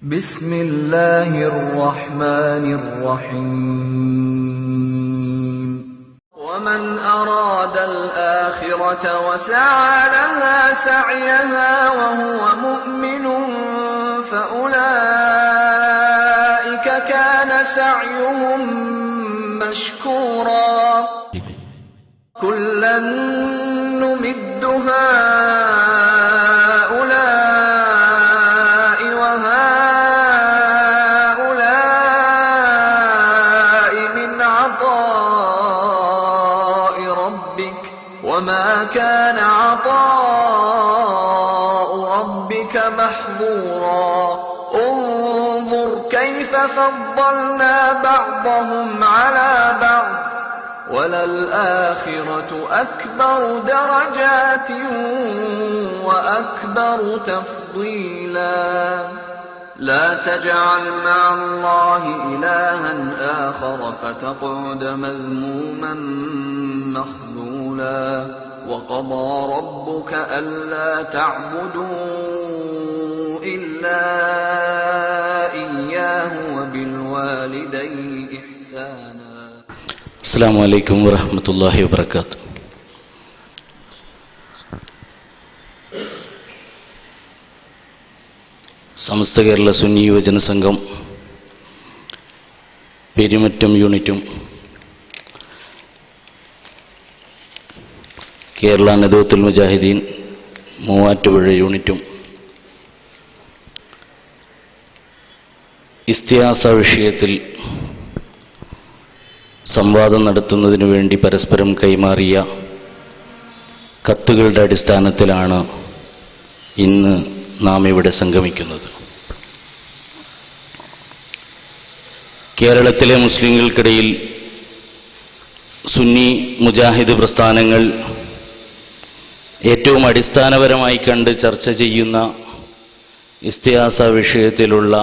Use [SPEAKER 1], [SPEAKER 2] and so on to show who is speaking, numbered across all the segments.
[SPEAKER 1] بسم الله الرحمن الرحيم ومن أراد الآخرة وسعى لها سعيها وهو مؤمن فأولئك كان سعيهم مشكورا كلا نمد هؤلاء وهؤلاء من عطاء ربك وما كان عطاء ربك محظورا انظر كيف فضلنا بعضهم على بعض وللآخرة أكبر درجات وأكبر تفضيلا لا تجعل مع الله إلها آخر فتقعد مذموما مخذولا وقضى ربك ألا تعبدوا إلا إياه وبالوالدين إحسانا.
[SPEAKER 2] السلام عليكم ورحمة الله وبركاته. സമസ്ത കേരള സുന്നി യുവജന സംഘം പെരുമറ്റം യൂണിറ്റും കേരള നദവത്തുൽ മുജാഹിദീൻ മൂവാറ്റുപുഴ യൂണിറ്റും ഇസ്തിഹാസ വിഷയത്തിൽ സംവാദം നടത്തുന്നതിനു വേണ്ടി പരസ്പരം കൈമാറിയ കത്തുകളുടെ അടിസ്ഥാനത്തിലാണ് ഇന്ന് നാം ഇവിടെ സംഗമിക്കുന്നത്. കേരളത്തിലെ മുസ്ലിങ്ങൾക്കിടയിൽ സുന്നി മുജാഹിദ് പ്രസ്ഥാനങ്ങൾ ഏറ്റവും അടിസ്ഥാനപരമായി കണ്ട് ചർച്ച ചെയ്യുന്ന ഇസ്തിഹാസ വിഷയത്തിലുള്ള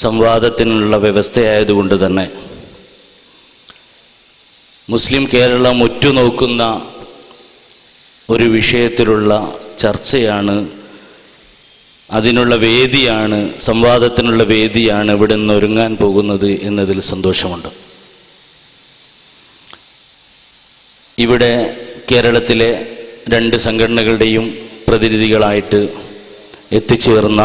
[SPEAKER 2] സംവാദത്തിനുള്ള വ്യവസ്ഥയായതുകൊണ്ട് തന്നെ മുസ്ലിം കേരളം ഉറ്റുനോക്കുന്ന ഒരു വിഷയത്തിലുള്ള ചർച്ചയാണ്, അതിനുള്ള വേദിയാണ്, സംവാദത്തിനുള്ള വേദിയാണ് ഇവിടെ നിന്ന് ഒരുങ്ങാൻ പോകുന്നത് എന്നതിൽ സന്തോഷമുണ്ട്. ഇവിടെ കേരളത്തിലെ രണ്ട് സംഘടനകളുടെയും പ്രതിനിധികളായിട്ട് എത്തിച്ചേർന്ന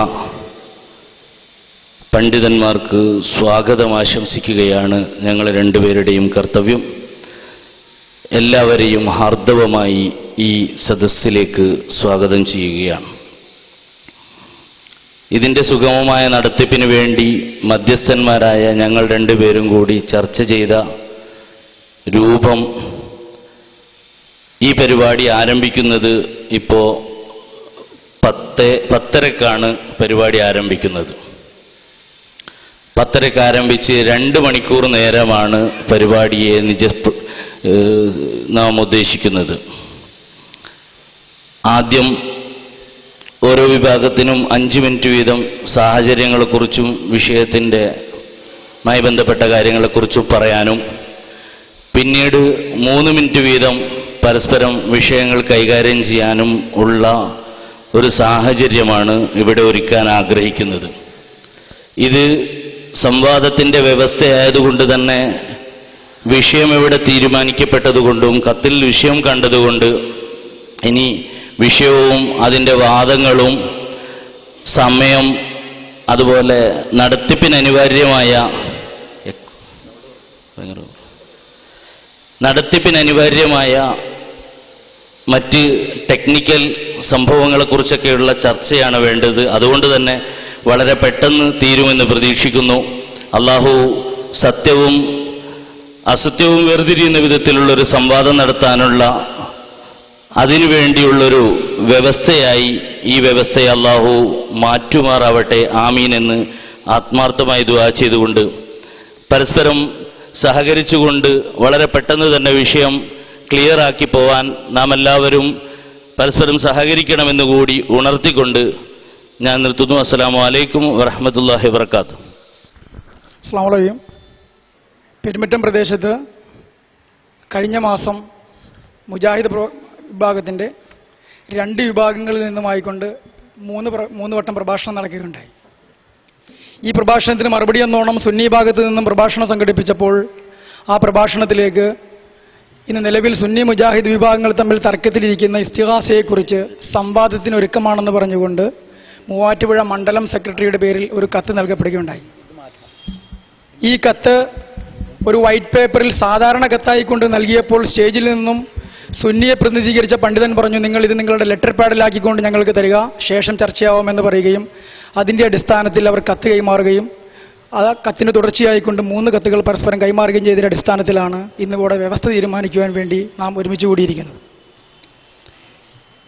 [SPEAKER 2] പണ്ഡിതന്മാർക്ക് സ്വാഗതം ആശംസിക്കുകയാണ് ഞങ്ങൾ രണ്ടുപേരുടെയും കർത്തവ്യം. എല്ലാവരെയും ഹാർദവമായി ഈ സദസ്സിലേക്ക് സ്വാഗതം ചെയ്യുകയാണ്. ഇതിൻ്റെ സുഗമമായ നടത്തിപ്പിന് വേണ്ടി മധ്യസ്ഥന്മാരായ ഞങ്ങൾ രണ്ടുപേരും കൂടി ചർച്ച ചെയ്ത രൂപം, ഈ പരിപാടി ആരംഭിക്കുന്നത് ഇപ്പോൾ 10:30 പരിപാടി ആരംഭിക്കുന്നത്. 10:30 ആരംഭിച്ച് 2 മണിക്കൂർ നേരമാണ് പരിപാടിയെ നാം ഉദ്ദേശിക്കുന്നത്. ആദ്യം ഓരോ വിഭാഗത്തിനും 5 മിനിറ്റ് വീതം സാഹചര്യങ്ങളെക്കുറിച്ചും വിഷയത്തിൻ്റെമായി ബന്ധപ്പെട്ട കാര്യങ്ങളെക്കുറിച്ചും പറയാനും, പിന്നീട് 3 മിനിറ്റ് വീതം പരസ്പരം വിഷയങ്ങൾ കൈകാര്യം ചെയ്യാനും ഉള്ള ഒരു സാഹചര്യമാണ് ഇവിടെ ഒരുക്കാൻ ആഗ്രഹിക്കുന്നത്. ഇത് സംവാദത്തിൻ്റെ വ്യവസ്ഥയായതുകൊണ്ട് തന്നെ വിഷയം ഇവിടെ തീരുമാനിക്കപ്പെട്ടതുകൊണ്ടും കത്തിൽ വിഷയം കണ്ടതുകൊണ്ട് ഇനി വിഷയവും അതിൻ്റെ വാദങ്ങളും സമയം അതുപോലെ നടത്തിപ്പിനനിവാര്യമായ മറ്റ് ടെക്നിക്കൽ സംഭവങ്ങളെക്കുറിച്ചൊക്കെയുള്ള ചർച്ചയാണ് വേണ്ടത്. അതുകൊണ്ട് തന്നെ വളരെ പെട്ടെന്ന് തീരുമെന്ന് പ്രതീക്ഷിക്കുന്നു. അള്ളാഹു സത്യവും അസത്യവും വേർതിരിയുന്ന വിധത്തിലുള്ളൊരു സംവാദം നടത്താനുള്ള അതിനുവേണ്ടിയുള്ളൊരു വ്യവസ്ഥയായി ഈ വ്യവസ്ഥയെ അള്ളാഹു മാറ്റുമാറാവട്ടെ, ആമീൻ എന്ന് ആത്മാർത്ഥമായി ദുആ ചെയ്തുകൊണ്ട് പരസ്പരം സഹകരിച്ചുകൊണ്ട് വളരെ പെട്ടെന്ന് തന്നെ വിഷയം ക്ലിയറാക്കി പോവാൻ നാം എല്ലാവരും പരസ്പരം സഹകരിക്കണമെന്ന് കൂടി ഉണർത്തിക്കൊണ്ട് ഞാൻ നിർത്തുന്നു. അസ്സലാമു അലൈക്കും വറഹ്മത്തുള്ളാഹി വബറകാതുഹു.
[SPEAKER 3] അസ്സലാമു അലൈക്കും. പെരുമറ്റം പ്രദേശത്ത് കഴിഞ്ഞ മാസം മുജാഹിദ് വിഭാഗത്തിൻ്റെ 2 വിഭാഗങ്ങളിൽ നിന്നുമായിക്കൊണ്ട് 3 വട്ടം പ്രഭാഷണം നടക്കുകയുണ്ടായി. ഈ പ്രഭാഷണത്തിന് മറുപടി എന്നോണം സുന്നി ഭാഗത്ത് നിന്നും പ്രഭാഷണം സംഘടിപ്പിച്ചപ്പോൾ ആ പ്രഭാഷണത്തിലേക്ക് ഇന്ന് നിലവിൽ സുന്നി മുജാഹിദ് വിഭാഗങ്ങൾ തമ്മിൽ തർക്കത്തിലിരിക്കുന്ന ഇസ്തിഗാസയെക്കുറിച്ച് സംവാദത്തിന് ഒരുക്കമാണെന്ന് പറഞ്ഞുകൊണ്ട് മൂവാറ്റുപുഴ മണ്ഡലം സെക്രട്ടറിയുടെ പേരിൽ ഒരു കത്ത് നൽകപ്പെടുകയുണ്ടായി. ഈ കത്ത് ഒരു വൈറ്റ് പേപ്പറിൽ സാധാരണ കത്തായിക്കൊണ്ട് നൽകിയപ്പോൾ സ്റ്റേജിൽ നിന്നും സുന്നിയെ പ്രതിനിധീകരിച്ച പണ്ഡിതൻ പറഞ്ഞു, നിങ്ങൾ ഇത് നിങ്ങളുടെ ലെറ്റർ പാഡിലാക്കിക്കൊണ്ട് ഞങ്ങൾക്ക് തരിക, ശേഷം ചർച്ചയാവാമെന്ന് പറയുകയും അതിൻ്റെ അടിസ്ഥാനത്തിൽ അവർ കത്ത് കൈമാറുകയും ആ കത്തിന് തുടർച്ചയായിക്കൊണ്ട് 3 കത്തുകൾ പരസ്പരം കൈമാറുകയും ചെയ്തതിൻ്റെ അടിസ്ഥാനത്തിലാണ് ഇന്നിവിടെ വ്യവസ്ഥ തീരുമാനിക്കുവാൻ വേണ്ടി നാം ഒരുമിച്ച് കൂടിയിരിക്കുന്നത്.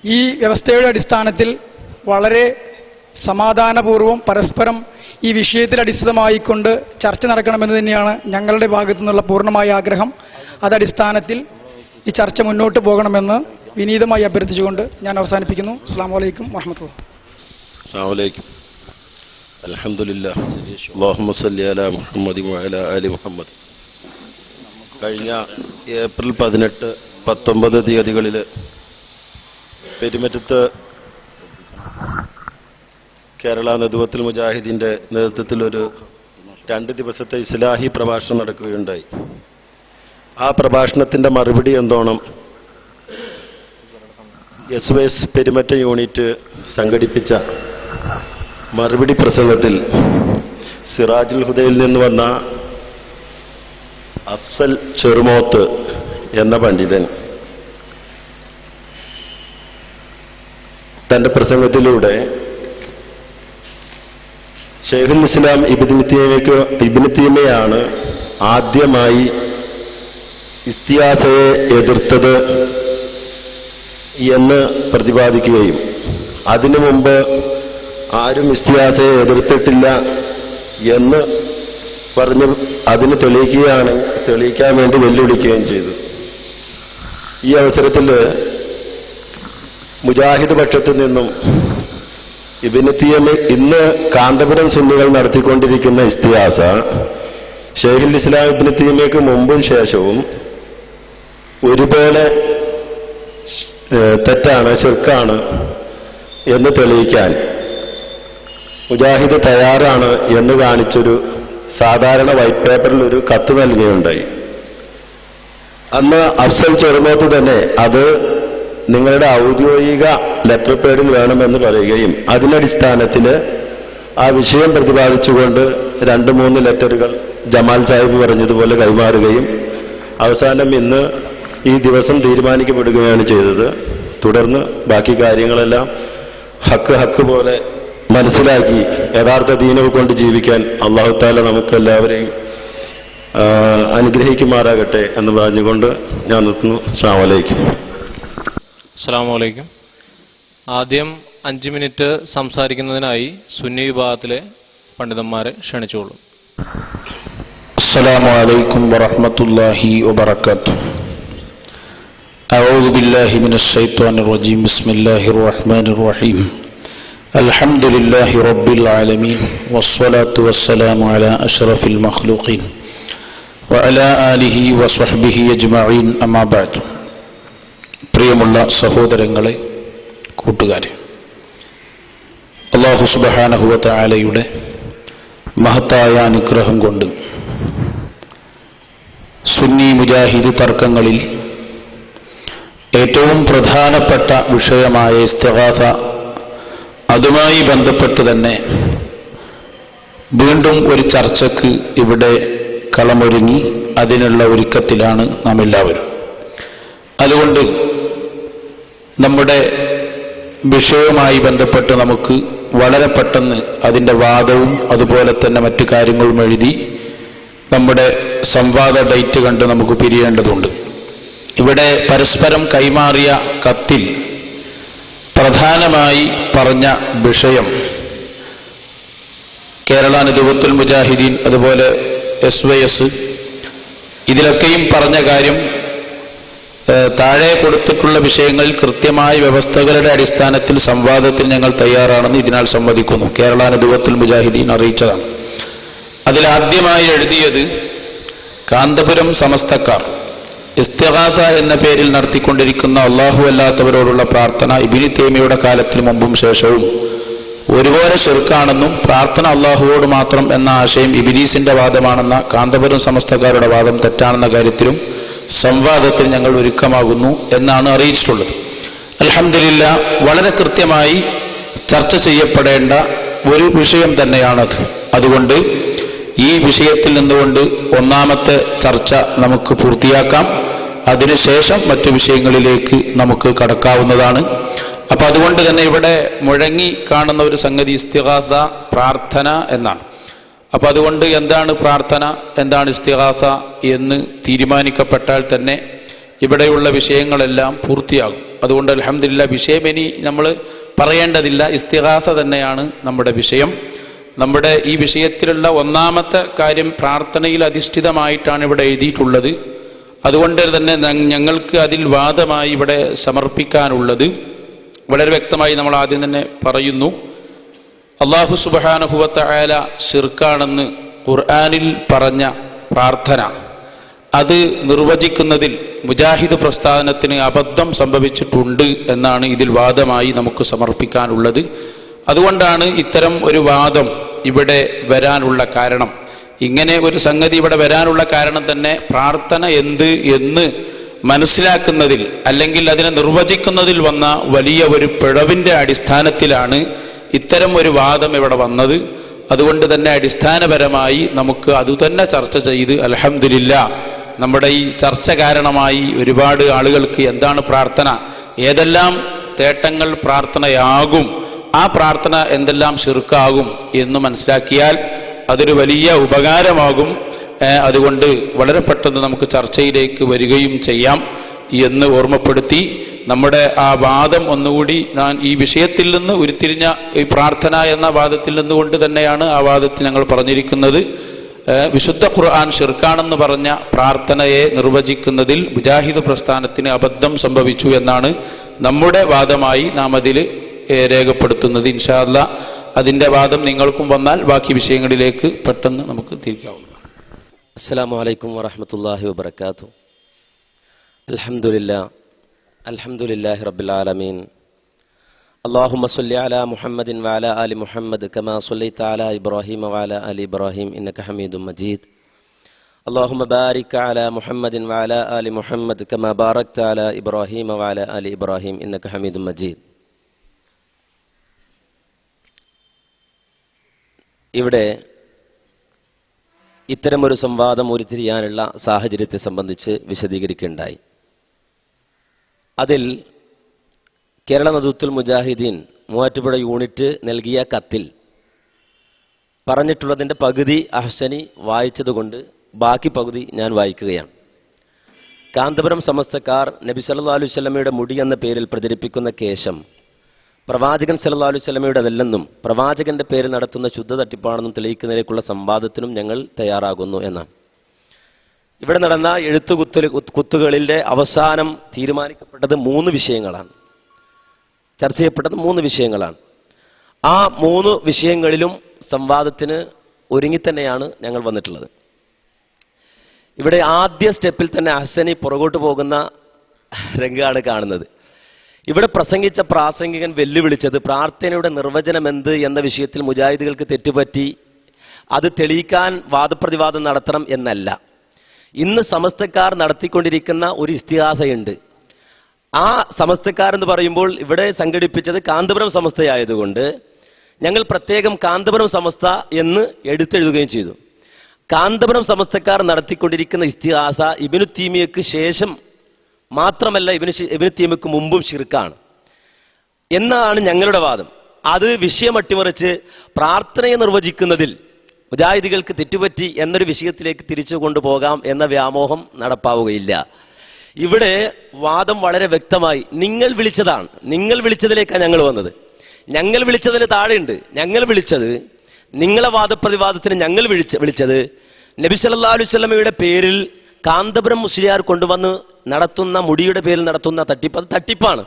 [SPEAKER 3] ഈ വ്യവസ്ഥയുടെ അടിസ്ഥാനത്തിൽ വളരെ സമാധാനപൂർവ്വം പരസ്പരം ഈ വിഷയത്തിൽ അടിസ്ഥാനമായിക്കൊണ്ട് ചർച്ച നടക്കണമെന്ന് തന്നെയാണ് ഞങ്ങളുടെ ഭാഗത്തു നിന്നുള്ള പൂർണ്ണമായ ആഗ്രഹം. അതടിസ്ഥാനത്തിൽ ഈ ചർച്ച മുന്നോട്ട് പോകണമെന്ന് വിനീതമായി അഭ്യർത്ഥിച്ചുകൊണ്ട് ഞാൻ അവസാനിപ്പിക്കുന്നു. അസ്സലാമു അലൈക്കും വറഹ്മത്തുള്ളാഹി.
[SPEAKER 4] അസ്സലാമു അലൈക്കും. അൽഹംദുലില്ലാഹ്. അല്ലാഹുമ്മ സ്വല്ലി അലാ മുഹമ്മദി വഅലാ ആലി മുഹമ്മദ്. കഴിഞ്ഞ ഏപ്രിൽ 18, 19 തീയതികളിൽ പെരുമറ്റത്ത് കേരള നദുവത്തുൽ മുജാഹിദിന്റെ നേതൃത്വത്തിൽ ഒരു 2 ദിവസത്തെ ഇസ്ലാഹി പ്രഭാഷണം നടക്കുകയുണ്ടായി. ആ പ്രഭാഷണത്തിന്റെ മറുപടി എന്നോണം SYS പെരുമറ്റ യൂണിറ്റ് സംഘടിപ്പിച്ച മറുപടി പ്രസംഗത്തിൽ സിറാജുൽ ഹുദയിൽ നിന്ന് വന്ന അഫ്സൽ ചെറുമോത്ത് എന്ന പണ്ഡിതൻ തന്റെ പ്രസംഗത്തിലൂടെ ശൈഖുൽ ഇസ്ലാം ഇബ്നു തൈമിയ്യയാണ് ആദ്യമായി ഇസ്തിയാസയെ എതിർത്തത് എന്ന് പ്രതിപാദിക്കുകയും അതിനു മുമ്പ് ആരും ഇസ്തിയാസയെ എതിർത്തിട്ടില്ല എന്ന് പറഞ്ഞ് അതിന് തെളിയിക്കാൻ വേണ്ടി വെല്ലുവിളിക്കുകയും ചെയ്തു. ഈ അവസരത്തിൽ മുജാഹിദ് പക്ഷത്തു നിന്നും ഇബ്നു തൈമിയ്യ ഇന്ന് കാന്തപുരം സുന്നികൾ നടത്തിക്കൊണ്ടിരിക്കുന്ന ഇസ്തിയാസ ശൈഖുൽ ഇസ്ലാം ഇബ്നു തൈമിയ്യക്ക് മുമ്പും ശേഷവും ഒരുപോലെ തെറ്റാണ്, ശിർക്കാണ് എന്ന് തെളിയിക്കാൻ മുജാഹിദ് തയ്യാറാണ് എന്ന് കാണിച്ചൊരു സാധാരണ വൈറ്റ് പേപ്പറിൽ ഒരു കത്ത് നൽകുകയുണ്ടായി. അന്ന് അഫ്സൽ ചെറുമോത്ത് തന്നെ അത് നിങ്ങളുടെ ഔദ്യോഗിക ലെറ്റർ പേഡിൽ വേണമെന്ന് പറയുകയും അതിനടിസ്ഥാനത്തിൽ ആ വിഷയം പ്രതിപാദിച്ചുകൊണ്ട് 2-3 ലെറ്ററുകൾ ജമാൽ സാഹിബ് പറഞ്ഞതുപോലെ കൈമാറുകയും അവസാനം ഇന്ന് ഈ ദിവസം തീരുമാനിക്കപ്പെടുകയാണ് ചെയ്തത്. തുടർന്ന് ബാക്കി കാര്യങ്ങളെല്ലാം ഹക്ക് പോലെ മനസ്സിലാക്കി യഥാർത്ഥ ദീനവ് കൊണ്ട് ജീവിക്കാൻ അല്ലാഹു തആല നമുക്കെല്ലാവരെയും അനുഗ്രഹിക്കുമാറാകട്ടെ എന്ന് പറഞ്ഞുകൊണ്ട് ഞാൻ നിർത്തുന്നു. അസ്സലാമു അലൈക്കും.
[SPEAKER 5] അസ്സലാമു അലൈക്കും. ആദ്യം 5 മിനിറ്റ് സംസാരിക്കുന്നതിനായി സുന്നി വിഭാഗത്തിലെ പണ്ഡിതന്മാരെ ക്ഷണിച്ചുകൊള്ളു.
[SPEAKER 2] അസ്സലാമു അലൈക്കും വറഹ്മത്തുള്ളാഹി വബറകാതുഹു. അഊദു ബില്ലാഹി മിനശ് ശൈത്വാനിർ റജീം. ബിസ്മില്ലാഹിർ റഹ്മാനിർ റഹീം. അൽഹംദുലില്ലാഹി റബ്ബിൽ ആലമീൻ വസ്സലാത്തു വസ്സലാമു അലാ അഷ്റഫിൽ മഖ്ലൂഖീൻ വഅലാ ആലിഹി വസ്വഹ്ബിഹി അജ്മഈൻ. അമ്മാ ബഅദ്. പ്രിയമുള്ള സഹോദരങ്ങളെ, കൂട്ടുകാരെ, അല്ലാഹു സുബ്ഹാനഹു വ തആലയുടെ മഹത്തായ അനുഗ്രഹം കൊണ്ട് സുന്നി മുജാഹിദ് തർക്കങ്ങളിൽ ഏറ്റവും പ്രധാനപ്പെട്ട വിഷയമായ ഇസ്തിഗാസ, അതുമായി ബന്ധപ്പെട്ട് തന്നെ വീണ്ടും ഒരു ചർച്ചയ്ക്ക് ഇവിടെ കളമൊരുങ്ങി അതിനുള്ള ഒരുക്കത്തിലാണ് നാം എല്ലാവരും. അതുകൊണ്ട് നമ്മുടെ വിഷയവുമായി ബന്ധപ്പെട്ട് നമുക്ക് വളരെ പെട്ടെന്ന് അതിൻ്റെ വാദവും അതുപോലെ തന്നെ മറ്റു കാര്യങ്ങളും എഴുതി നമ്മുടെ സംവാദ ഡേറ്റ് കണ്ട് നമുക്ക് പിരിയേണ്ടതുണ്ട്. ഇവിടെ പരസ്പരം കൈമാറിയ കത്തിൽ പ്രധാനമായി പറഞ്ഞ വിഷയം കേരള നദുവത്തുൽ മുജാഹിദീൻ അതുപോലെ SYS ഇതിലൊക്കെയും പറഞ്ഞ കാര്യം താഴെ കൊടുത്തിട്ടുള്ള വിഷയങ്ങളിൽ കൃത്യമായ വ്യവസ്ഥകളുടെ അടിസ്ഥാനത്തിൽ സംവാദത്തിന് ഞങ്ങൾ തയ്യാറാണെന്ന് ഇതിനാൽ സമ്മതിക്കുന്നു. കേരള നദുവത്തുൽ മുജാഹിദീൻ അറിയിച്ചതാണ്. അതിലാദ്യമായി എഴുതിയത് കാന്തപുരം സമസ്തക്കാർ ഇസ്തിഗാസ എന്ന പേരിൽ നടത്തിക്കൊണ്ടിരിക്കുന്ന അല്ലാഹു അല്ലാത്തവരോടുള്ള പ്രാർത്ഥന ഇബ്നു തൈമിയ്യയുടെ കാലത്തിന് മുമ്പും ശേഷവും ഒരുപോലെ ശിർക്കാണെന്നും പ്രാർത്ഥന അള്ളാഹുവോട് മാത്രം എന്ന ആശയം ഇബ്ലീസിന്റെ വാദമാണെന്ന കാന്തപുരം സമസ്തക്കാരുടെ വാദം തെറ്റാണെന്ന കാര്യത്തിലും സംവാദത്തിൽ ഞങ്ങൾ ഒരുക്കമാകുന്നു എന്നാണ് അറിയിച്ചിട്ടുള്ളത്. അൽഹംദുലില്ലാഹ്, വളരെ കൃത്യമായി ചർച്ച ചെയ്യപ്പെടേണ്ട ഒരു വിഷയം തന്നെയാണത്. അതുകൊണ്ട് ഈ വിഷയത്തിൽ നിന്നുകൊണ്ട് ഒന്നാമത്തെ ചർച്ച നമുക്ക് പൂർത്തിയാക്കാം. അതിനുശേഷം മറ്റു വിഷയങ്ങളിലേക്ക് നമുക്ക് കടക്കാവുന്നതാണ്. അപ്പൊ അതുകൊണ്ട് തന്നെ ഇവിടെ മുഴങ്ങി കാണുന്ന ഒരു സംഗതി ഇസ്തിഗാസ, പ്രാർത്ഥന എന്നാണ്. അപ്പൊ അതുകൊണ്ട് എന്താണ് പ്രാർത്ഥന, എന്താണ് ഇസ്തിഗാസ എന്ന് തീരുമാനിക്കപ്പെട്ടാൽ തന്നെ ഇവിടെയുള്ള വിഷയങ്ങളെല്ലാം പൂർത്തിയാകും. അതുകൊണ്ട് അൽഹംദുലില്ലാഹ് വിഷയം ഇനി നമ്മൾ പറയേണ്ടതില്ല. ഇസ്തിഗാസ തന്നെയാണ് നമ്മുടെ വിഷയം. നമ്മുടെ ഈ വിഷയത്തിലുള്ള ഒന്നാമത്തെ കാര്യം പ്രാർത്ഥനയിൽ അധിഷ്ഠിതമായിട്ടാണ് ഇവിടെ എഴുതിയിട്ടുള്ളത്. അതുകൊണ്ട് തന്നെ ഞങ്ങൾക്ക് അതിൽ വാദമായി ഇവിടെ സമർപ്പിക്കാനുള്ളത് വളരെ വ്യക്തമായി നമ്മൾ ആദ്യം തന്നെ പറയുന്നു. അല്ലാഹു സുബ്ഹാനഹു വ തആല ശിർക്കാണെന്ന് ഖുർആനിൽ പറഞ്ഞ പ്രാർത്ഥന, അത് നിർവചിക്കുന്നതിൽ മുജാഹിദ് പ്രസ്ഥാനത്തിന് അബദ്ധം സംഭവിച്ചിട്ടുണ്ട് എന്നാണ് ഇതിൽ വാദമായി നമുക്ക് സമർപ്പിക്കാനുള്ളത്. അതുകൊണ്ടാണ് ഇത്തരം ഒരു വാദം ഇവിടെ വരാനുള്ള കാരണം. ഇങ്ങനെ ഒരു സംഗതി ഇവിടെ വരാനുള്ള കാരണം തന്നെ പ്രാർത്ഥന എന്ത് എന്ന് മനസ്സിലാക്കുന്നതിൽ അല്ലെങ്കിൽ അതിനെ നിർവചിക്കുന്നതിൽ വന്ന വലിയ ഒരു പിഴവിന്റെ അടിസ്ഥാനത്തിലാണ് ഇത്തരം ഒരു വാദം ഇവിടെ വന്നത്. അതുകൊണ്ട് തന്നെ അടിസ്ഥാനപരമായി നമുക്ക് അതുതന്നെ ചർച്ച ചെയ്ത് അൽഹംദുലില്ലാഹ് നമ്മുടെ ഈ ചർച്ച കാരണമായി ഒരുപാട് ആളുകൾക്ക് എന്താണ് പ്രാർത്ഥന, ഏതെല്ലാം തേട്ടങ്ങൾ പ്രാർത്ഥനയാകും, ആ പ്രാർത്ഥന എന്തെല്ലാം ശിർക്കാകും എന്ന് മനസ്സിലാക്കിയാൽ അതൊരു വലിയ ഉപകാരമാകും. അതുകൊണ്ട് വളരെ പെട്ടെന്ന് നമുക്ക് ചർച്ചയിലേക്ക് വരികയും ചെയ്യാം എന്ന് ഓർമ്മപ്പെടുത്തി നമ്മുടെ ആ വാദം ഒന്നുകൂടി ഞാൻ ഈ വിഷയത്തിൽ നിന്ന് ഉരുത്തിരിഞ്ഞ ഈ പ്രാർത്ഥന എന്ന വാദത്തിൽ നിന്നുകൊണ്ട് തന്നെയാണ് ആ വാദത്തിൽ ഞങ്ങൾ പറഞ്ഞിരിക്കുന്നത്. വിശുദ്ധ ഖുർആൻ ശിർക്കാണെന്ന് പറഞ്ഞ പ്രാർത്ഥനയെ നിർവചിക്കുന്നതിൽ മുജാഹിദ് പ്രസ്ഥാനത്തിന് അബദ്ധം സംഭവിച്ചു എന്നാണ് നമ്മുടെ വാദമായി നാം അതിൽ രേഖപ്പെടുത്തുന്നത്. ഇൻഷാ അല്ലാഹ് അതിന്റെ വാദം നിങ്ങൾക്കും വന്നാൽ ബാക്കി വിഷയങ്ങളിലേക്ക് പെട്ടെന്ന് നമുക്ക് തിരിക്കാവുന്നതാണ്.
[SPEAKER 6] അസ്സലാമു അലൈക്കും വറഹ്മത്തുള്ളാഹി വബറകാതുഹു. അൽഹംദുലില്ലാഹി റബ്ബിൽ ആലമീൻ. اللهم صل على محمد وعلى آل محمد كما صليت على إبراهيم وعلى آل إبراهيم إنك حميد مجيد. اللهم بارك على محمد وعلى آل محمد كما باركت على إبراهيم وعلى آل إبراهيم إنك حميد مجيد. ഇവിടെ ഇത്തരമൊരു സംവാദം ഉരുത്തിരിയാനുള്ള സാഹചര്യത്തെ സംബന്ധിച്ച് വിശദീകരിക്കുകയുണ്ടായി. അതിൽ കേരള നദുത്തുൽ മുജാഹിദീൻ മൂവാറ്റുപുഴ യൂണിറ്റ് നൽകിയ കത്തിൽ പറഞ്ഞിട്ടുള്ളതിൻ്റെ പകുതി അഹ്സനി വായിച്ചതുകൊണ്ട് ബാക്കി പകുതി ഞാൻ വായിക്കുകയാണ്. കാന്തപുരം സമസ്തക്കാർ നബി സല്ലല്ലാഹു അലൈഹി വസല്ലമയുടെ മുടി എന്ന പേരിൽ പ്രചരിപ്പിക്കുന്ന കേശം പ്രവാചകൻ സല്ലല്ലാഹു അലൈഹി വസല്ലമയുടെ അതല്ലെന്നും പ്രവാചകന്റെ പേരിൽ നടത്തുന്ന ശുദ്ധ തട്ടിപ്പാണെന്നും തെളിയിക്കുന്നതിലേക്കുള്ള സംവാദത്തിനും ഞങ്ങൾ തയ്യാറാകുന്നു എന്നാണ്. ഇവിടെ നടന്ന എഴുത്തുകുത്തുകളിലെ അവസാനം തീരുമാനിക്കപ്പെട്ടത് 3 വിഷയങ്ങളാണ്. ചർച്ച ചെയ്യപ്പെട്ടത് 3 വിഷയങ്ങളാണ്. ആ 3 വിഷയങ്ങളിലും സംവാദത്തിന് ഒരുങ്ങിത്തന്നെയാണ് ഞങ്ങൾ വന്നിട്ടുള്ളത്. ഇവിടെ ആദ്യ സ്റ്റെപ്പിൽ തന്നെ അഹ്സനി പുറകോട്ട് പോകുന്ന രംഗമാണ് കാണുന്നത്. ഇവിടെ പ്രസംഗിച്ച പ്രാസംഗികൻ വെല്ലുവിളിച്ചത് പ്രാർത്ഥനയുടെ നിർവചനം എന്ത് എന്ന വിഷയത്തിൽ മുജാഹിദുകൾക്ക് തെറ്റുപറ്റി അത് തെളിയിക്കാൻ വാദപ്രതിവാദം നടത്തണം എന്നല്ല. ഇന്ന് സമസ്തക്കാർ നടത്തിക്കൊണ്ടിരിക്കുന്ന ഒരു ഇസ്തിഹാസയുണ്ട്. ആ സമസ്തക്കാരെന്ന് പറയുമ്പോൾ ഇവിടെ സംഘടിപ്പിച്ചത് കാന്തപുരം സമസ്തയായതുകൊണ്ട് ഞങ്ങൾ പ്രത്യേകം കാന്തപുരം സമസ്ത എന്ന് എടുത്തെഴുതുകയും ചെയ്തു. കാന്തപുരം സമസ്തക്കാർ നടത്തിക്കൊണ്ടിരിക്കുന്ന ഇസ്തിഹാസ ഇബ്നു തീമിയയ്ക്ക് ശേഷം മാത്രമല്ല, ഇബ്നു തീമിയയ്ക്ക് മുമ്പും ശിർക്കാണ് എന്നാണ് ഞങ്ങളുടെ വാദം. അത് വിഷയം അട്ടിമറിച്ച് പ്രാർത്ഥനയെ നിർവചിക്കുന്നതിൽ മുജാഹിദികൾക്ക് തെറ്റുപറ്റി എന്നൊരു വിഷയത്തിലേക്ക് തിരിച്ചു കൊണ്ടുപോകാം എന്ന വ്യാമോഹം നടപ്പാവുകയില്ല. ഇവിടെ വാദം വളരെ വ്യക്തമായി നിങ്ങൾ വിളിച്ചതാണ്. നിങ്ങൾ വിളിച്ചതിലേക്കാണ് ഞങ്ങൾ വന്നത്. ഞങ്ങൾ വിളിച്ചതിന് താഴെയുണ്ട്. ഞങ്ങൾ വിളിച്ചത് നിങ്ങളെ വാദപ്രതിവാദത്തിന് ഞങ്ങൾ വിളിച്ചത് നബി സല്ലല്ലാഹു അലൈഹി വസല്ലമയുടെ പേരിൽ കാന്തപുരം മുസ്ലിയാർ കൊണ്ടുവന്ന് നടത്തുന്ന മുടിയുടെ പേരിൽ നടത്തുന്ന തട്ടിപ്പ്, അത് തട്ടിപ്പാണ്.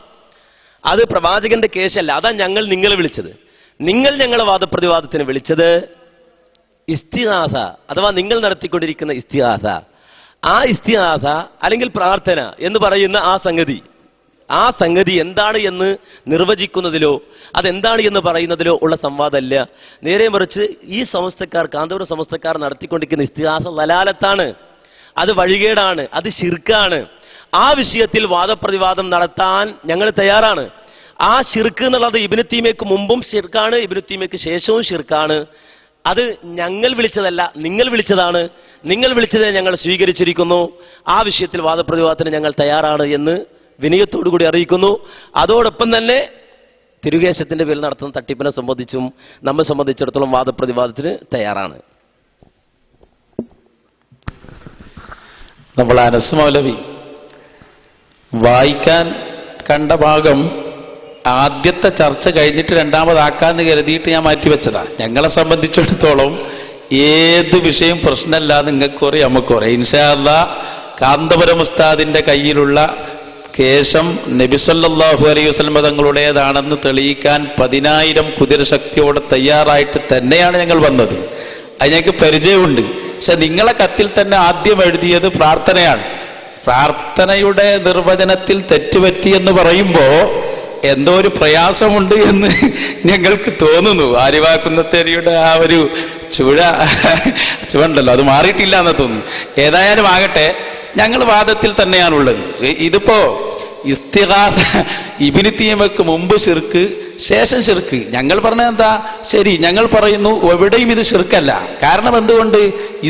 [SPEAKER 6] അത് പ്രവാചകന്റെ കേസല്ല. അതാ ഞങ്ങൾ നിങ്ങളെ വിളിച്ചത്. നിങ്ങൾ ഞങ്ങളെ വാദപ്രതിവാദത്തിന് വിളിച്ചത് ഇസ്തിഹാസ അഥവാ നിങ്ങൾ നടത്തിക്കൊണ്ടിരിക്കുന്ന ഇസ്തിഹാസ, ആ ഇസ്തിഹാസ അല്ലെങ്കിൽ പ്രാർത്ഥന എന്ന് പറയുന്ന ആ സംഗതി, ആ സംഗതി എന്താണ് എന്ന് നിർവചിക്കുന്നതിലോ അതെന്താണ് എന്ന് പറയുന്നതിലോ ഉള്ള സംവാദമല്ല. നേരെ മറിച്ച് ഈ സമസ്തക്കാർ, കാന്തപുരം സമസ്തക്കാർ നടത്തിക്കൊണ്ടിരിക്കുന്ന ഇസ്തിഹാസ ലലാലത്താണ്, അത് വഴികേടാണ്, അത് ശിർക്കാണ്. ആ വിഷയത്തിൽ വാദപ്രതിവാദം നടത്താൻ ഞങ്ങൾ തയ്യാറാണ്. ആ ശിർക്ക് എന്നുള്ളത് ഇബ്നു തൈമിയ്യക്ക് മുമ്പും ശിർക്കാണ്, ഇബ്നു തൈമിയ്യക്ക് ശേഷവും ശിർക്കാണ്. അത് ഞങ്ങൾ വിളിച്ചതല്ല, നിങ്ങൾ വിളിച്ചതാണ്. നിങ്ങൾ വിളിച്ചതിനെ ഞങ്ങൾ സ്വീകരിച്ചിരിക്കുന്നു. ആ വിഷയത്തിൽ വാദപ്രതിവാദത്തിന് ഞങ്ങൾ തയ്യാറാണ് എന്ന് വിനയത്തോടുകൂടി അറിയിക്കുന്നു. അതോടൊപ്പം തന്നെ തിരുകേശത്തിന്റെ പേരിൽ നടത്തുന്ന തട്ടിപ്പിനെ സംബന്ധിച്ചും നമ്മെ സംബന്ധിച്ചിടത്തോളം വാദപ്രതിവാദത്തിന് തയ്യാറാണ്.
[SPEAKER 2] നമ്മൾ അനസ് മൗലവി വായിക്കാൻ കണ്ട ഭാഗം ആദ്യത്തെ ചർച്ച കഴിഞ്ഞിട്ട് രണ്ടാമതാക്കാന്ന് കരുതിയിട്ട് ഞാൻ മാറ്റിവെച്ചതാ. ഞങ്ങളെ സംബന്ധിച്ചിടത്തോളം ഏത് വിഷയം പ്രശ്നമല്ല, നിങ്ങൾക്ക് അറിയാം, നമുക്ക് പറയാം. ഇൻഷാ അല്ലാഹ് കാന്തപുരം ഉസ്താദിന്റെ കയ്യിലുള്ള കേശം നബി സല്ലല്ലാഹു അലൈഹി വസല്ലം തങ്ങളുടേതാണെന്ന് തെളിയിക്കാൻ 10,000 കുതിരശക്തിയോടെ തയ്യാറായിട്ട് തന്നെയാണ് ഞങ്ങൾ വന്നത്. അത് ഞങ്ങൾക്ക് പരിചയമുണ്ട്. പക്ഷെ നിങ്ങളെ കത്തിൽ തന്നെ ആദ്യം എഴുതിയത് പ്രാർത്ഥനയാണ്. പ്രാർത്ഥനയുടെ നിർവചനത്തിൽ തെറ്റുപറ്റിയെന്ന് പറയുമ്പോ എന്തോ ഒരു പ്രയാസമുണ്ട് എന്ന് ഞങ്ങൾക്ക് തോന്നുന്നു. ആര്യവാക്കുന്നത്തേരിയുടെ ആ ഒരു ചുവണ്ടല്ലോ, അത് മാറിയിട്ടില്ല എന്ന് തോന്നുന്നു. ഏതായാലും ആകട്ടെ, ഞങ്ങൾ വാദത്തിൽ തന്നെയാണുള്ളത്. ഇതിപ്പോ ഇസ്തിഗാസ ഇബ്നു തൈമിയ്യക്ക് മുമ്പ് ശിർക്ക്, ശേഷം ശിർക്ക്. ഞങ്ങൾ പറഞ്ഞത് എന്താ? ശരി, ഞങ്ങൾ പറയുന്നു എവിടെയും ഇത് ശിർക്കല്ല. കാരണം എന്തുകൊണ്ട്?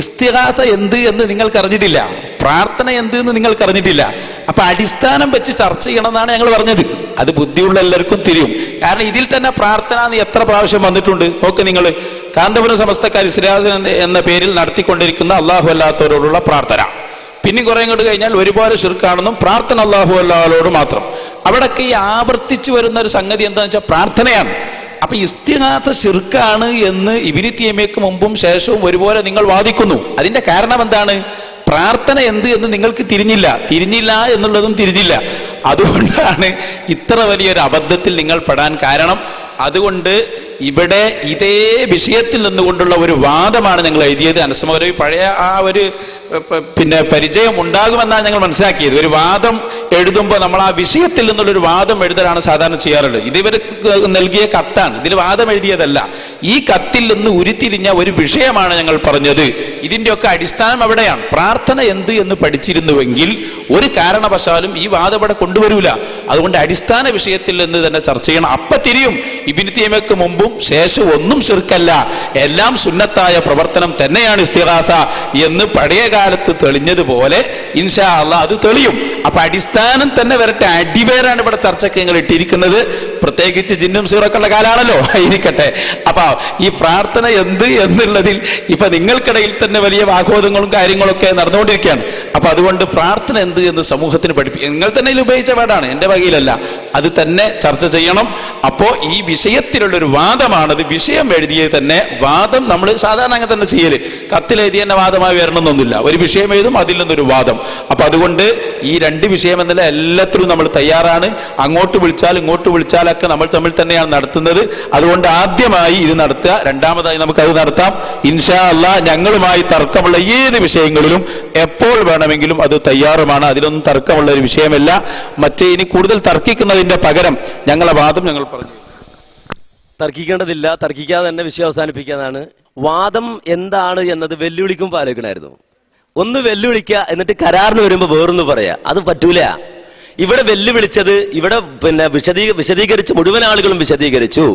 [SPEAKER 2] ഇസ്തിഗാസ എന്ത് എന്ന് നിങ്ങൾക്ക് അറിഞ്ഞിട്ടില്ല, പ്രാർത്ഥന എന്ത് എന്ന് നിങ്ങൾക്ക് അറിഞ്ഞിട്ടില്ല. അപ്പൊ അടിസ്ഥാനം വെച്ച് ചർച്ച ചെയ്യണമെന്നാണ് ഞങ്ങൾ പറഞ്ഞത്. അത് ബുദ്ധിയുള്ള എല്ലാവർക്കും തിരിയും. കാരണം ഇതിൽ തന്നെ പ്രാർത്ഥന എന്ന് എത്ര പ്രാവശ്യം വന്നിട്ടുണ്ട് നോക്ക് നിങ്ങൾ. കാന്തപുരം സമസ്തക്കാർ ഇസ്തിഗാസ എന്ന പേരിൽ നടത്തിക്കൊണ്ടിരിക്കുന്ന അല്ലാഹു അല്ലാത്തവരോടുള്ള പ്രാർത്ഥന. പിന്നെ കുറെ ഇങ്ങോട്ട് കഴിഞ്ഞാൽ ഒരുപാട് ശിർക്കാണെന്നും പ്രാർത്ഥന അല്ലാഹു അല്ലാഹുവോട് മാത്രം. അവിടൊക്കെ ഈ ആവർത്തിച്ചു വരുന്ന ഒരു സംഗതി എന്താണെന്ന് വെച്ചാൽ പ്രാർത്ഥനയാണ്. അപ്പൊ ഇസ്തിഗാസ ശിർക്കാണ് എന്ന് ഇബ്നു തൈമിയ്യക്ക് മുമ്പും ശേഷവും ഒരുപോലെ നിങ്ങൾ വാദിക്കുന്നു. അതിന്റെ കാരണം എന്താണ്? പ്രാർത്ഥന എന്ത് എന്ന് നിങ്ങൾക്ക് തിരിഞ്ഞില്ല എന്നുള്ളതും തിരിഞ്ഞില്ല. അതുകൊണ്ടാണ് ഇത്ര വലിയൊരു അബദ്ധത്തിൽ നിങ്ങൾ പെടാൻ കാരണം. അതുകൊണ്ട് ഇവിടെ ഇതേ വിഷയത്തിൽ നിന്നുകൊണ്ടുള്ള ഒരു വാദമാണ് ഞങ്ങൾ എഴുതിയത്. അനസ് മൗലവി പഴയ ആ ഒരു പരിചയം ഉണ്ടാകുമെന്നാണ് ഞങ്ങൾ മനസ്സിലാക്കിയത്. ഒരു വാദം എഴുതുമ്പോൾ നമ്മൾ ആ വിഷയത്തിൽ നിന്നുള്ളൊരു വാദം എഴുതലാണ് സാധാരണ ചെയ്യാറുള്ളത്. ഇതിവർ നൽകിയ കത്താണ്, ഇതിൽ വാദം എഴുതിയതല്ല. ഈ കത്തിൽ നിന്ന് ഉരുത്തിരിഞ്ഞ ഒരു വിഷയമാണ് ഞങ്ങൾ പറഞ്ഞത്. ഇതിന്റെയൊക്കെ അടിസ്ഥാനം അവിടെയാണ്. പ്രാർത്ഥന എന്ത് എന്ന് പഠിച്ചിരുന്നുവെങ്കിൽ ഒരു കാരണവശാലും ഈ വാദം ഇവിടെ കൊണ്ടുവരൂല. അതുകൊണ്ട് അടിസ്ഥാന വിഷയത്തിൽ നിന്ന് തന്നെ ചർച്ച ചെയ്യണം. അപ്പൊ തിരിയും ഇബ്നു തൈമിയ്യക്ക് മുമ്പും ശേഷം ഒന്നും ശിർക്കല്ല, എല്ലാം സുന്നത്തായ പ്രവർത്തനം തന്നെയാണ് ഇസ്തിഗാസ എന്ന് പഴയ കാലത്ത് തെളിഞ്ഞതുപോലെ ഇൻഷാ അല്ലാഹ് അത് തെളിയും. അപ്പൊ അടിസ്ഥാനം തന്നെ വരട്ടെ. അടിവേരാണ് ഇവിടെ ചർച്ചയ്ക്ക് നിങ്ങൾ ഇട്ടിരിക്കുന്നത്. പ്രത്യേകിച്ച് ജിന്നും സീറൊക്കെയുള്ള കാലാണല്ലോ, ഇരിക്കട്ടെ. അപ്പൊ ഈ പ്രാർത്ഥന എന്ത് എന്നുള്ളതിൽ ഇപ്പൊ നിങ്ങൾക്കിടയിൽ തന്നെ വലിയ വാഗ്വാദങ്ങളും കാര്യങ്ങളൊക്കെ നടന്നുകൊണ്ടിരിക്കുകയാണ്. അപ്പൊ അതുകൊണ്ട് പ്രാർത്ഥന എന്ത് എന്ന് സമൂഹത്തിന് പഠിപ്പിക്കും. നിങ്ങൾ തന്നെ ഇതിൽ ഉപയോഗിച്ച വേടാണ്, എന്റെ വകയിലല്ല. അത് തന്നെ ചർച്ച ചെയ്യണം. അപ്പോ ഈ വിഷയത്തിലുള്ളൊരു വാദമാണത്. വിഷയം എഴുതിയത് തന്നെ വാദം നമ്മൾ സാധാരണ അങ്ങനെ തന്നെ ചെയ്യല്. കത്തിലെഴുതി തന്നെ വാദമായി വരണമെന്നൊന്നുമില്ല. ഒരു വിഷയം എഴുതും, അതിൽ നിന്നൊരു വാദം. അപ്പൊ അതുകൊണ്ട് ഈ രണ്ട് വിഷയം എന്നല്ല എല്ലാത്തിലും നമ്മൾ തയ്യാറാണ്. അങ്ങോട്ട് വിളിച്ചാൽ ഇങ്ങോട്ട് വിളിച്ചാലൊക്കെ നമ്മൾ തമ്മിൽ തന്നെയാണ് നടത്തുന്നത്. അതുകൊണ്ട് ആദ്യമായി ഇത് നടത്തുക, രണ്ടാമതായി നമുക്കത് നടത്താം. ഇൻഷാ അല്ലാഹ് ഞങ്ങളുമായി തർക്കമുള്ള ഏത് വിഷയങ്ങളിലും എപ്പോൾ വേണമെങ്കിലും അത് തയ്യാറുമാണ്. അതിലൊന്നും തർക്കമുള്ള ഒരു വിഷയമല്ല. മറ്റേ ഇനി കൂടുതൽ തർക്കിക്കുന്നതിന്റെ പകരം ഞങ്ങളെ വാദം ഞങ്ങൾ പറഞ്ഞു.
[SPEAKER 6] തർക്കിക്കേണ്ടതില്ല, തർക്കിക്കാതെ തന്നെ വിഷയം അവസാനിപ്പിക്കാനാണ്. വാദം എന്താണ് എന്നത് വെല്ലുവിളിക്കുമ്പോൾ ആലോചിക്കണമായിരുന്നു. ഒന്ന് വെല്ലുവിളിക്കുക, എന്നിട്ട് കരാറിന് വരുമ്പോൾ വേറൊന്ന് പറയാ. അത് പറ്റൂല. ഇവിടെ വെല്ലുവിളിച്ചത്, ഇവിടെ വിശദീകരിച്ച് മുഴുവൻ ആളുകളും വിശദീകരിച്ചു.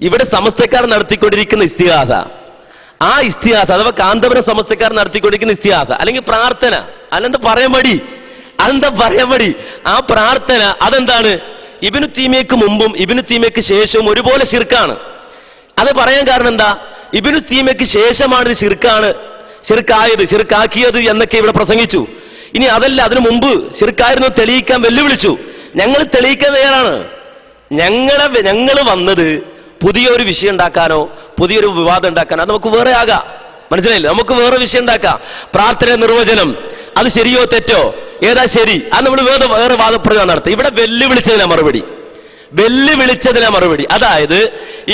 [SPEAKER 6] ഇവിടെ സമസ്തക്കാർ നടത്തിക്കൊണ്ടിരിക്കുന്ന ഇസ്തിഗാസ, ആ ഇസ്തിഗാസ അഥവാ കാന്തപുരം സമസ്തക്കാർ നടത്തിക്കൊണ്ടിരിക്കുന്ന ഇസ്തിഗാസ അല്ലെങ്കിൽ പ്രാർത്ഥന, അതെന്താ പറയാൻ മടി? ആ പ്രാർത്ഥന അതെന്താണ്? ഇബ്നു തൈമിയ്യക്ക് മുമ്പും ഇബ്നു തൈമിയ്യക്ക് ശേഷവും ഒരുപോലെ ശിർക്കാണ്. അത് പറയാൻ കാരണം എന്താ? ഇബ്നു തൈമിയ്യക്ക് ശേഷമാണ് ശിർക്കാക്കിയത് എന്നൊക്കെ ഇവിടെ പ്രസംഗിച്ചു. ഇനി അതല്ല, അതിനു മുമ്പ് ശിർക്കായിരുന്നു തെളിയിക്കാൻ വെല്ലുവിളിച്ചു. ഞങ്ങൾ തെളിയിക്കാൻ തയ്യാറാണ്. ഞങ്ങൾ വന്നത് പുതിയൊരു വിഷയം ഉണ്ടാക്കാനോ പുതിയൊരു വിവാദം ഉണ്ടാക്കാനോ അത് നമുക്ക് വേറെ ആകാം. മനസ്സിലായില്ലേ? നമുക്ക് വേറെ വിഷയം ഉണ്ടാക്കാം. പ്രാർത്ഥന നിർവചനം അത് ശരിയോ തെറ്റോ, ഏതാ ശരി, അത് നമ്മൾ വേറെ വാദപ്രതിവാദം നടത്തും. ഇവിടെ വെല്ലുവിളിച്ചതിനാ മറുപടി. അതായത്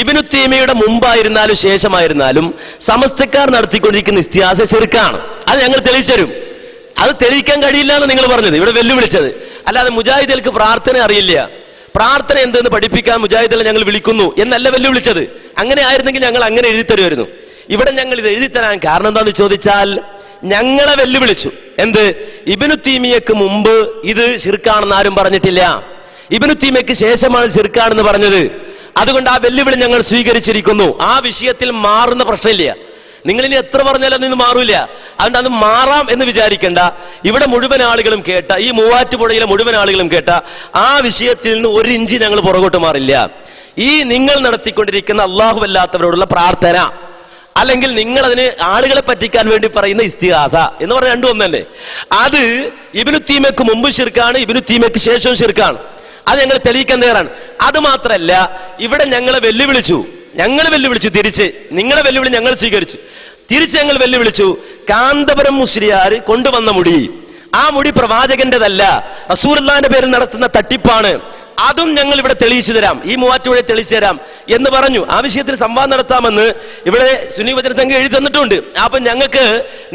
[SPEAKER 6] ഇബ്നു തൈമിയ്യയുടെ മുമ്പായിരുന്നാലും ശേഷമായിരുന്നാലും സമസ്തക്കാർ നടത്തിക്കൊണ്ടിരിക്കുന്ന ഇസ്തിഗാസ ശിർക്കാണ്. അത് ഞങ്ങൾ തെളിയിച്ചു തരും. അത് തെളിയിക്കാൻ കഴിയില്ല എന്ന് നിങ്ങൾ പറഞ്ഞത്, ഇവിടെ വെല്ലുവിളിച്ചത്. അല്ലാതെ മുജാഹിദുകൾക്ക് പ്രാർത്ഥന അറിയില്ല, പ്രാർത്ഥന എന്തെന്ന് പഠിപ്പിക്കാൻ മുജാഹിദുകളെ ഞങ്ങൾ വിളിക്കുന്നു എന്നല്ല വെല്ലുവിളിച്ചത്. അങ്ങനെ ആയിരുന്നെങ്കിൽ ഞങ്ങൾ അങ്ങനെ എഴുതിത്തരുമായിരുന്നു. ഇവിടെ ഞങ്ങൾ ഇത് എഴുതിത്തരാൻ കാരണം എന്താണെന്ന് ചോദിച്ചാൽ, ഞങ്ങളെ വെല്ലുവിളിച്ചു. എന്ത്? ഇബ്നു തീമിയക്ക് മുമ്പ് ഇത് ശിർക്കാണെന്ന് ആരും പറഞ്ഞിട്ടില്ല, ഇബ്നു തീമിയക്ക് ശേഷമാണ് ശിർക്കാണെന്ന് പറഞ്ഞത്. അതുകൊണ്ട് ആ വെല്ലുവിളി ഞങ്ങൾ സ്വീകരിച്ചിരിക്കുന്നു. ആ വിഷയത്തിൽ മാറുന്ന പ്രശ്നമില്ല. നിങ്ങളിനി എത്ര പറഞ്ഞാലും അതിന് മാറൂല. അതുകൊണ്ട് അത് മാറാം എന്ന് വിചാരിക്കേണ്ട. ഇവിടെ മുഴുവൻ ആളുകളും കേട്ട, ഈ മൂവാറ്റുപുഴയിലെ മുഴുവൻ ആളുകളും കേട്ട ആ വിഷയത്തിൽ നിന്ന് ഒരു ഇഞ്ച് ഞങ്ങൾ പുറകോട്ട് മാറില്ല. ഈ നിങ്ങൾ നടത്തിക്കൊണ്ടിരിക്കുന്ന അല്ലാഹുവല്ലാത്തവരോടുള്ള പ്രാർത്ഥന, അല്ലെങ്കിൽ നിങ്ങൾ അതിന് ആളുകളെ പറ്റിക്കാൻ വേണ്ടി പറയുന്ന ഇസ്തിഗാസ എന്ന് പറഞ്ഞ രണ്ടും ഒന്നല്ലേ. അത് ഇബ്നു തീമിയക്ക് മുമ്പ് ശിർക്കാണ്, ഇബ്നു തീമിയക്ക് ശേഷവും ശിർക്കാണ്. അത് ഞങ്ങൾ തെളിയിക്കാൻ തയ്യാറാണ്. അത് മാത്രമല്ല, ഇവിടെ ഞങ്ങളെ വെല്ലുവിളിച്ചു തിരിച്ച്. നിങ്ങളെ വെല്ലുവിളി ഞങ്ങൾ സ്വീകരിച്ചു. തിരിച്ച് ഞങ്ങൾ വെല്ലുവിളിച്ചു. കാന്തപുരം മുസ്ലിയാർ കൊണ്ടുവന്ന മുടി, ആ മുടി പ്രവാചകന്റെതല്ല, റസൂലുള്ളാഹിന്റെ പേരിൽ നടത്തുന്ന തട്ടിപ്പാണ്. അതും ഞങ്ങൾ ഇവിടെ തെളിയിച്ചു തരാം, ഈ മൂവാറ്റുപുഴയെ തെളിയിച്ചു തരാം എന്ന് പറഞ്ഞു. ആ വിഷയത്തിൽ സംവാദം നടത്താമെന്ന് ഇവിടെ സുന്നി വചന സംഘം എഴുതി തന്നിട്ടുണ്ട്. അപ്പൊ ഞങ്ങൾക്ക്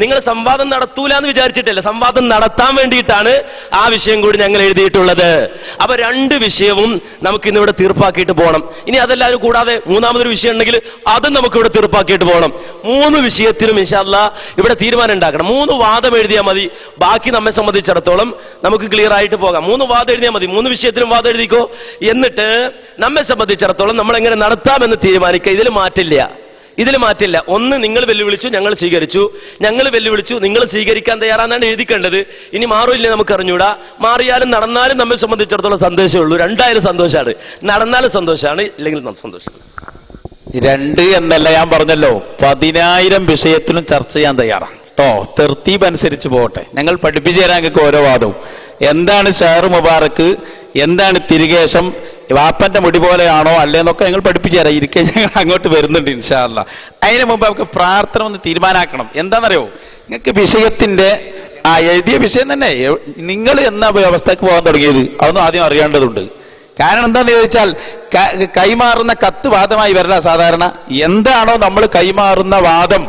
[SPEAKER 6] നിങ്ങൾ സംവാദം നടത്തൂല എന്ന് വിചാരിച്ചിട്ടില്ല, സംവാദം നടത്താൻ വേണ്ടിയിട്ടാണ് ആ വിഷയം കൂടി ഞങ്ങൾ എഴുതിയിട്ടുള്ളത്. അപ്പൊ രണ്ട് വിഷയവും നമുക്ക് ഇന്നിവിടെ തീർപ്പാക്കിയിട്ട് പോകണം. ഇനി അതെല്ലാവരും കൂടാതെ മൂന്നാമതൊരു വിഷയം ഉണ്ടെങ്കിൽ അതും നമുക്കിവിടെ തീർപ്പാക്കിയിട്ട് പോകണം. മൂന്ന് വിഷയത്തിലും ഇൻഷാ അല്ലാഹ് ഇവിടെ തീരുമാനം ഉണ്ടാക്കണം. 3 വാദം എഴുതിയാൽ മതി, ബാക്കി നമ്മെ സംബന്ധിച്ചിടത്തോളം നമുക്ക് ക്ലിയർ ആയിട്ട് പോകാം. 3 വാദം എഴുതിയാൽ മതി, 3 വിഷയത്തിലും വാദം എഴുതിക്കോ. എന്നിട്ട് നമ്മെ സംബന്ധിച്ചിടത്തോളം നമ്മൾ എങ്ങനെ നടത്താമെന്ന് തീരുമാനിക്കുക. ഇതിൽ മാറ്റില്ല. ഒന്ന്, നിങ്ങൾ വെല്ലുവിളിച്ചു, ഞങ്ങൾ സ്വീകരിച്ചു. ഞങ്ങൾ വെല്ലുവിളിച്ചു, നിങ്ങൾ സ്വീകരിക്കാൻ തയ്യാറാണെന്നാണ് എഴുതിക്കേണ്ടത്. ഇനി മാറില്ലേ നമുക്ക് അറിഞ്ഞൂടാ. മാറിയാലും നടന്നാലും നമ്മെ സംബന്ധിച്ചിടത്തോളം സന്തോഷമേ ഉള്ളൂ. രണ്ടായാലും സന്തോഷമാണ്, നടന്നാലും സന്തോഷമാണ്, ഇല്ലെങ്കിൽ സന്തോഷമാണ്.
[SPEAKER 2] 2 എന്നല്ല ഞാൻ പറഞ്ഞല്ലോ, 10,000 വിഷയത്തിലും ചർച്ച ചെയ്യാൻ തയ്യാറാണ് കേട്ടോ. തെർത്തീബ് അനുസരിച്ച് പോകട്ടെ. ഞങ്ങൾ പഠിപ്പിച്ചു തരാൻ നിങ്ങൾക്ക് ഓരോ വാദവും. എന്താണ് ഷഹർ മുബാറക്ക്, എന്താണ് തിരികേശം, വാപ്പന്റെ മുടി പോലെയാണോ അല്ലേന്നൊക്കെ ഞങ്ങൾ പഠിപ്പിച്ചു തരാം. ഇരിക്കെ ഞങ്ങൾ അങ്ങോട്ട് വരുന്നുണ്ട് ഇൻഷാ അല്ലാ. അതിന് മുമ്പ് നമുക്ക് പ്രാർത്ഥന ഒന്ന് തീരുമാനാക്കണം. എന്താണെന്നറിയോ, നിങ്ങൾക്ക് വിഷയത്തിന്റെ എഴുതിയ വിഷയം തന്നെ നിങ്ങൾ എന്ന വ്യവസ്ഥക്ക് പോകാൻ തുടങ്ങിയത് അതൊന്നും ആദ്യം അറിയേണ്ടതുണ്ട്. കാരണം എന്താണെന്ന് ചോദിച്ചാൽ, കൈമാറുന്ന കത്ത് വാദമായി വരില്ല സാധാരണ. എന്താണോ നമ്മൾ കൈമാറുന്ന വാദം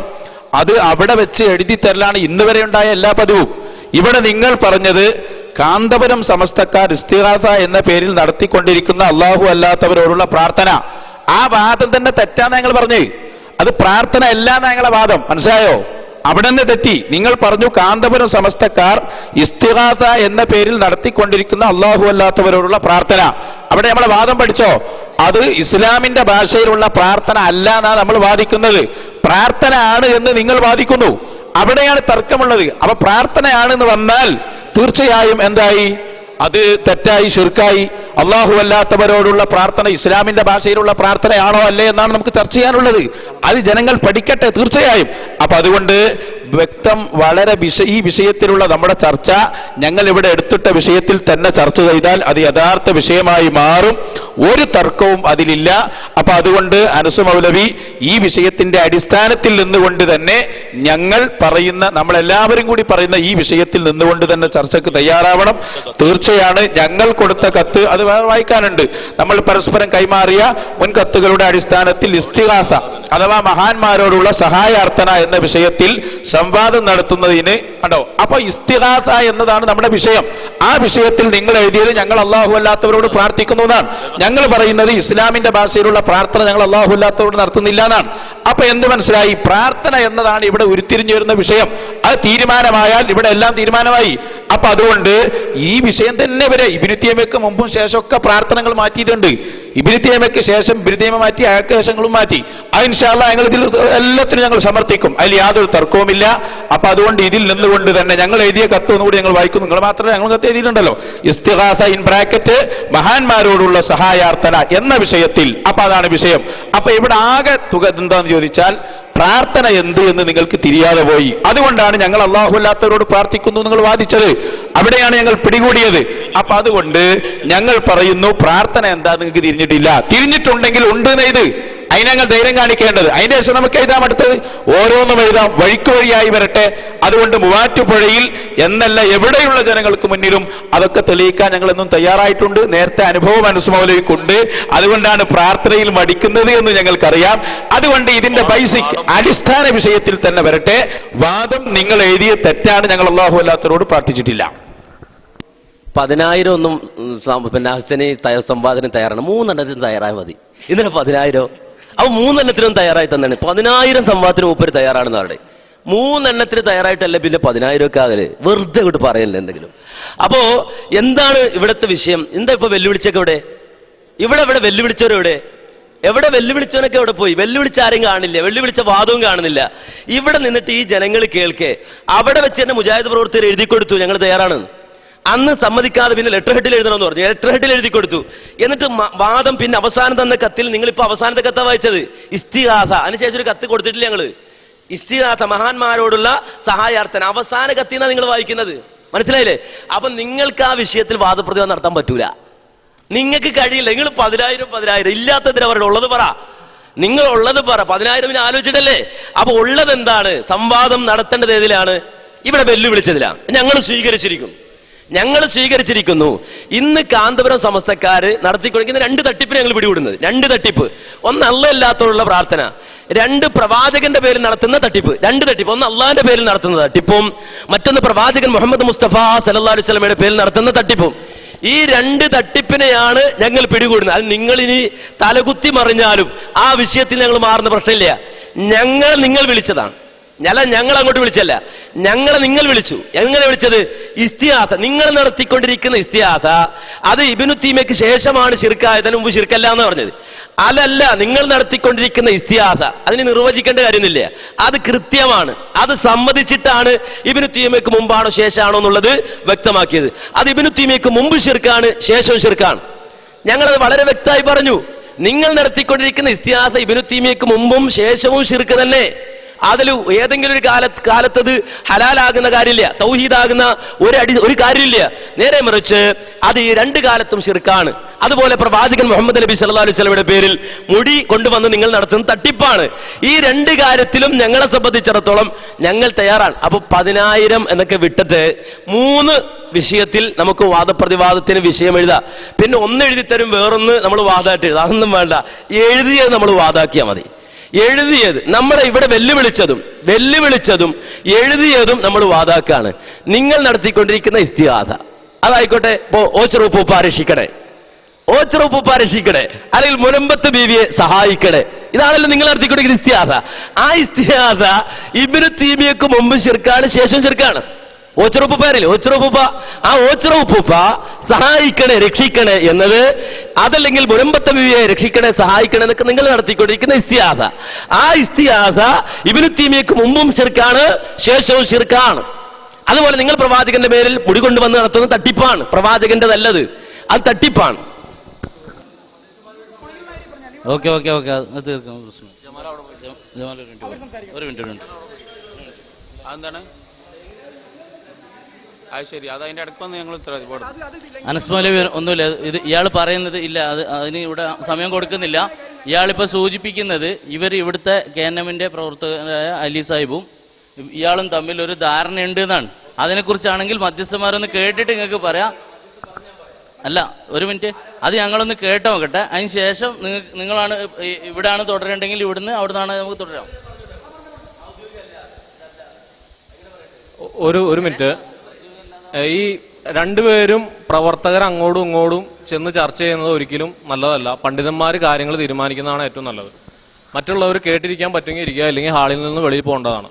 [SPEAKER 2] അത് അവിടെ വെച്ച് എഴുതി തരലാണ് ഇന്ന് വരെ ഉണ്ടായ എല്ലാ പതിവും. ഇവിടെ നിങ്ങൾ പറഞ്ഞത് കാന്തപുരം സമസ്തക്കാർ ഇസ്തിഗാസ എന്ന പേരിൽ നടത്തിക്കൊണ്ടിരിക്കുന്ന അല്ലാഹു അല്ലാത്തവരോടുള്ള പ്രാർത്ഥന, ആ വാദം തന്നെ തെറ്റാന്ന് ഞങ്ങൾ പറഞ്ഞു. അത് പ്രാർത്ഥന അല്ലാന്ന് ഞങ്ങളെ വാദം, മനസ്സിലായോ? അവിടെ നിന്ന് തെറ്റി. നിങ്ങൾ പറഞ്ഞു കാന്തപുരം സമസ്തക്കാർ ഇസ്തിഗാസ എന്ന പേരിൽ നടത്തിക്കൊണ്ടിരിക്കുന്ന അല്ലാഹു അല്ലാത്തവരോടുള്ള പ്രാർത്ഥന. അവിടെ നമ്മളെ വാദം പഠിച്ചോ? അത് ഇസ്ലാമിന്റെ ഭാഷയിലുള്ള പ്രാർത്ഥന അല്ല എന്നാണ് നമ്മൾ വാദിക്കുന്നത്. പ്രാർത്ഥന ആണ് എന്ന് നിങ്ങൾ വാദിക്കുന്നു. അവിടെയാണ് തർക്കമുള്ളത്. അപ്പൊ പ്രാർത്ഥനയാണെന്ന് വന്നാൽ തീർച്ചയായും എന്തായി? അത് തെറ്റായി, ശിർക്കായി. അല്ലാഹു അല്ലാത്തവരോടുള്ള പ്രാർത്ഥന ഇസ്ലാമിന്റെ ഭാഷയിലുള്ള പ്രാർത്ഥനയാണോ അല്ലേ എന്നാണ് നമുക്ക് ചർച്ച ചെയ്യാനുള്ളത്. അത് ജനങ്ങൾ പഠിക്കട്ടെ തീർച്ചയായും. അപ്പൊ അതുകൊണ്ട് വ്യക്തം, വളരെ ഈ വിഷയത്തിലുള്ള നമ്മുടെ ചർച്ച ഞങ്ങൾ ഇവിടെ എടുത്തിട്ട വിഷയത്തിൽ തന്നെ ചർച്ച ചെയ്താൽ അത് യഥാർത്ഥ വിഷയമായി മാറും. ഒരു തർക്കവും അതിലില്ല. അപ്പൊ അതുകൊണ്ട് അനസ് മൗലവി ഈ വിഷയത്തിന്റെ അടിസ്ഥാനത്തിൽ നിന്നുകൊണ്ട് തന്നെ ഞങ്ങൾ പറയുന്ന, നമ്മളെല്ലാവരും കൂടി പറയുന്ന ഈ വിഷയത്തിൽ നിന്നുകൊണ്ട് തന്നെ ചർച്ചയ്ക്ക് തയ്യാറാവണം. തീർച്ചയാണ് ഞങ്ങൾ കൊടുത്ത കത്ത് അത് വായിക്കാനുണ്ട്. നമ്മൾ പരസ്പരം കൈമാറിയ മുൻ കത്തുകളുടെ അടിസ്ഥാനത്തിൽ ഇസ്തിഗാസ അഥവാ മഹാന്മാരോടുള്ള സഹായാർത്ഥന എന്ന വിഷയത്തിൽ സംവാദം നടത്തുന്നതിന് കണ്ടോ. അപ്പൊ ഇസ്തിഗാസ എന്നതാണ് നമ്മുടെ വിഷയം. ആ വിഷയത്തിൽ നിങ്ങൾ എഴുതിയത് ഞങ്ങൾ അല്ലാഹു അല്ലാത്തവരോട് പ്രാർത്ഥിക്കുന്നു എന്നാണ്. ഞങ്ങൾ പറയുന്നത് ഇസ്ലാമിന്റെ ഭാഷയിലുള്ള പ്രാർത്ഥന ഞങ്ങൾ അല്ലാഹു അല്ലാത്തവരോട് നടത്തുന്നില്ല എന്നാണ്. അപ്പൊ എന്ത് മനസ്സിലായി? പ്രാർത്ഥന എന്നതാണ് ഇവിടെ ഉരുത്തിരിഞ്ഞു വരുന്ന വിഷയം. അത് തീരുമാനമായാൽ ഇവിടെ എല്ലാം തീരുമാനമായി. അപ്പൊ അതുകൊണ്ട് ഈ വിഷയം തന്നെ വരെ ഇബ്നു തൈമിയ്യക്ക് മുമ്പും ശേഷമൊക്കെ പ്രാർത്ഥനകൾ മാറ്റിയിട്ടുണ്ട്. ഇബ്നു തൈമിയ്യക്ക് ശേഷം ഇബ്നു തൈമിയ്യ മാറ്റി, അയാൾക്ക് ശേഷങ്ങളും മാറ്റി. അത് ഇൻഷാ അല്ലാഹ് ഞങ്ങൾ ഇതിൽ എല്ലാത്തിനും ഞങ്ങൾ സമർത്ഥിക്കും, അതിൽ യാതൊരു തർക്കവുമില്ല. അപ്പൊ അതുകൊണ്ട് ഇതിൽ നിന്നുകൊണ്ട് തന്നെ ഞങ്ങൾ എഴുതിയ കത്ത് ഒന്നുകൂടി ഞങ്ങൾ വായിക്കും. നിങ്ങൾ മാത്രമേ ഞങ്ങൾ കത്ത് എഴുതിയിട്ടുണ്ടല്ലോ, ഇസ്തിഗാസ ഇൻ ബ്രാക്കറ്റ് മഹാന്മാരോടുള്ള സഹായാർത്ഥന എന്ന വിഷയത്തിൽ. അപ്പൊ അതാണ് വിഷയം. അപ്പൊ ഇവിടെ ആകെ തുക എന്താന്ന് ചോദിച്ചാൽ പ്രാർത്ഥന എന്ത് എന്ന് നിങ്ങൾക്ക് തിരിയാതെ പോയി. അതുകൊണ്ടാണ് ഞങ്ങൾ അല്ലാഹു അല്ലാത്തവരോട് പ്രാർത്ഥിക്കുന്നു നിങ്ങൾ വാദിച്ചത്. അവിടെയാണ് ഞങ്ങൾ പിടികൂടിയത്. അപ്പൊ അതുകൊണ്ട് ഞങ്ങൾ പറയുന്നു പ്രാർത്ഥന എന്താ നിങ്ങൾക്ക് തിരിഞ്ഞിട്ടില്ല. തിരിഞ്ഞിട്ടുണ്ടെങ്കിൽ ഉണ്ട് ഇത്. അതിനെ ഞങ്ങൾ ധൈര്യം കാണിക്കേണ്ടത്. അതിന്റെ ശേഷം നമുക്ക് എഴുതാം, അടുത്തത് ഓരോന്നും എഴുതാം, വഴിക്ക് വഴിയായി വരട്ടെ. അതുകൊണ്ട് മൂവാറ്റുപുഴയിൽ എന്നല്ല എവിടെയുള്ള ജനങ്ങൾക്ക് മുന്നിലും അതൊക്കെ തെളിയിക്കാൻ ഞങ്ങൾ എന്നും തയ്യാറായിട്ടുണ്ട്. നേരത്തെ അനുഭവം അനസ് മൗലവിക്കുണ്ട്. അതുകൊണ്ടാണ് പ്രാർത്ഥനയിൽ മടിക്കുന്നത് എന്ന് ഞങ്ങൾക്കറിയാം. അതുകൊണ്ട് ഇതിന്റെ ബേസിക് അടിസ്ഥാന വിഷയത്തിൽ തന്നെ വരട്ടെ. വാദം നിങ്ങൾ എഴുതിയ തെറ്റാണ്, ഞങ്ങൾ അല്ലാഹു അല്ലാത്തവരോട് പ്രാർത്ഥിച്ചിട്ടില്ല.
[SPEAKER 6] 10,000 ഒന്നും പിന്നെ ഹസ്സനി സംവാദത്തിന് തയ്യാറാണ്. 3 എണ്ണത്തിന് തയ്യാറായാൽ മതി. ഇന്നലെ 10,000 അപ്പോൾ 3 എണ്ണത്തിനും തയ്യാറായി തന്നാണ്. 10,000 സംവാദത്തിന് മൂപ്പര് തയ്യാറാണെന്ന് പറയണേ. 3 എണ്ണത്തിന് തയ്യാറായിട്ടല്ല പിന്നെ 10,000 ഒക്കെ ആകല്. വെറുതെ ഇങ്ങോട്ട് പറയല്ലേ എന്തെങ്കിലും. അപ്പോ എന്താണ് ഇവിടുത്തെ വിഷയം? എന്താ ഇപ്പൊ വെല്ലുവിളിച്ചൊക്കെ ഇവിടെ വെല്ലുവിളിച്ചവരെവിടെ? എവിടെ വെല്ലുവിളിച്ചവനൊക്കെ എവിടെ പോയി? വെല്ലുവിളിച്ച ആരും കാണില്ല, വെല്ലുവിളിച്ച വാദവും കാണുന്നില്ല. ഇവിടെ നിന്നിട്ട് ഈ ജനങ്ങൾ കേൾക്കെ അവിടെ വെച്ച് തന്നെ മുജാഹിദ് പ്രവർത്തകർ എഴുതി കൊടുത്തു ഞങ്ങൾ തയ്യാറാണ്. അന്ന് സമ്മതിക്കാതെ പിന്നെ ലെറ്റർ ഹെഡിൽ എഴുതണമെന്ന് പറഞ്ഞു. ലെറ്റർ ഹെഡിൽ എഴുതി കൊടുത്തു. എന്നിട്ട് വാദം പിന്നെ അവസാനം തന്ന കത്തിൽ, നിങ്ങളിപ്പോ അവസാനത്തെ കത്താ വായിച്ചത്, ഇസ്തിഗാസ. അതിനുശേഷം ഒരു കത്ത് കൊടുത്തിട്ടില്ല ഞങ്ങള്. ഇസ്തിഗാസ, മഹാന്മാരോടുള്ള സഹായാർത്ഥന, അവസാന കത്തിന്നാണ് നിങ്ങൾ വായിക്കുന്നത്. മനസ്സിലായില്ലേ? അപ്പൊ നിങ്ങൾക്ക് ആ വിഷയത്തിൽ വാദപ്രതിവാദം നടത്താൻ പറ്റൂല. നിങ്ങൾക്ക് കഴിയില്ല. നിങ്ങൾ 10,000 ഇല്ലാത്തതിന് അവരുടെ ഉള്ളത് പറ. നിങ്ങൾ ഉള്ളത് പറ. 10,000 ആലോചിച്ചിട്ടല്ലേ? അപ്പൊ ഉള്ളത് എന്താണ്? സംവാദം നടത്തേണ്ടത് ഏതിലാണ്? ഇവിടെ വെല്ലുവിളിച്ചതിലാണ്. ഞങ്ങൾ സ്വീകരിച്ചിരിക്കുന്നു. ഇന്ന് കാന്തപുരം സമസ്തക്കാര് നടത്തിക്കൊണ്ടിരിക്കുന്ന 2 തട്ടിപ്പിന് ഞങ്ങൾ പിടികൂടുന്നത്. 2 തട്ടിപ്പ്. ഒന്ന് അല്ലാത്തോടുള്ള പ്രാർത്ഥന, 2 പ്രവാചകന്റെ പേരിൽ നടത്തുന്ന തട്ടിപ്പ്. 2 തട്ടിപ്പ്. ഒന്ന് അള്ളാന്റെ പേരിൽ നടത്തുന്ന തട്ടിപ്പും മറ്റൊന്ന് പ്രവാചകൻ മുഹമ്മദ് മുസ്തഫ സല്ലല്ലാഹു അലൈഹി വസല്ലമയുടെ പേരിൽ നടത്തുന്ന തട്ടിപ്പും. ഈ 2 തട്ടിപ്പിനെയാണ് ഞങ്ങൾ പിടികൂടുന്നത്. അത് നിങ്ങളിനി തലകുത്തി മറിഞ്ഞാലും ആ വിഷയത്തിൽ ഞങ്ങൾ മാറുന്ന പ്രശ്നമില്ല. നിങ്ങൾ വിളിച്ചതാണ്. ഞങ്ങൾ അങ്ങോട്ട് വിളിച്ചല്ല, ഞങ്ങളെ നിങ്ങൾ വിളിച്ചു. എങ്ങനെ വിളിച്ചത്? ഇസ്തിഹാസ. നിങ്ങൾ നടത്തിക്കൊണ്ടിരിക്കുന്ന ഇസ്തിഹാസ അത് ഇബ്നു തൈമിയ്യക്ക് ശേഷമാണ് ശിർക്കായത്, അതിന് മുമ്പ് ശിർക്കല്ല എന്ന് പറഞ്ഞത്. അല്ലല്ല, നിങ്ങൾ നടത്തിക്കൊണ്ടിരിക്കുന്ന ഇസ്തിഹാസ അതിന് നിർവചിക്കേണ്ട കാര്യമൊന്നുമില്ല. അത് കൃത്യമാണ്. അത് സമ്മതിച്ചിട്ടാണ് ഇബ്നു തൈമിയ്യക്ക് മുമ്പാണോ ശേഷമാണോ എന്നുള്ളത് വ്യക്തമാക്കിയത്. അത് ഇബ്നു തൈമിയ്യക്ക് മുമ്പ് ശിർക്കാണ്, ശേഷവും ശിർക്കാണ്. ഞങ്ങളത് വളരെ വ്യക്തമായി പറഞ്ഞു. നിങ്ങൾ നടത്തിക്കൊണ്ടിരിക്കുന്ന ഇസ്തിഹാസ ഇബ്നു തൈമിയ്യക്ക് മുമ്പും ശേഷവും ശിർക്ക് തന്നെ. അതിൽ ഏതെങ്കിലും ഒരു കാലത്തത് ഹലാലാകുന്ന കാര്യമില്ല, തൗഹീദാകുന്ന ഒരു കാര്യമില്ല. നേരെ മറിച്ച് അത് ഈ 2 കാലത്തും ശിർക്കാണ്. അതുപോലെ പ്രവാചകൻ മുഹമ്മദ് നബി സല്ലല്ലാഹു അലൈഹി വസല്ലമയുടെ പേരിൽ മുടി കൊണ്ടുവന്ന് നിങ്ങൾ നടത്തുന്ന തട്ടിപ്പാണ്. ഈ 2 കാര്യത്തിലും ഞങ്ങളെ സംബന്ധിച്ചിടത്തോളം ഞങ്ങൾ തയ്യാറാണ്. അപ്പൊ 10,000 എന്നൊക്കെ വിട്ടിട്ട് 3 വിഷയത്തിൽ നമുക്ക് വാദപ്രതിവാദത്തിന് വിഷയം എഴുതാം. പിന്നെ ഒന്ന് എഴുതി തരും, വേറൊന്ന് നമ്മൾ വാദമായിട്ട് എഴുതാം. അതൊന്നും വേണ്ട. എഴുതിയത് നമ്മൾ വാദാക്കിയാൽ മതി. എഴുതിയത് നമ്മളെ ഇവിടെ വെല്ലുവിളിച്ചതും എഴുതിയതും നമ്മൾ വാദാക്കാണ്. നിങ്ങൾ നടത്തിക്കൊണ്ടിരിക്കുന്ന ഇസ്തിഹാസ അതായിക്കോട്ടെ. ഇപ്പോ ഓച്ചറൂപ്പൂപ്പ രക്ഷിക്കണേ, അല്ലെങ്കിൽ മുനമ്പത്ത് ബീവിയെ സഹായിക്കണേ, ഇതാണല്ലോ നിങ്ങൾ നടത്തിക്കൊണ്ടിരിക്കുന്ന ഇസ്തിഹാസ. ആ ഇസ്തിഹാസ ഇബ്നു തൈമിയ്യക്ക് മുമ്പ് ശിർക്കാണ്, ശേഷം ശിർക്കാണ്. ഓച്ചറൂപ്പൂപ്പ ആ ഓച്ചറൂപ്പൂപ്പ സഹായിക്കണേ, രക്ഷിക്കണേ എന്നത്, അതല്ലെങ്കിൽ മുനമ്പത്തെ ബീവിയെ രക്ഷിക്കണേ, സഹായിക്കണേ എന്നൊക്കെ നിങ്ങൾ നടത്തിക്കൊണ്ടിരിക്കുന്ന ഇസ്തിഹാസ. ആ ഇസ്തിഹാസ ഇബ്നു തൈമിയ്യക്ക് മുമ്പും ശിർക്കാണ്, ശേഷവും ശിർക്കാണ്. അതുപോലെ നിങ്ങൾ പ്രവാചകന്റെ പേരിൽ മുടി കൊണ്ടുവന്ന് നടത്തുന്ന തട്ടിപ്പാണ്. പ്രവാചകന്റെതല്ലത്, അത് തട്ടിപ്പാണ്.
[SPEAKER 7] ഓക്കെ അത് തീർക്കാം. ഒരു മിനിറ്റ്. അതെന്താണ്? അത് ശരി, അത് അതിന്റെ അടുപ്പൊന്ന് ഞങ്ങൾ അനസ് മൗലവി ഒന്നുമില്ല. ഇത് ഇയാൾ പറയുന്നത് ഇല്ല, അതിന് ഇവിടെ സമയം കൊടുക്കുന്നില്ല. ഇയാളിപ്പോൾ സൂചിപ്പിക്കുന്നത് ഇവിടുത്തെ KNM-ന്റെ പ്രവർത്തകരായ അലി സാഹിബും ഇയാളും തമ്മിൽ ഒരു ധാരണയുണ്ട് എന്നാണ്. അതിനെക്കുറിച്ചാണെങ്കിൽ മധ്യസ്ഥന്മാരൊന്ന് കേട്ടിട്ട് നിങ്ങൾക്ക് പറയാം. അല്ല, ഒരു മിനിറ്റ്, അത് ഞങ്ങളൊന്ന് കേട്ട് നോക്കട്ടെ. അതിന് ശേഷം നിങ്ങളാണ് ഇവിടെയാണ് തുടരേണ്ടെങ്കിൽ ഇവിടുന്ന് അവിടുന്നാണ് നമുക്ക് തുടരാം.
[SPEAKER 5] ഒരു മിനിറ്റ്. ഈ 2 പേരും പ്രവർത്തകർ അങ്ങോട്ടും ഇങ്ങോട്ടും ചെന്ന് ചർച്ച ചെയ്യുന്നത് ഒരിക്കലും നല്ലതല്ല. പണ്ഡിതന്മാർ കാര്യങ്ങൾ തീരുമാനിക്കുന്നതാണ് ഏറ്റവും നല്ലത്. മറ്റുള്ളവർ കേട്ടിരിക്കാൻ പറ്റുമെങ്കിൽ ഇരിക്കുക, അല്ലെങ്കിൽ ഹാളിൽ നിന്ന് വെളിയിൽ പോകേണ്ടതാണ്.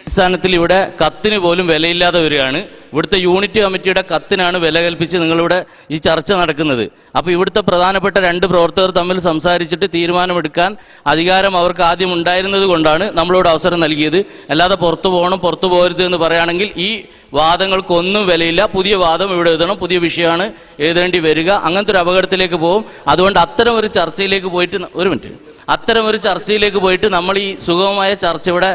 [SPEAKER 7] അടിസ്ഥാനത്തിൽ ഇവിടെ കത്തിന് പോലും വിലയില്ലാതെ വരികയാണ്. ഇവിടുത്തെ യൂണിറ്റ് കമ്മിറ്റിയുടെ കത്തിനാണ് വില കൽപ്പിച്ച് നിങ്ങളിവിടെ ഈ ചർച്ച നടക്കുന്നത്. അപ്പോൾ ഇവിടുത്തെ പ്രധാനപ്പെട്ട 2 പ്രവർത്തകർ തമ്മിൽ സംസാരിച്ചിട്ട് തീരുമാനമെടുക്കാൻ അധികാരം അവർക്ക് ആദ്യം ഉണ്ടായിരുന്നത് കൊണ്ടാണ് നമ്മളോട് അവസരം നൽകിയത്. അല്ലാതെ പുറത്തു പോകരുത് എന്ന് പറയുകയാണെങ്കിൽ ഈ വാദങ്ങൾക്കൊന്നും വിലയില്ല. പുതിയ വാദം ഇവിടെ എഴുതണം, പുതിയ വിഷയമാണ് എഴുതേണ്ടി വരിക. അങ്ങനത്തെ ഒരു അപകടത്തിലേക്ക് പോകും. അതുകൊണ്ട് അത്തരം ഒരു ചർച്ചയിലേക്ക് പോയിട്ട് നമ്മൾ ഈ സുഗമമായ ചർച്ച ഇവിടെ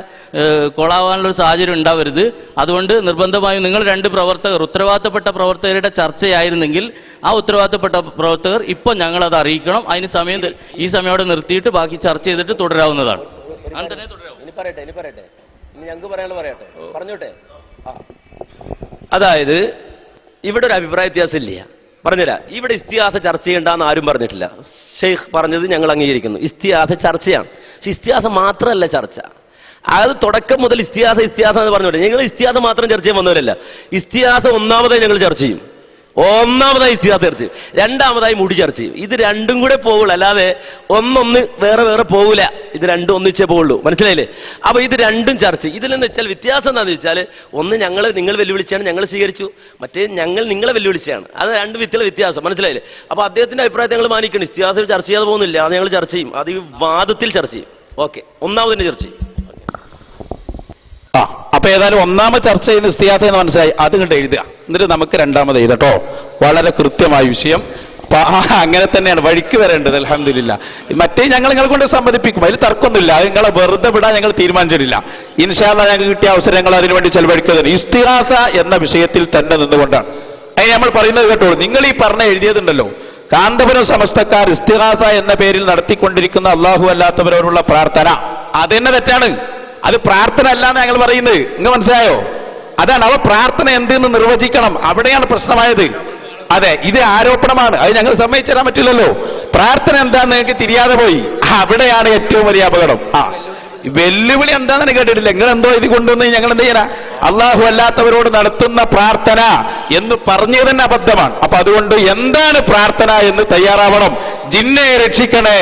[SPEAKER 7] കൊളാവാനുള്ളൊരു സാഹചര്യം ഉണ്ടാവരുത്. അതുകൊണ്ട് നിർബന്ധമായും നിങ്ങൾ 2 പ്രവർത്തകർ, ഉത്തരവാദിത്തപ്പെട്ട പ്രവർത്തകരുടെ ചർച്ചയായിരുന്നെങ്കിൽ ആ ഉത്തരവാദിത്തപ്പെട്ട പ്രവർത്തകർ ഇപ്പോൾ ഞങ്ങളത് അറിയിക്കണം. അതിന് ഈ സമയം അവിടെ നിർത്തിയിട്ട് ബാക്കി ചർച്ച ചെയ്തിട്ട് തുടരാവുന്നതാണ്. അങ്ങനെ തന്നെ തുടരാവും.
[SPEAKER 6] ഇനി പറയട്ടെ, ഞങ്ങൾക്ക് പറയട്ടെ, പറഞ്ഞോട്ടെ. അതായത് ഇവിടെ ഒരു അഭിപ്രായ വ്യത്യാസമില്ല. പറഞ്ഞുതരാം. ഇവിടെ ഇസ്തിഹാസ ചർച്ച ചെയ്യണ്ടെന്ന് ആരും പറഞ്ഞിട്ടില്ല. ഷെയ്ഖ് പറഞ്ഞത് ഞങ്ങൾ അംഗീകരിക്കുന്നു. ഇസ്തിഹാസ ചർച്ചയാണ്. പക്ഷെ ഇസ്തിഹാസ മാത്രമല്ല ചർച്ച. അത് തുടക്കം മുതൽ ഇസ്തിഹാസ എന്ന് പറഞ്ഞോട്ടെ. ഞങ്ങൾ ഇസ്തിഹാസ മാത്രം ചർച്ച ചെയ്യാൻ വന്നവരല്ല. ഇസ്തിഹാസ ഒന്നാമതായി ഞങ്ങൾ ചർച്ച ചെയ്യും. ഒന്നാമതായി ഇസ്തിഹാസ ചർച്ച ചെയ്യും, രണ്ടാമതായി മുടി ചർച്ച ചെയ്യും. ഇത് രണ്ടും കൂടെ പോകുള്ളൂ, അല്ലാതെ ഒന്നൊന്ന് വേറെ പോകില്ല. ഇത് രണ്ടും ഒന്നിച്ചേ പോകുള്ളൂ. മനസ്സിലായില്ലേ? അപ്പൊ ഇത് രണ്ടും ചർച്ച ചെയ്യും. ഇതിലെന്ന് വെച്ചാൽ വ്യത്യാസം എന്താണെന്ന് വെച്ചാൽ, ഒന്ന് നിങ്ങൾ വെല്ലുവിളിച്ചാണ്, ഞങ്ങൾ സ്വീകരിച്ചു. മറ്റേ ഞങ്ങൾ നിങ്ങളെ വെല്ലുവിളിച്ചാണ്. അത് രണ്ട് വ്യത്യാസം. മനസ്സിലായില്ലേ? അപ്പൊ അദ്ദേഹത്തിന്റെ അഭിപ്രായത്തെ ഞങ്ങൾ മാനിക്കണം. ഇസ്തിഹാസത്തിൽ ചർച്ച ചെയ്യാതെ പോകുന്നില്ല, അത് ഞങ്ങൾ ചർച്ച ചെയ്യും. അത് ഈ വാദത്തിൽ ചർച്ച ചെയ്യും. ഓക്കെ, ഒന്നാമതിന്റെ ചർച്ച ചെയ്യും.
[SPEAKER 2] അപ്പൊ ഏതായാലും ഒന്നാമത് ചർച്ച ചെയ്യുന്ന ഇസ്തിഹാസ എന്ന് മനസ്സിലായി, അത് കണ്ട് എഴുതുക. എന്നിട്ട് നമുക്ക് രണ്ടാമത് എഴുതട്ടോ. വളരെ കൃത്യമായ വിഷയം. അങ്ങനെ തന്നെയാണ് വഴിക്ക് വരേണ്ടത്. അൽഹംദുലില്ലാ. മറ്റേ ഞങ്ങൾ നിങ്ങളെ കൊണ്ട് സമ്മതിപ്പിക്കും, അതിൽ തർക്കമൊന്നുമില്ല. അത് നിങ്ങളെ വെറുതെ വിടാൻ ഞങ്ങൾ തീരുമാനിച്ചിട്ടില്ല. ഇൻഷാ അല്ലാഹ് ഞങ്ങൾക്ക് കിട്ടിയ അവസരം ഞങ്ങൾ അതിനുവേണ്ടി ചെലവഴിക്കുന്നത് ഇസ്തിഹാസ എന്ന വിഷയത്തിൽ തന്നെ നിന്നുകൊണ്ടാണ്. അതിന് നമ്മൾ പറയുന്നത് കേട്ടോളൂ. നിങ്ങൾ ഈ എഴുതിയതുണ്ടല്ലോ, കാന്തപുരം സമസ്തക്കാർ ഇസ്തിഹാസ എന്ന പേരിൽ നടത്തിക്കൊണ്ടിരിക്കുന്ന അള്ളാഹു അല്ലാത്തവരോടുള്ള പ്രാർത്ഥന, അതെന്നെ തെറ്റാണ്. അത് പ്രാർത്ഥന അല്ലാന്ന് ഞങ്ങൾ പറയുന്നത്. നിങ്ങൾ മനസ്സിലായോ? അതാണ്. അവ പ്രാർത്ഥന എന്തെന്ന് നിർവചിക്കണം. അവിടെയാണ് പ്രശ്നമായത്. അതെ, ഇത് ആരോപണമാണ്. അത് ഞങ്ങൾ സമ്മതിച്ചു തരാൻ പറ്റില്ലല്ലോ. പ്രാർത്ഥന എന്താന്ന് നിങ്ങൾക്ക് തിരിയാതെ പോയി. അവിടെയാണ് ഏറ്റവും വലിയ അപകടം. വെല്ലുവിളി എന്താണെന്ന് കേട്ടിട്ടില്ല. നിങ്ങൾ എന്തോ ഇത് കൊണ്ടുവന്ന് ഞങ്ങൾ എന്ത് ചെയ്യാനാ? അള്ളാഹു അല്ലാത്തവരോട് നടത്തുന്ന പ്രാർത്ഥന എന്ന് പറഞ്ഞത് തന്നെ അബദ്ധമാണ്. അപ്പൊ അതുകൊണ്ട് എന്താണ് പ്രാർത്ഥന എന്ന് തയ്യാറാവണം. ജിന്നെ രക്ഷിക്കണേ.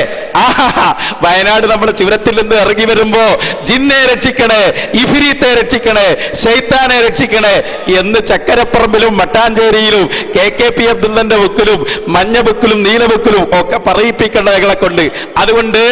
[SPEAKER 2] വയനാട് നമ്മൾ ചുരത്തിൽ നിന്ന് ഇറങ്ങി വരുമ്പോ ജിന്നെ രക്ഷിക്കണേ, ഇഫിരീത്തെ രക്ഷിക്കണേ, ശൈത്താനെ രക്ഷിക്കണേ എന്ന് ചക്കരപ്പറമ്പിലും മട്ടാഞ്ചേരിയിലും KKP അബ്ദുള്ളന്റെ ബുക്കിലും മഞ്ഞ ബുക്കിലും നീല ബുക്കിലും ഒക്കെ പറയിപ്പിക്കേണ്ട ഞങ്ങളെ കൊണ്ട്. അതുകൊണ്ട്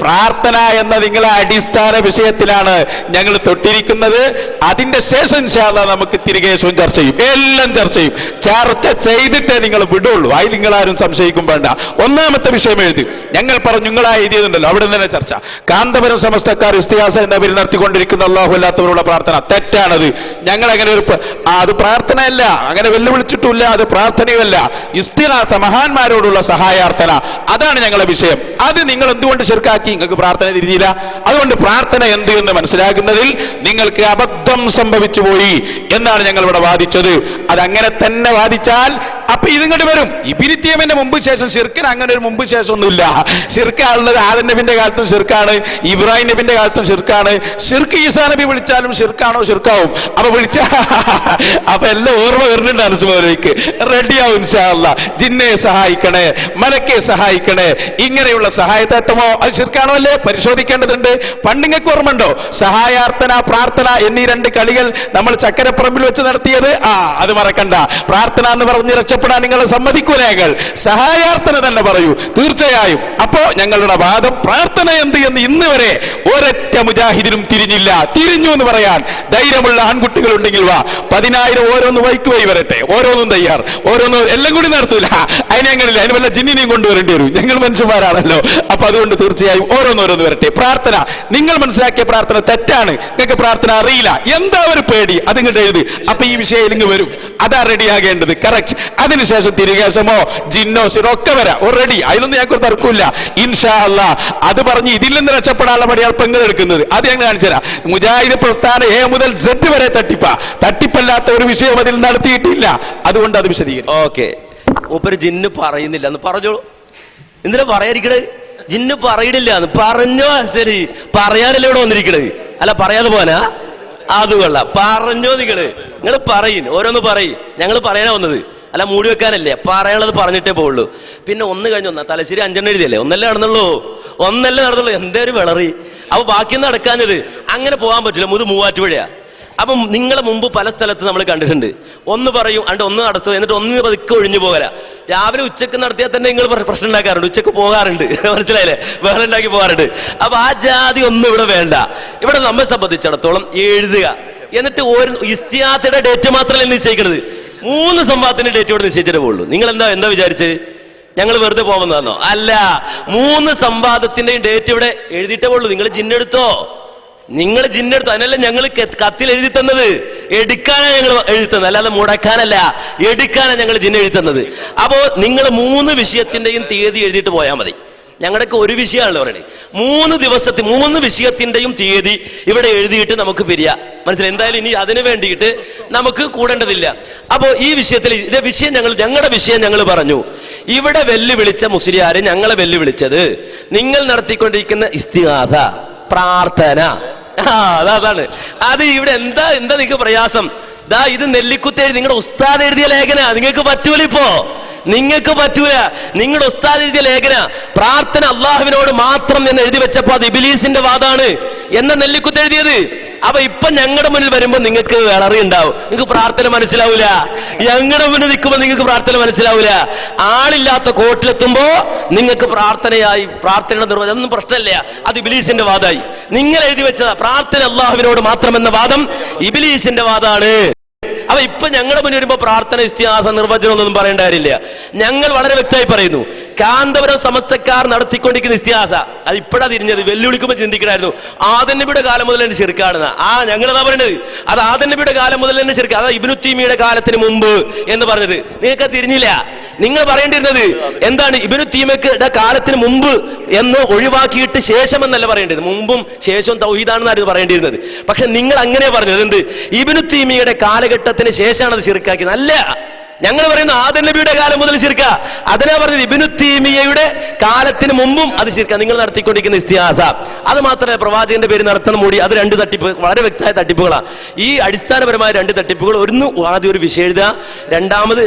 [SPEAKER 2] പ്രാർത്ഥന എന്ന നിങ്ങളെ അടിസ്ഥാന വിഷയത്തിലാണ് ഞങ്ങൾ തൊട്ടിരിക്കുന്നത്. അതിന്റെ ശേഷം ഇൻഷാ അല്ലാഹ് നമുക്ക് തിരികെ ചർച്ച ചെയ്യും. എല്ലാം ചർച്ച ചെയ്യും. ചർച്ച ചെയ്തിട്ടേ നിങ്ങൾ വിടുള്ളൂ. അതിൽ നിങ്ങളാരും സംശയിക്കും വേണ്ട. ഒന്നാമത്തെ വിഷയം എഴുതി. ഞങ്ങൾ പറഞ്ഞു, നിങ്ങളാ എഴുതിയതുണ്ടല്ലോ, അവിടെ തന്നെ ചർച്ച. കാന്തപുരം സമസ്തക്കാർ ഇസ്തിഹാസ എന്ന പേരിൽ നടത്തിക്കൊണ്ടിരിക്കുന്ന അല്ലാഹു അല്ലാത്തവരുള്ള പ്രാർത്ഥന തെറ്റാണത്. ഞങ്ങൾ അങ്ങനെ അത് പ്രാർത്ഥനയല്ല, അങ്ങനെ വെല്ലുവിളിച്ചിട്ടില്ല, അത് പ്രാർത്ഥനയുമല്ല. ഇസ്തിഹാസ മഹാന്മാരോടുള്ള സഹായാർത്ഥന, അതാണ് ഞങ്ങളുടെ വിഷയം. അത് നിങ്ങൾ എന്തുകൊണ്ട് ശിർക്കാക്കി? നിങ്ങൾക്ക് പ്രാർത്ഥന തിരിഞ്ഞില്ല. അതുകൊണ്ട് പ്രാർത്ഥന എന്ത് എന്ന് മനസ്സിലാക്കുന്നതിൽ നിങ്ങൾക്ക് അബദ്ധം സംഭവിച്ചു പോയി എന്നാണ് ഞങ്ങൾ ഇവിടെ വാദിച്ചത്. അതങ്ങനെ തന്നെ വാദിച്ചാൽ അപ്പൊ ഇതിങ്ങോട്ട് വരും. ഇബിരിത്യമിന്റെ മുമ്പ് ശേഷം ശിർക്കിന് അങ്ങനെ ഒരു മുമ്പ് ശേഷം ഒന്നുമില്ല. ശിർക്കാണുള്ളത് ആദം നബിന്റെ കാലത്തും ശിർക്കാണ്, ഇബ്രാഹിം നബിന്റെ കാലത്തും ശിർക്കാണ്. ശിർക്ക് ഈസാ നബി വിളിച്ചാലും ശിർക്കാണോ? ശിർക്കാവും. അപ്പൊ അപ്പൊ എല്ലാം ഓർമ്മ വരുന്നുണ്ട് അനുസ്മരയ്ക്ക്. റെഡിയാവും ഇൻഷാ അല്ലാഹ്. ജിന്നെ സഹായിക്കണേ, മലക്കെ സഹായിക്കണേ, ഇങ്ങനെയുള്ള സഹായത്തേട്ടമോ അത് ശിർക്കാണോ അല്ലേ പരിശോധിക്കേണ്ടതുണ്ട്. പണ്ടിങ്ങൾക്ക് ഓർമ്മയുണ്ടോ? സഹായാർത്ഥന, പ്രാർത്ഥന എന്നീ രണ്ട് കളികൾ നമ്മൾ ചക്കരപ്പറമ്പിൽ വെച്ച് നടത്തിയത്? അത് മറക്കണ്ട. പ്രാർത്ഥന എന്ന് പറഞ്ഞ് രക്ഷപ്പെടാൻ നിങ്ങൾ സമ്മതിക്കൂല. ഞങ്ങൾ സഹായാർത്ഥന തന്നെ പറയൂ തീർച്ചയായും. അപ്പോ ഞങ്ങളുടെ വാദം പ്രാർത്ഥന എന്ത് എന്ന് ഇന്ന് വരെ ഒരൊറ്റ മുജാഹിദിനും തിരിഞ്ഞില്ല. തിരിഞ്ഞു എന്ന് പറയാൻ ധൈര്യമുള്ള ആൺകുട്ടികളുണ്ടെങ്കിൽ വാ. 10,000 ഓരോന്ന് വൈക്കുവൈ വരട്ടെ. ഓരോന്നും തയ്യാർ. ഓരോന്നും എല്ലാം കൂടി നടത്തൂല. അതിന് ഞങ്ങളില്ല. അതിന് വല്ല ജിന്നിനെയും കൊണ്ടുവരേണ്ടി വരും. ഞങ്ങൾ മനുഷ്യന്മാരാണല്ലോ. അപ്പൊ അതുകൊണ്ട് തീർച്ചയായും ഓരോന്നോരോന്ന് വരട്ടെ. പ്രാർത്ഥന നിങ്ങൾ മനസ്സിലാക്കിയ പ്രാർത്ഥന തെറ്റാണ്. നിങ്ങൾക്ക് പ്രാർത്ഥന അറിയില്ല. എന്താ ഒരു പേടി? അതിങ്ങോട്ട് എഴുതി. അപ്പൊ ഈ വിഷയം ഇങ്ങ് വരും. അതാ റെഡിയാകേണ്ടത്. കറക്റ്റ്. അതിനുശേഷം തിരികേശമോ ജിന്നോ സിറോ ഒക്കെ വരാം. റെഡി. അതിലൊന്നും ഞങ്ങൾക്ക് തർക്കമില്ല. ഇൻഷാ അല്ലാഹ്. അത് പറഞ്ഞ് ഇതിൽ നിന്ന് രക്ഷപ്പെടാനുള്ള പണിയാണ് പെങ്ങൾ എടുക്കുന്നത്. അത് ഞങ്ങൾ കാണിച്ചുതരാം. മുജാഹിദ് പ്രസ്ഥാനം A മുതൽ Z വരെ തട്ടിപ്പല്ലാത്ത ഒരു വിഷയം അതിൽ നടത്തിയിട്ടില്ല. അതുകൊണ്ട് അത് വിശദീകരിക്കും.
[SPEAKER 6] ഓക്കെ. മൂപ്പര് ജിന്ന് പറയുന്നില്ല എന്ന് പറഞ്ഞോളൂ. എന്തിനാ പറയാതിരിക്കണേ? ജിന്ന് പറയണില്ല എന്ന് പറഞ്ഞോ. ശരി, പറയാനല്ലേ ഇവിടെ വന്നിരിക്കണത്. അല്ല, പറയാതെ പോനാ? അത് കൊള്ളാം. പറഞ്ഞോ. നിങ്ങൾ പറയും, ഓരോന്ന് പറയും. ഞങ്ങൾ പറയാനാ വന്നത്, അല്ല മൂടി വെക്കാനല്ലേ. പറയാനുള്ളത് പറഞ്ഞിട്ടേ പോവുള്ളൂ. പിന്നെ ഒന്ന് കഴിഞ്ഞ് ഒന്നാ തലശ്ശേരി 5 എഴുതിയല്ലേ? ഒന്നല്ലേ നടന്നുള്ളൂ. എന്തേ ഒരു വിളറി. അപ്പൊ ബാക്കി നടക്കാഞ്ഞത് അങ്ങനെ പോകാൻ പറ്റില്ല. മൂവാറ്റുപുഴയാ. അപ്പം നിങ്ങളെ മുമ്പ് പല സ്ഥലത്ത് നമ്മൾ കണ്ടിട്ടുണ്ട്. ഒന്ന് പറയും, ഒന്ന് നടത്തും, എന്നിട്ട് ഒന്ന് പതുക്കെ ഒഴിഞ്ഞു പോകല. രാവിലെ ഉച്ചക്ക് നടത്തിയാൽ തന്നെ നിങ്ങൾ പ്രശ്നം ഉണ്ടാക്കാറുണ്ട്. ഉച്ചക്ക് പോകാറുണ്ട്. മനസ്സിലായില്ലേ? വേറെ ഉണ്ടാക്കി പോകാറുണ്ട്. അപ്പൊ ആ ജാതി ഒന്നും ഇവിടെ വേണ്ട. ഇവിടെ നമ്മെ സംബന്ധിച്ചിടത്തോളം എഴുതുക, എന്നിട്ട് ഒരു ഇസ്തിഹാസയുടെ ഡേറ്റ് മാത്രമല്ല നിശ്ചയിക്കുന്നത്. 3 സംവാദത്തിന്റെ ഡേറ്റ് ഇവിടെ നിശ്ചയിച്ചിട്ടേ പോകുള്ളൂ. നിങ്ങൾ എന്താ വിചാരിച്ചത്? ഞങ്ങൾ വെറുതെ പോകുന്നതാണോ? അല്ല, 3 സംവാദത്തിന്റെയും ഡേറ്റ് ഇവിടെ എഴുതിയിട്ടേ പോകുള്ളൂ. നിങ്ങൾ ജിന്നെടുത്തോ? നിങ്ങൾ ജിന്നെടുത്തോ? അതിനല്ല ഞങ്ങൾ കത്തിൽ എഴുതി തന്നത്. എടുക്കാനാണ് ഞങ്ങൾ എഴുതി തന്നത്, അല്ലാതെ മുടക്കാനല്ല. എടുക്കാനാണ് ഞങ്ങൾ ജിന്നെ എഴുതി തന്നത്. അപ്പോ നിങ്ങൾ 3 വിഷയത്തിന്റെയും തീയതി എഴുതിയിട്ട് പോയാൽ മതി. ഞങ്ങളുടെയൊക്കെ ഒരു വിഷയമാണല്ലോ പറയുന്നത്. 3 വിഷയത്തിന്റെയും തീയതി ഇവിടെ എഴുതിയിട്ട് നമുക്ക് പിരിയാം. മനസ്സിലായി? എന്തായാലും ഇനി അതിനു വേണ്ടിയിട്ട് നമുക്ക് കൂടേണ്ടതില്ല. അപ്പോ ഈ വിഷയത്തിൽ ഞങ്ങളുടെ വിഷയം ഞങ്ങൾ പറഞ്ഞു. ഇവിടെ വെല്ലുവിളിച്ച മുസ്ലിയാരെ ഞങ്ങളെ വെല്ലുവിളിച്ചത് നിങ്ങൾ നടത്തിക്കൊണ്ടിരിക്കുന്ന ഇസ്തിഹാസ, പ്രാർത്ഥന, അതാണ് അത്. ഇവിടെ എന്താ നിങ്ങൾക്ക് പ്രയാസം? ഇത് നെല്ലിക്കുത്ത് നിങ്ങളുടെ ഉസ്താദ് എഴുതിയ ലേഖന. നിങ്ങൾക്ക് പറ്റൂല, നിങ്ങൾക്ക് പറ്റൂല. നിങ്ങളുടെ ഉസ്താദ് എഴുതിയ ലേഖന പ്രാർത്ഥന അള്ളാഹുവിനോട് മാത്രം എന്ന് എഴുതി വെച്ചപ്പോ അത് ഇബ്ലീസിന്റെ വാദാണ് എന്ന നെല്ലിക്കുത്ത് എഴുതിയത്. അപ്പൊ ഇപ്പൊ ഞങ്ങളുടെ മുന്നിൽ വരുമ്പോ നിങ്ങൾക്ക് വിളറി ഉണ്ടാവും, നിങ്ങൾക്ക് പ്രാർത്ഥന മനസ്സിലാവൂല. ഞങ്ങളുടെ മുന്നിൽ നിൽക്കുമ്പോ നിങ്ങൾക്ക് പ്രാർത്ഥന മനസ്സിലാവൂല. ആളില്ലാത്ത കോട്ടിലെത്തുമ്പോ നിങ്ങൾക്ക് പ്രാർത്ഥനയുടെ നിർവചനം ഒന്നും പ്രശ്നമില്ല, അത് ഇബ്ലീസിന്റെ വാദമായി. നിങ്ങൾ എഴുതി വെച്ചതാ പ്രാർത്ഥന അള്ളാഹുവിനോട് മാത്രം എന്ന വാദം ഇബ്ലീസിന്റെ വാദാണ്. അപ്പൊ ഇപ്പൊ ഞങ്ങളുടെ മുന്നിൽ വരുമ്പോ പ്രാർത്ഥന, ഇസ്തിഹാസ, നിർവചനം ഒന്നും പറയേണ്ട കാര്യമില്ല. ഞങ്ങൾ വളരെ വ്യക്തമായി പറയുന്നു, കാന്തപുരം സമസ്തക്കാർ നടത്തിക്കൊണ്ടിരിക്കുന്ന ഇസ്തിഹാസ അത് ഇപ്പോഴാ തിരിഞ്ഞത്. വെല്ലുവിളിക്കുമ്പോൾ ചിന്തിക്കണമായിരുന്നു ആദം നബിയുടെ കാലം മുതൽ തന്നെ ശിർക്കാണെന്ന്. ഞങ്ങളതാ പറയുന്നത്, അത് ആദം നബിയുടെ കാലം മുതൽ തന്നെ ശിർക്ക്. അതാ ഇബ്നു തൈമിയുടെ കാലത്തിന് മുമ്പ് എന്ന് പറഞ്ഞത്. നിങ്ങൾക്ക് തിരിഞ്ഞില്ല. നിങ്ങൾ പറയേണ്ടിരുന്നത് എന്താണ്? ഇബ്നു തൈമിയുടെ കാലത്തിന് മുമ്പ് എന്ന് ഒഴിവാക്കിയിട്ട് ശേഷം എന്നല്ല പറയേണ്ടത്. മുമ്പും ശേഷവും തൗഹീദാണെന്നായിരുന്നു പറയേണ്ടിയിരുന്നത്. പക്ഷെ നിങ്ങൾ അങ്ങനെ പറഞ്ഞത്. എന്ത്? ഇബ്നു തൈമിയുടെ കാലഘട്ടത്തിന് ശേഷമാണ് അത് ശിർക്കാക്കിയത്. അല്ല, ഞങ്ങൾ പറയുന്ന ആദം നബിയുടെ കാലം മുതൽ ശിർക്ക. അതിനാ പറഞ്ഞത് ഇബ്നു തൈമിയ്യയുടെ കാലത്തിന് മുമ്പും അത് ശിർക്ക. നിങ്ങൾ നടത്തിക്കൊണ്ടിരിക്കുന്ന ഇസ്തിഹാസ അത് മാത്രമല്ല, പ്രവാചകന്റെ പേര് നടത്തണം മൂടി, അത് 2 തട്ടിപ്പ്, വളരെ വ്യക്തമായ തട്ടിപ്പുകളാണ്. ഈ അടിസ്ഥാനപരമായ 2 തട്ടിപ്പുകൾ. ആദ്യം ഒരു വിഷയം എഴുതുക,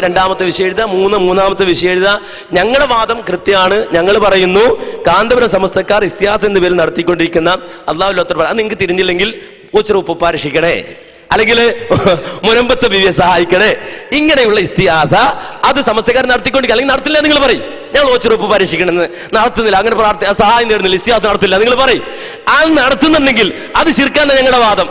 [SPEAKER 6] രണ്ടാമത്തെ വിഷയം എഴുതുക, മൂന്നാമത്തെ വിഷയം എഴുതുക. ഞങ്ങളുടെ വാദം കൃത്യമാണ്. ഞങ്ങൾ പറയുന്നു കാന്തപുരം സമസ്തക്കാർ ഇസ്തിഹാസ എന്ന പേര് നടത്തിക്കൊണ്ടിരിക്കുന്ന അള്ളാഹുവിനോട് അത് നിങ്ങൾക്ക് തിരിഞ്ഞില്ലെങ്കിൽ ഉച്ചറ ഉപ്പ രക്ഷിക്കണേ, അല്ലെങ്കിൽ മുനമ്പത്തെ ബിവിയെ സഹായിക്കണേ, ഇങ്ങനെയുള്ള ഇസ്തിഹാസ അത് സമസ്തക്കാർ നടത്തിക്കൊണ്ടിരിക്കുക. അല്ലെങ്കിൽ നടത്തില്ല നിങ്ങൾ പറയും, ഞാൻ ഓച്ചിറപ്പ് പരീക്ഷിക്കണമെന്ന് നടത്തുന്നില്ല, അങ്ങനെ സഹായം നേടുന്നില്ല, ഇസ്തിഹാസ നടത്തില്ല നിങ്ങൾ പറയും. അത് നടത്തുന്നുണ്ടെങ്കിൽ അത് ശിർക്കാണ് ഞങ്ങളുടെ വാദം.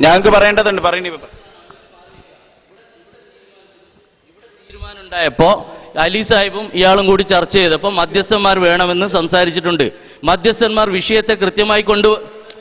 [SPEAKER 7] ഞങ്ങൾക്ക് പറയേണ്ടതുണ്ട്. തീരുമാനം ഉണ്ടായപ്പോ അലി സാഹിബും ഇയാളും കൂടി ചർച്ച ചെയ്തപ്പോൾ മധ്യസ്ഥന്മാർ വേണമെന്ന് സംസാരിച്ചിട്ടുണ്ട്. മധ്യസ്ഥന്മാർ വിഷയത്തെ കൃത്യമായി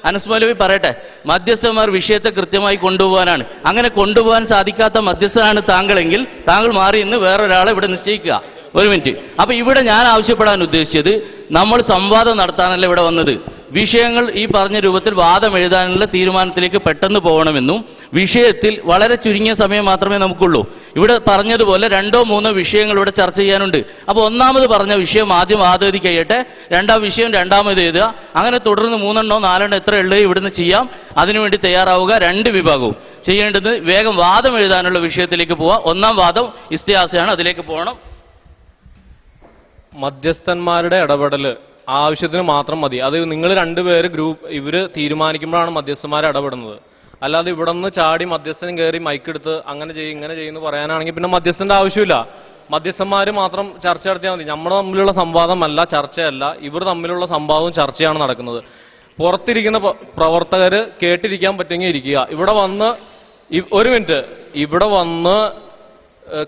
[SPEAKER 7] അനസ് മൗലവി പറയട്ടെ, മധ്യസ്ഥന്മാർ വിഷയത്തെ കൃത്യമായി കൊണ്ടുപോകാനാണ്. അങ്ങനെ കൊണ്ടുപോകാൻ സാധിക്കാത്ത മധ്യസ്ഥനാണ് താങ്കളെങ്കിൽ താങ്കൾ മാറി ഇന്ന് വേറൊരാളെ ഇവിടെ നിശ്ചയിക്കുക. ഒരു മിനിറ്റ്. അപ്പൊ ഇവിടെ ഞാൻ ആവശ്യപ്പെടാൻ ഉദ്ദേശിച്ചത്, നമ്മൾ സംവാദം നടത്താനല്ല ഇവിടെ വന്നത്. വിഷയങ്ങൾ ഈ പറഞ്ഞ രൂപത്തിൽ വാദം എഴുതാനുള്ള തീരുമാനത്തിലേക്ക് പെട്ടെന്ന് പോകണമെന്നും വിഷയത്തിൽ വളരെ ചുരുങ്ങിയ സമയം മാത്രമേ നമുക്കുള്ളൂ. ഇവിടെ പറഞ്ഞതുപോലെ 2-3 വിഷയങ്ങൾ ഇവിടെ ചർച്ച ചെയ്യാനുണ്ട്. അപ്പോൾ ഒന്നാമത് പറഞ്ഞ വിഷയം ആദ്യം ആദ്യതി കഴിയട്ടെ, രണ്ടാം വിഷയം രണ്ടാമത് എഴുതുക, അങ്ങനെ തുടർന്ന് 3-4 എത്ര ഉള്ളത് ഇവിടുന്ന് ചെയ്യാം. അതിനുവേണ്ടി തയ്യാറാവുക. 2 വിഭാഗവും ചെയ്യേണ്ടത് വേഗം വാദം എഴുതാനുള്ള വിഷയത്തിലേക്ക് പോവാം. ഒന്നാം വാദം ഇസ്തിഹാസയാണ്, അതിലേക്ക് പോകണം.
[SPEAKER 5] മധ്യസ്ഥന്മാരുടെ ഇടപെടൽ ആവശ്യത്തിന് മാത്രം മതി. അത് നിങ്ങൾ 2 പേര് ഇവര് തീരുമാനിക്കുമ്പോഴാണ് മധ്യസ്ഥന്മാർ ഇടപെടുന്നത്. അല്ലാതെ ഇവിടെ നിന്ന് ചാടി മധ്യസ്ഥൻ കയറി മൈക്കെടുത്ത് അങ്ങനെ ചെയ്യും ഇങ്ങനെ ചെയ്യുമെന്ന് പറയാനാണെങ്കിൽ പിന്നെ മധ്യസ്ഥന്റെ ആവശ്യമില്ല. മധ്യസ്ഥന്മാർ മാത്രം ചർച്ച നടത്തിയാൽ മതി. നമ്മുടെ തമ്മിലുള്ള സംവാദമല്ല, ചർച്ചയല്ല, ഇവർ തമ്മിലുള്ള സംവാദവും ചർച്ചയാണ് നടക്കുന്നത്. പുറത്തിരിക്കുന്ന പ്രവർത്തകർ കേട്ടിരിക്കാൻ പറ്റുമെങ്കിൽ ഇരിക്കുക. ഇവിടെ വന്ന് ഒരു മിനിറ്റ്, ഇവിടെ വന്ന്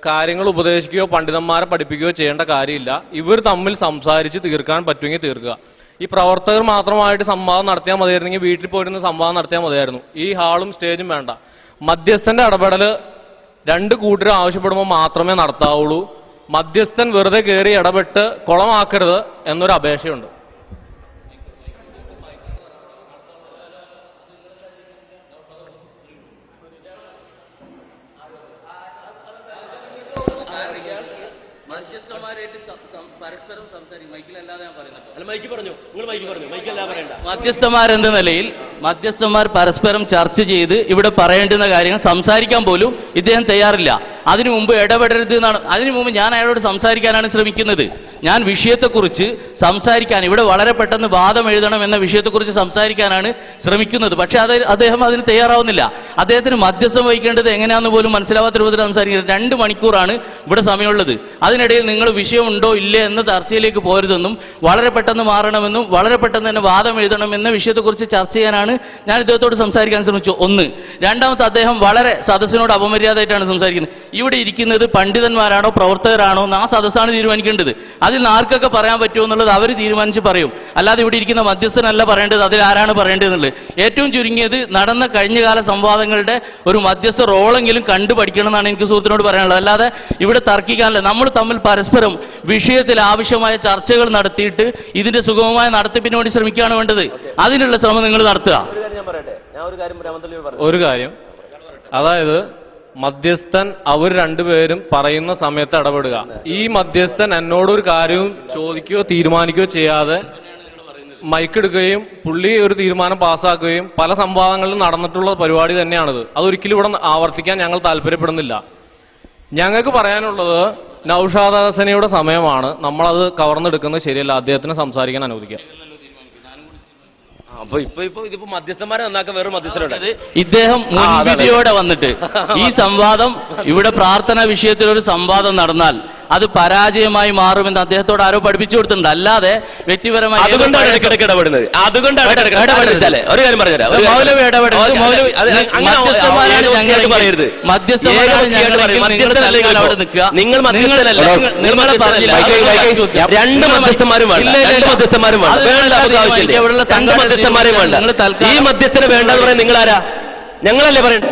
[SPEAKER 5] കാര്യങ്ങൾ ഉപദേശിക്കുകയോ പണ്ഡിതന്മാരെ പഠിപ്പിക്കുകയോ ചെയ്യേണ്ട കാര്യമില്ല. ഇവർ തമ്മിൽ സംസാരിച്ച് തീർക്കാൻ പറ്റുമെങ്കിൽ തീർക്കുക. ഈ പ്രവർത്തകർ മാത്രമായിട്ട് സംവാദം നടത്തിയാൽ മതിയായിരുന്നെങ്കിൽ വീട്ടിൽ പോയിരുന്ന സംവാദം നടത്തിയാൽ മതിയായിരുന്നു. ഈ ഹാളും സ്റ്റേജും വേണ്ട. മധ്യസ്ഥന്റെ ഇടപെടൽ 2 കൂട്ടരും ആവശ്യപ്പെടുമ്പോൾ മാത്രമേ നടത്താവുള്ളൂ. മധ്യസ്ഥൻ വെറുതെ കയറി ഇടപെട്ട് കുളമാക്കരുത് എന്നൊരു അപേക്ഷയുണ്ട്.
[SPEAKER 7] പരസ്പരം സംസാരിക്കും. മൈക്കിലല്ലാതെ ഞാൻ പറയുന്നത്.
[SPEAKER 6] മധ്യസ്ഥന്മാരെന്ന
[SPEAKER 7] നിലയിൽ മധ്യസ്ഥന്മാർ പരസ്പരം ചർച്ച ചെയ്ത് ഇവിടെ പറയേണ്ടുന്ന കാര്യങ്ങൾ സംസാരിക്കാൻ പോലും ഇദ്ദേഹം തയ്യാറില്ല. അതിനു മുമ്പ് ഇടപെടരുത് എന്നാണ്. അതിനു മുമ്പ് ഞാൻ അയാളോട് സംസാരിക്കാനാണ് ശ്രമിക്കുന്നത്. ഞാൻ വിഷയത്തെക്കുറിച്ച് സംസാരിക്കാൻ, ഇവിടെ വളരെ പെട്ടെന്ന് വാദം എഴുതണം എന്ന വിഷയത്തെക്കുറിച്ച് സംസാരിക്കാനാണ് ശ്രമിക്കുന്നത്. പക്ഷെ അദ്ദേഹം അതിന് തയ്യാറാവുന്നില്ല. അദ്ദേഹത്തിന് മധ്യസ്ഥം വഹിക്കേണ്ടത് എങ്ങനെയാണെന്ന് പോലും മനസ്സിലാവാത്ത രൂപത്തിൽ സംസാരിക്കുന്നത്. 2 മണിക്കൂറാണ് ഇവിടെ സമയമുള്ളത്. അതിനിടയിൽ നിങ്ങൾ വിഷയമുണ്ടോ ഇല്ലേ എന്ന ചർച്ചയിലേക്ക് പോരുതെന്നും വളരെ പെട്ടെന്ന് മാറണമെന്നും വളരെ പെട്ടെന്ന് തന്നെ വാദം എഴുതണമെന്ന വിഷയത്തെക്കുറിച്ച് ചർച്ച ചെയ്യാനാണ് ഞാൻ ഇദ്ദേഹത്തോട് സംസാരിക്കാൻ ശ്രമിച്ചു. 1. രണ്ടാമത്തെ, അദ്ദേഹം വളരെ സദസ്സിനോട് അപമര്യാദയായിട്ടാണ് സംസാരിക്കുന്നത്. ഇവിടെ ഇരിക്കുന്നത് പണ്ഡിതന്മാരാണോ പ്രവർത്തകരാണോ എന്ന് ആ സദസ്സാണ് തീരുമാനിക്കേണ്ടത്. അതിൽ നിന്ന് ആർക്കൊക്കെ പറയാൻ പറ്റുമോ എന്നുള്ളത് അവർ തീരുമാനിച്ച് പറയും. അല്ലാതെ ഇവിടെ ഇരിക്കുന്ന മധ്യസ്ഥനല്ല പറയേണ്ടത്, അതിൽ ആരാണ് പറയേണ്ടത് എന്നുള്ളത്. ഏറ്റവും ചുരുങ്ങിയത് നടന്ന കഴിഞ്ഞകാല സംവാദങ്ങളുടെ ഒരു മധ്യസ്ഥ റോളെങ്കിലും കണ്ടുപഠിക്കണം എന്നാണ് എനിക്ക് സുഹൃത്തിനോട് പറയാനുള്ളത്. അല്ലാതെ ഇവിടെ തർക്കിക്കാനല്ല. നമ്മൾ തമ്മിൽ പരസ്പരം വിഷയത്തിൽ ആവശ്യമായ ചർച്ചകൾ നടത്തിയിട്ട് ഇതിന്റെ സുഗമമായ നടത്തിപ്പിന് വേണ്ടി ശ്രമിക്കുകയാണ് വേണ്ടത്. അതിനുള്ള ശ്രമം നിങ്ങൾ നടത്തുക.
[SPEAKER 5] ഒരു കാര്യം, അതായത് മധ്യസ്ഥൻ അവർ രണ്ടുപേരും പറയുന്ന സമയത്ത് ഇടപെടുക. ഈ മധ്യസ്ഥൻ എന്നോടൊരു കാര്യവും ചോദിക്കുകയോ തീരുമാനിക്കുകയോ ചെയ്യാതെ മൈക്കെടുക്കുകയും പുള്ളി ഒരു തീരുമാനം പാസ്സാക്കുകയും പല സംവാദങ്ങളിലും നടന്നിട്ടുള്ള പരിപാടി തന്നെയാണിത്. അതൊരിക്കലും ഇവിടെ ആവർത്തിക്കാൻ ഞങ്ങൾ താല്പര്യപ്പെടുന്നില്ല. ഞങ്ങൾക്ക് പറയാനുള്ളത് നൗഷാദ് ഹസനിയുടെ സമയമാണ്, നമ്മളത് കവർന്നെടുക്കുന്നത് ശരിയല്ല. അദ്ദേഹത്തിന് സംസാരിക്കാൻ അനുവദിക്കാം.
[SPEAKER 6] അപ്പൊ ഇതിപ്പോ മധ്യസ്ഥന്മാരെ നന്നാക്കാൻ വേറെ മധ്യസ്ഥരുണ്ട്.
[SPEAKER 7] ഇദ്ദേഹം മുൻവിധിയോടെ വന്നിട്ട് ഈ സംവാദം ഇവിടെ പ്രാർത്ഥന വിഷയത്തിൽ ഒരു സംവാദം നടന്നാൽ അത് പരാജയമായി മാറുമെന്ന് അദ്ദേഹത്തോട് ആരോ പഠിപ്പിച്ചു കൊടുത്തിട്ടുണ്ട്. അല്ലാതെ വ്യക്തിപരമായി
[SPEAKER 6] അതുകൊണ്ടാണ് ഇടയ്ക്കിടയ്ക്ക് ഇടപെടുന്നത്. അതുകൊണ്ടാണ് ഒരു കാര്യം പറഞ്ഞുതരാം.
[SPEAKER 7] മൗലവി ഇടപെടുന്നത്
[SPEAKER 6] പറയരുത്.
[SPEAKER 7] നിങ്ങൾ
[SPEAKER 6] രണ്ട് മധ്യസ്ഥന്മാരും വേണ്ട. ഈ മധ്യസ്ഥന് വേണ്ടെന്ന് പറയാൻ നിങ്ങളാരാ? ഞങ്ങളല്ലേ പറയണ്ട.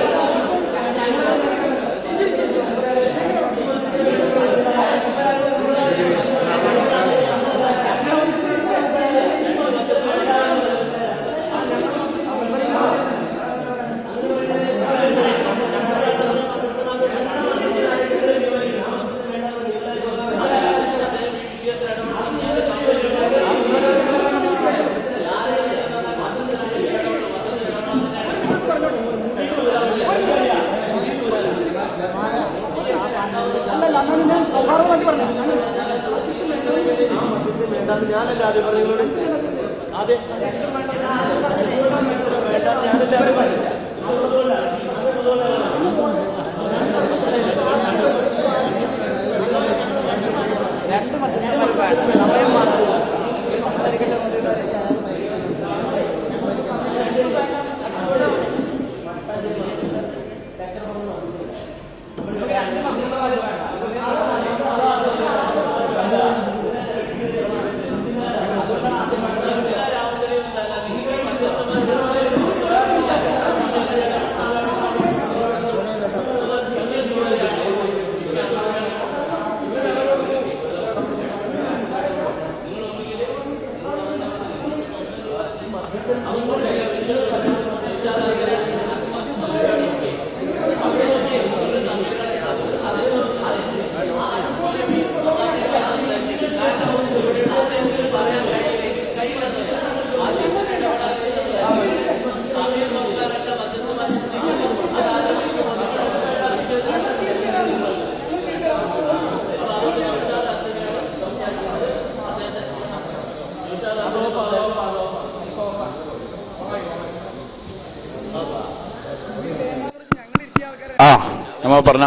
[SPEAKER 2] നമ്മൾ പറഞ്ഞ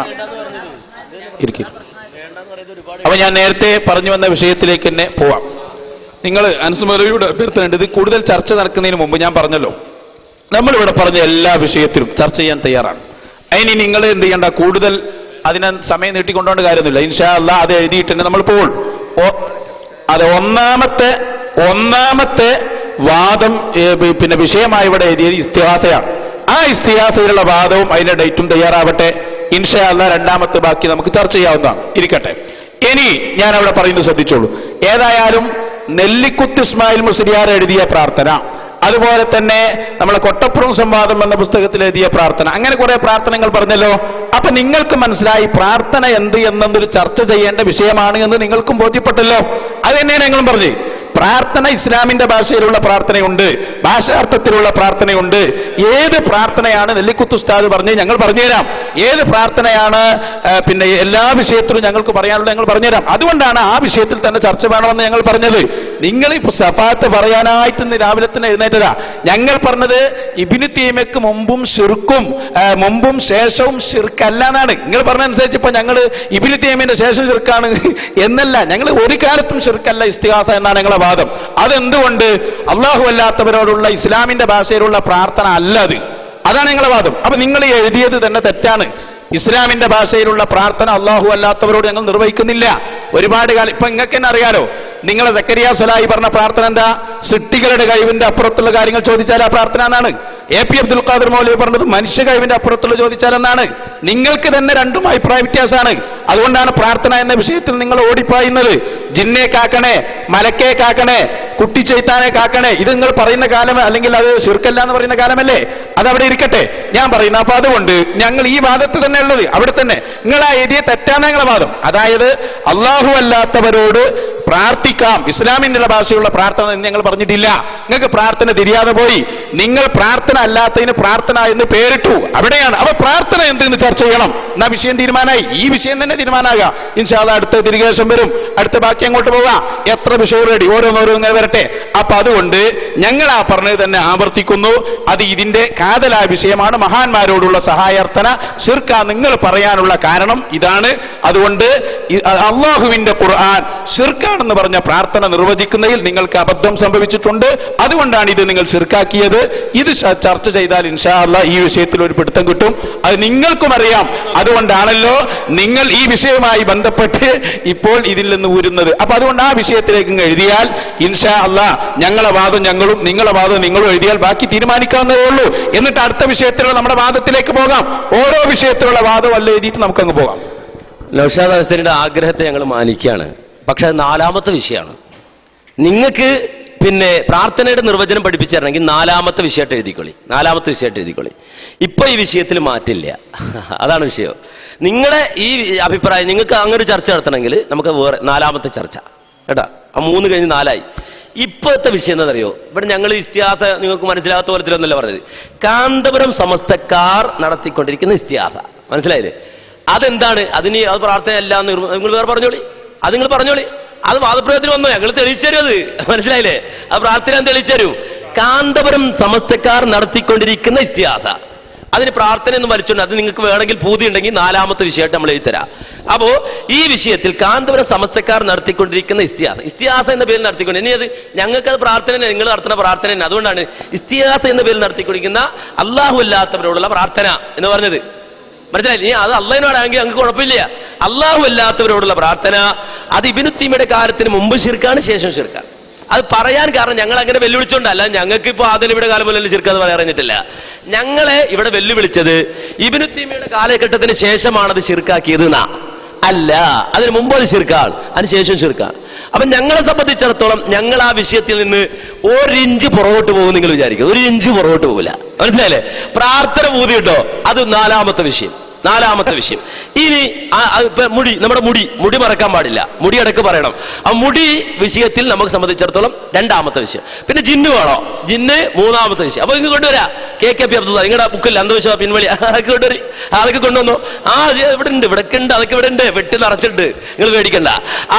[SPEAKER 2] അപ്പൊ ഞാൻ നേരത്തെ പറഞ്ഞു വന്ന വിഷയത്തിലേക്ക് തന്നെ പോവാം. നിങ്ങൾ അൻസുമലവിയുടെ അഭ്യർത്ഥനയുണ്ട്. ഇത് കൂടുതൽ ചർച്ച നടക്കുന്നതിന് മുമ്പ് ഞാൻ പറഞ്ഞല്ലോ, നമ്മളിവിടെ പറഞ്ഞ എല്ലാ വിഷയത്തിലും ചർച്ച ചെയ്യാൻ തയ്യാറാണ്. അതിന് നിങ്ങൾ എന്ത് ചെയ്യേണ്ട, കൂടുതൽ അതിനെ സമയം നീട്ടിക്കൊണ്ടോണ്ട് കാര്യമൊന്നുമില്ല. ഇൻഷാ അല്ലാഹ് അത് എഴുതിയിട്ട് തന്നെ നമ്മൾ പോകും. അതെ, ഒന്നാമത്തെ വാദം പിന്നെ വിഷയമായി ഇവിടെ എഴുതിയത് ഇസ്തിഹാസയാണ്. ആ ഇസ്തിഹാസയിലുള്ള വാദവും അതിന്റെ ഡേറ്റും തയ്യാറാവട്ടെ. ഇൻഷാ അല്ലാഹ് രണ്ടാമത്തെ ബാക്കി നമുക്ക് ചർച്ച ചെയ്യാവുന്നതാണ്. ഇരിക്കട്ടെ. ഇനി ഞാൻ അവിടെ പറയുന്നത് ശ്രദ്ധിച്ചോളൂ. ഏതായാലും നെല്ലിക്കുത്ത് ഇസ്മായിൽ മുസ്ലിയാർ എഴുതിയ പ്രാർത്ഥന, അതുപോലെ തന്നെ നമ്മളെ കൊട്ടപ്പുറം സംവാദം എന്ന പുസ്തകത്തിൽ എഴുതിയ പ്രാർത്ഥന, അങ്ങനെ കുറെ പ്രാർത്ഥനകൾ പറഞ്ഞല്ലോ. അപ്പൊ നിങ്ങൾക്ക് മനസ്സിലായി പ്രാർത്ഥന എന്ത് എന്നൊരു ചർച്ച ചെയ്യേണ്ട വിഷയമാണ് എന്ന് നിങ്ങൾക്കും ബോധ്യപ്പെട്ടല്ലോ. അത് തന്നെയാണ് ഞങ്ങളും പറഞ്ഞു. പ്രാർത്ഥന ഇസ്ലാമിന്റെ ഭാഷയിലുള്ള പ്രാർത്ഥനയുണ്ട്, ഭാഷാർത്ഥത്തിലുള്ള പ്രാർത്ഥനയുണ്ട്. ഏത് പ്രാർത്ഥനയാണ് നെല്ലിക്കുത്ത് ഉസ്താദ് പറഞ്ഞ് ഞങ്ങൾ പറഞ്ഞുതരാം. ഏത് പ്രാർത്ഥനയാണ് പിന്നെ എല്ലാ വിഷയത്തിലും ഞങ്ങൾക്ക് പറയാനുള്ളത് ഞങ്ങൾ പറഞ്ഞുതരാം. അതുകൊണ്ടാണ് ആ വിഷയത്തിൽ തന്നെ ചർച്ച വേണമെന്ന് ഞങ്ങൾ പറഞ്ഞത്. നിങ്ങൾ ഇപ്പൊ സഫാത്ത് പറയാനായിട്ട് ഇന്ന് രാവിലെ തന്നെ എഴുന്നേറ്റതാ. ഞങ്ങൾ പറഞ്ഞത് ഇബ്നു തൈമിയ്യക്ക് മുമ്പും ശേഷവും ശിർക്കല്ല എന്നാണ്. നിങ്ങൾ പറഞ്ഞതനുസരിച്ച് ഇപ്പൊ ഞങ്ങൾ ഇബ്നു തൈമിയ്യന്റെ ശേഷം ശിർക്കാണ് എന്നല്ല. ഞങ്ങൾ ഒരു കാലത്തും ശിർക്കല്ല ഇസ്തിഹാസ എന്നാണ് ഞങ്ങളെ വാദം. അതെന്തുകൊണ്ട്? അള്ളാഹു അല്ലാത്തവരോടുള്ള ഇസ്ലാമിന്റെ ഭാഷയിലുള്ള പ്രാർത്ഥന അല്ല അത്. അതാണ് ഞങ്ങളെ വാദം. അപ്പൊ നിങ്ങൾ എഴുതിയത് തന്നെ തെറ്റാണ്. ഇസ്ലാമിന്റെ ഭാഷയിലുള്ള പ്രാർത്ഥന അള്ളാഹു അല്ലാത്തവരോട് ഞങ്ങൾ നിർവഹിക്കുന്നില്ല. ഒരുപാട് കാലം ഇപ്പൊ നിങ്ങൾക്ക് തന്നെ അറിയാലോ, നിങ്ങളെ സക്കരിയ സ്വലാഹി പറഞ്ഞ പ്രാർത്ഥന എന്താ? സൃഷ്ടികളുടെ കഴിവിന്റെ അപ്പുറത്തുള്ള കാര്യങ്ങൾ ചോദിച്ചാൽ ആ പ്രാർത്ഥന എന്നാണ്. AP അബ്ദുൽ ഖാദർ മൗലവി പറഞ്ഞത് മനുഷ്യ കഴിവിന്റെ അപ്പുറത്തുള്ള ചോദിച്ചാൽ എന്നാണ്. നിങ്ങൾക്ക് തന്നെ രണ്ടും അഭിപ്രായ വ്യത്യാസമാണ്. അതുകൊണ്ടാണ് പ്രാർത്ഥന എന്ന വിഷയത്തിൽ നിങ്ങൾ ഓടിപ്പായുന്നത്. ജിന്നെ കാക്കണേ, മലക്കെ കാക്കണേ, കുട്ടി ചെയ്ത്താനെ കാക്കണേ, ഇത് നിങ്ങൾ പറയുന്ന കാലം, അല്ലെങ്കിൽ അത് ശിർക്കല്ല എന്ന് പറയുന്ന കാലമല്ലേ? അതവിടെ ഇരിക്കട്ടെ, ഞാൻ പറയുന്നു. അപ്പൊ അതുകൊണ്ട് ഞങ്ങൾ ഈ വാദത്തിൽ തന്നെ ഉള്ളത് അവിടെ തന്നെ. നിങ്ങൾ ആ എഴുതിയ തെറ്റാണ് ഞങ്ങളുടെ വാദം. അതായത് അള്ളാഹു അല്ലാത്തവരോട് പ്രാർത്ഥിക്കാം, ഇസ്ലാമിന്റെ ഭാഷയുള്ള പ്രാർത്ഥന എന്ന് ഞങ്ങൾ പറഞ്ഞിട്ടില്ല. നിങ്ങൾക്ക് പ്രാർത്ഥന തിരിയാതെ പോയി. നിങ്ങൾ പ്രാർത്ഥന അല്ലാത്തതിന് പ്രാർത്ഥന എന്ന് പേരിട്ടു, അവിടെയാണ്. അപ്പൊ പ്രാർത്ഥന എന്തെന്ന് ചർച്ച ചെയ്യണം. എന്നാ വിഷയം തീരുമാനമായി. ഈ വിഷയം തന്നെ തീരുമാനാകാം. ഇൻഷാ അല്ലാഹ് അടുത്ത തിരികേശം വരും, അടുത്ത ബാക്കി അങ്ങോട്ട് പോകാം. എത്ര വിഷയം റെഡി, ഓരോന്നോരോന്ന് വരട്ടെ. അപ്പൊ അതുകൊണ്ട് ഞങ്ങൾ ആ പറഞ്ഞത് തന്നെ ആവർത്തിക്കുന്നു. അത് ഇതിന്റെ കാതലായ വിഷയമാണ്. മഹാന്മാരോടുള്ള സഹായാർത്ഥന ശിർക്ക നിങ്ങൾ പറയാനുള്ള കാരണം ഇതാണ്. അതുകൊണ്ട് അള്ളാഹുവിന്റെ ഖുർആൻ ശിർക്കാണെന്ന് പറഞ്ഞ പ്രാർത്ഥന നിർവചിക്കുന്നതിൽ നിങ്ങൾക്ക് അബദ്ധം സംഭവിച്ചിട്ടുണ്ട്. അതുകൊണ്ടാണ് ഇത് നിങ്ങൾ ശിർക്കാക്കിയത്. ഇത് ചർച്ച ചെയ്താൽ ഇൻഷാ അല്ലാഹ് ഈ വിഷയത്തിൽ ഒരു പിടുത്തം കിട്ടും. അത് നിങ്ങൾക്കും അറിയാം. അതുകൊണ്ടാണല്ലോ നിങ്ങൾ ഈ വിഷയവുമായി ബന്ധപ്പെട്ട് ഇപ്പോൾ ഇതിൽ നിന്ന് ഊരുന്നത്. അപ്പൊ അതുകൊണ്ട് ആ വിഷയത്തിലേക്ക് എഴുതിയാൽ ഇൻഷാ അല്ലാഹ് ഞങ്ങളെ വാദം ഞങ്ങളും നിങ്ങളെ വാദം നിങ്ങളും എഴുതിയാൽ ബാക്കി തീരുമാനിക്കാവുന്നതേ ഉള്ളൂ. എന്നിട്ട് അടുത്ത വിഷയത്തിലുള്ള നമ്മുടെ വാദത്തിലേക്ക് പോകാം. ഓരോ വിഷയത്തിലുള്ള വാദം അല്ല എഴുതിയിട്ട് നമുക്കങ്ങ് പോകാം.
[SPEAKER 6] നൗഷാദ് ഹസനിയുടെ ആഗ്രഹത്തെ ഞങ്ങൾ മാനിക്കുകയാണ്. പക്ഷെ അത് 4ാമത്തെ വിഷയമാണ്. നിങ്ങൾക്ക് പിന്നെ പ്രാർത്ഥനയുടെ നിർവചനം പഠിപ്പിച്ചു തരണമെങ്കിൽ 4ാമത്തെ വിഷയമായിട്ട് എഴുതിക്കൊള്ളി. 4ാമത്തെ വിഷയമായിട്ട് എഴുതിക്കൊള്ളി. ഇപ്പൊ ഈ വിഷയത്തിൽ മാറ്റില്ല. അതാണ് വിഷയം. നിങ്ങളുടെ ഈ അഭിപ്രായം, നിങ്ങൾക്ക് അങ്ങനെ ഒരു ചർച്ച നടത്തണമെങ്കിൽ നമുക്ക് വേറെ 4ാമത്തെ ചർച്ച കേട്ടാ. ആ 3 കഴിഞ്ഞ് 4ആയി. ഇപ്പോഴത്തെ വിഷയം എന്താണെന്നറിയോ? ഇവിടെ ഞങ്ങൾ ഇസ്തിഹാസ നിങ്ങൾക്ക് മനസ്സിലാകാത്ത പോലത്തിലൊന്നല്ല പറഞ്ഞത്. കാന്തപുരം സമസ്തക്കാർ നടത്തിക്കൊണ്ടിരിക്കുന്ന ഇസ്തിഹാസ മനസ്സിലായില്ലേ? അതെന്താണ്? അതിന് അത് പ്രാർത്ഥനയല്ല എന്ന് നിങ്ങൾ വേറെ പറഞ്ഞോളി. അത് നിങ്ങൾ പറഞ്ഞോളി. അത് വാദപ്രയോഗത്തിൽ വന്നോ, ഞങ്ങൾ തെളിയിച്ചു തരും. അത് മനസ്സിലായില്ലേ? അത് പ്രാർത്ഥന തെളിയിച്ചു തരൂ. കാന്തപുരം സമസ്തക്കാർ നടത്തിക്കൊണ്ടിരിക്കുന്ന ഇസ്തിഹാസ, അതിന് പ്രാർത്ഥന എന്ന് വലിച്ചുണ്ട്. അത് നിങ്ങൾക്ക് വേണമെങ്കിൽ പൂതി ഉണ്ടെങ്കിൽ 4ാമത്തെ വിഷയമായിട്ട് നമ്മൾ എഴുതിത്തരാം. അപ്പോ ഈ വിഷയത്തിൽ കാന്തപുരം സമസ്തക്കാർ നടത്തിക്കൊണ്ടിരിക്കുന്ന ഇസ്തിഹാസ എന്ന പേരിൽ നടത്തിക്കൊണ്ട്, ഇനി അത് ഞങ്ങൾക്കത് പ്രാർത്ഥന തന്നെ, നിങ്ങൾ നടത്തുന്ന പ്രാർത്ഥന തന്നെ. അതുകൊണ്ടാണ് ഇസ്തിഹാസ എന്ന പേരിൽ നടത്തിക്കൊണ്ടിരിക്കുന്ന അള്ളാഹു അല്ലാത്തവരോടുള്ള പ്രാർത്ഥന എന്ന് പറഞ്ഞത്. മനസ്സിലായി? ഇനി അത് അള്ളഹിനോടാണെങ്കിൽ ഞങ്ങൾക്ക് കുഴപ്പമില്ല. അള്ളാഹു അല്ലാത്തവരോടുള്ള പ്രാർത്ഥന അത് ഇബ്നു തൈമിയ്യയുടെ കാര്യത്തിന് മുമ്പ് ശിർക്കാണ്, ശേഷം ശിർക്കാണ്. അത് പറയാൻ കാരണം ഞങ്ങൾ അങ്ങനെ വെല്ലുവിളിച്ചോണ്ടല്ല. ഞങ്ങൾക്ക് ഇപ്പോൾ ആദ്യം ഇവിടെ കാലം പോലെ ശിർക്കാന്ന് പറയാൻ അറിഞ്ഞിട്ടില്ല. ഞങ്ങളെ ഇവിടെ വെല്ലുവിളിച്ചത് ഇബ്നു തൈമിയ്യയുടെ കാലഘട്ടത്തിന് ശേഷമാണത് ശിർക്കാക്കിയത് എന്നാ. അല്ല, അതിന് മുമ്പ് അത് ശിർക്കാണ്, അതിന് ശേഷം ശിർക്കാണ്. അപ്പൊ ഞങ്ങളെ സംബന്ധിച്ചിടത്തോളം ഞങ്ങൾ ആ വിഷയത്തിൽ നിന്ന് 1 ഇഞ്ച് പുറകോട്ട് പോകും നിങ്ങൾ വിചാരിക്കും. 1 ഇഞ്ച് പുറകോട്ട് പോകില്ല. മനസ്സിലായില്ലേ? പ്രാർത്ഥന പൂതി കേട്ടോ. അത് 4ാമത്തെ വിഷയം. 4ാമത്തെ വിഷയം. ഇനി നമ്മുടെ മുടി മറക്കാൻ പാടില്ല. മുടി ഇടയ്ക്ക് പറയണം. ആ മുടി വിഷയത്തിൽ നമുക്ക് സംബന്ധിച്ചിടത്തോളം 2ാമത്തെ വിഷയം. പിന്നെ ജിന്ന് വേണോ? ജിന്ന് 3ാമത്തെ വിഷയം. അപ്പൊ നിങ്ങൾക്ക് കൊണ്ടുവരാ KKP അബ്ദുള്ള, നിങ്ങളുടെ ബുക്കിൽ അന്ധവിശ്വാസ പിൻവലി അതൊക്കെ കൊണ്ടുവരി. അതൊക്കെ കൊണ്ടുവന്നു. ഇവിടെ ഉണ്ട്, ഇവിടെ ഉണ്ട്, അതൊക്കെ ഇവിടെ ഉണ്ട്, വെട്ടി നിറച്ചിട്ടുണ്ട്, നിങ്ങൾ പേടിക്കണ്ട.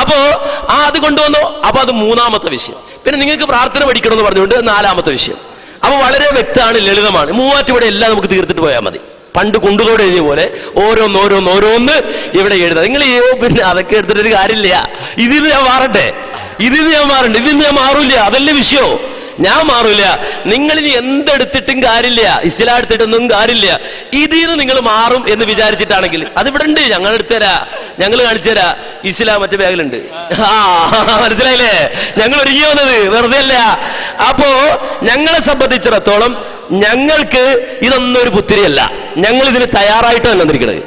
[SPEAKER 6] അപ്പോ അത് കൊണ്ടുവന്നു. അപ്പൊ അത് 3ാമത്തെ വിഷയം. പിന്നെ നിങ്ങൾക്ക് പ്രാർത്ഥന പഠിക്കണമെന്ന് പറഞ്ഞുകൊണ്ട് 4ാമത്തെ വിഷയം. അപ്പൊ വളരെ വ്യക്തമാണ്, ലളിതമാണ്. മൂവാറ്റുപുഴ എല്ലാം നമുക്ക് തീർത്തിട്ട് പോയാൽ മതി. പണ്ട് കൊണ്ടുതോടെ എഴുതിയ പോലെ ഓരോന്ന് ഇവിടെ എഴുതാം. നിങ്ങൾ പിന്നെ അതൊക്കെ എടുത്തിട്ടൊരു കാര്യമില്ല. ഇതിന് ഞാൻ മാറട്ടെ, ഇതിന് ഞാൻ മാറൂല. അതല്ലേ വിഷയോ? ഞാൻ മാറൂല. നിങ്ങളിനി എന്തെടുത്തിട്ടും കാര്യമില്ല, ഇസ്ലാം എടുത്തിട്ടൊന്നും കാര്യമില്ല. ഇതിന് നിങ്ങൾ മാറും എന്ന് വിചാരിച്ചിട്ടാണെങ്കിൽ അതിവിടെ ഉണ്ട്, ഞങ്ങൾ എടുത്തുതരാ, ഞങ്ങൾ കാണിച്ചു തരാ. ഇസ്ലാം മറ്റു ബാഗിലുണ്ട്. മനസ്സിലായില്ലേ? ഞങ്ങൾ ഒരുങ്ങി വന്നത് വെറുതെ അല്ല. അപ്പോ ഞങ്ങളെ സംബന്ധിച്ചിടത്തോളം ഞങ്ങൾക്ക് ഇതൊന്നും ഒരു പുത്തിരിയല്ല. ഞങ്ങൾ ഇതിന് തയ്യാറായിട്ട് തന്നെ വന്നിരിക്കുന്നത്.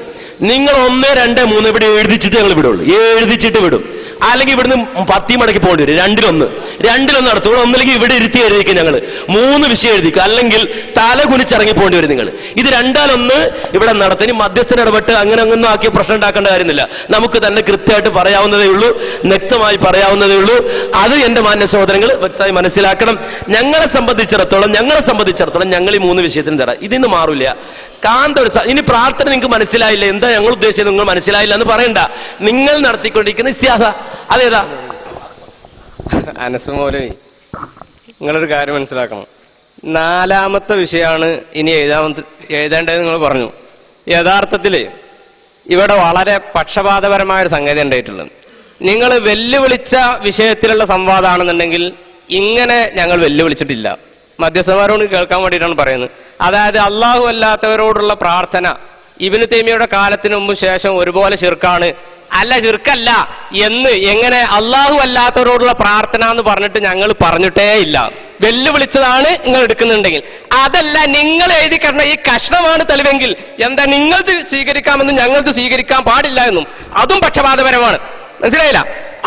[SPEAKER 6] നിങ്ങൾ 1, 2, 3 ഇവിടെ എഴുതിച്ചിട്ട് ഞങ്ങൾ വിടുള്ളൂ. എഴുതിച്ചിട്ട് വിടും. അല്ലെങ്കിൽ ഇവിടുന്ന് 10 മടക്കി പോകേണ്ടി വരും. രണ്ടിലൊന്ന് നടത്തും. ഒന്നില്ലെങ്കിൽ ഇവിടെ ഇരുത്തി എഴുതിക്കും ഞങ്ങൾ. 3 വിഷയം എഴുതിക്കും. അല്ലെങ്കിൽ തല കുനിച്ചിറങ്ങി പോകേണ്ടി വരും നിങ്ങൾ. ഇത് 2-1 ഇവിടെ നടത്തും. ഇനി മധ്യസ്ഥന് ഇടപെട്ട് അങ്ങനെ ഒന്നും ആക്കി പ്രശ്നം ഉണ്ടാക്കേണ്ട കാര്യമില്ല. നമുക്ക് തന്നെ കൃത്യമായിട്ട് പറയാവുന്നതേ ഉള്ളൂ, വ്യക്തമായി പറയാവുന്നതേ ഉള്ളൂ. അത് എന്റെ മാന്യ സഹോദരങ്ങൾ വ്യക്തമായി മനസ്സിലാക്കണം. ഞങ്ങളെ സംബന്ധിച്ചിടത്തോളം ഞങ്ങൾ ഈ 3 വിഷയത്തിന് തരാം. ഇതിന്ന് മാറില്ല. ഇനി പ്രാർത്ഥന നിങ്ങൾക്ക് മനസ്സിലായില്ല, എന്താ ഞങ്ങൾ ഉദ്ദേശിച്ചത് നിങ്ങൾ മനസ്സിലായില്ല എന്ന് പറയണ്ട. നിങ്ങൾ നടത്തിക്കൊണ്ടിരിക്കുന്ന ഇസ്തിഹാസ അതേതാ?
[SPEAKER 8] അനസ് മൗലവി, നിങ്ങളൊരു കാര്യം മനസ്സിലാക്കണം. 4ാമത്തെ വിഷയമാണ് ഇനി എഴുതേണ്ടത് നിങ്ങൾ പറഞ്ഞു. യഥാർത്ഥത്തിൽ ഇവിടെ വളരെ പക്ഷപാതപരമായൊരു സംഗതി ഉണ്ടായിട്ടുള്ളത്. നിങ്ങൾ വെല്ലുവിളിച്ച വിഷയത്തിലുള്ള സംവാദമാണെന്നുണ്ടെങ്കിൽ ഇങ്ങനെ ഞങ്ങൾ വെല്ലുവിളിച്ചിട്ടില്ല. മധ്യസ്ഥന്മാരോട് കേൾക്കാൻ വേണ്ടിയിട്ടാണ് പറയുന്നത്. അതായത് അള്ളാഹു അല്ലാത്തവരോടുള്ള പ്രാർത്ഥന ഇബ്നു തൈമിയയുടെ കാലത്തിന് മുമ്പ് ശേഷം ഒരുപോലെ ശിർക്കാണ്, അല്ല ശിർക്കല്ല എന്ന് എങ്ങനെ അള്ളാഹു അല്ലാത്തവരോടുള്ള പ്രാർത്ഥന എന്ന് പറഞ്ഞിട്ട് ഞങ്ങൾ പറഞ്ഞിട്ടേ ഇല്ല. വെല്ലുവിളിച്ചതാണ് നിങ്ങൾ എടുക്കുന്നുണ്ടെങ്കിൽ. അതല്ല, നിങ്ങൾ എഴുതി കിടന്ന ഈ കഷ്ണമാണ് തെളിവെങ്കിൽ എന്താ നിങ്ങൾക്ക് സ്വീകരിക്കാമെന്നും ഞങ്ങൾക്ക് സ്വീകരിക്കാൻ പാടില്ല എന്നും അതും പക്ഷപാതപരമാണ്. മനസ്സിലായില്ല?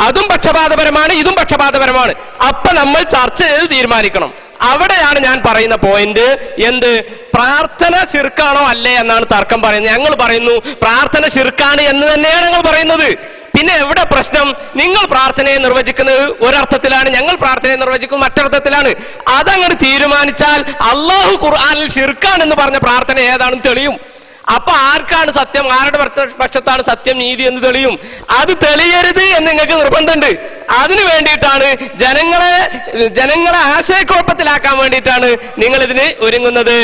[SPEAKER 8] അതും പക്ഷപാതപരമാണ്, ഇതും പക്ഷപാതപരമാണ്. അപ്പൊ നമ്മൾ ചർച്ച ചെയ്ത് തീരുമാനിക്കണം. അവിടെയാണ് ഞാൻ പറയുന്ന പോയിന്റ്. എന്ത് പ്രാർത്ഥന ശിർക്കാണോ അല്ലേ എന്നാണ് തർക്കം പറയുന്നത്. ഞങ്ങൾ പറയുന്നു പ്രാർത്ഥന ശിർക്കാണ് എന്ന് തന്നെയാണ് ഞങ്ങൾ പറയുന്നത്. പിന്നെ എവിടെ പ്രശ്നം? നിങ്ങൾ പ്രാർത്ഥനയെ നിർവചിക്കുന്നത് ഒരർത്ഥത്തിലാണ്, ഞങ്ങൾ പ്രാർത്ഥനയെ നിർവചിക്കുന്നത് മറ്റർത്ഥത്തിലാണ്. അതങ്ങനെ തീരുമാനിച്ചാൽ അള്ളാഹു ഖുർആനിൽ ശിർക്കാണെന്ന് പറഞ്ഞ പ്രാർത്ഥന ഏതാണെന്ന് തെളിയും. അപ്പൊ ആർക്കാണ് സത്യം, ആരുടെ പക്ഷത്താണ് സത്യം, നീതി എന്ന് തെളിയും. അത് തെളിയരുത് എന്ന് നിങ്ങൾക്ക് നിർബന്ധമുണ്ട്. അതിനു വേണ്ടിയിട്ടാണ് ജനങ്ങളെ ആശയക്കുഴപ്പത്തിലാക്കാൻ വേണ്ടിയിട്ടാണ് നിങ്ങൾ ഇതിന് ഒരുങ്ങുന്നത്.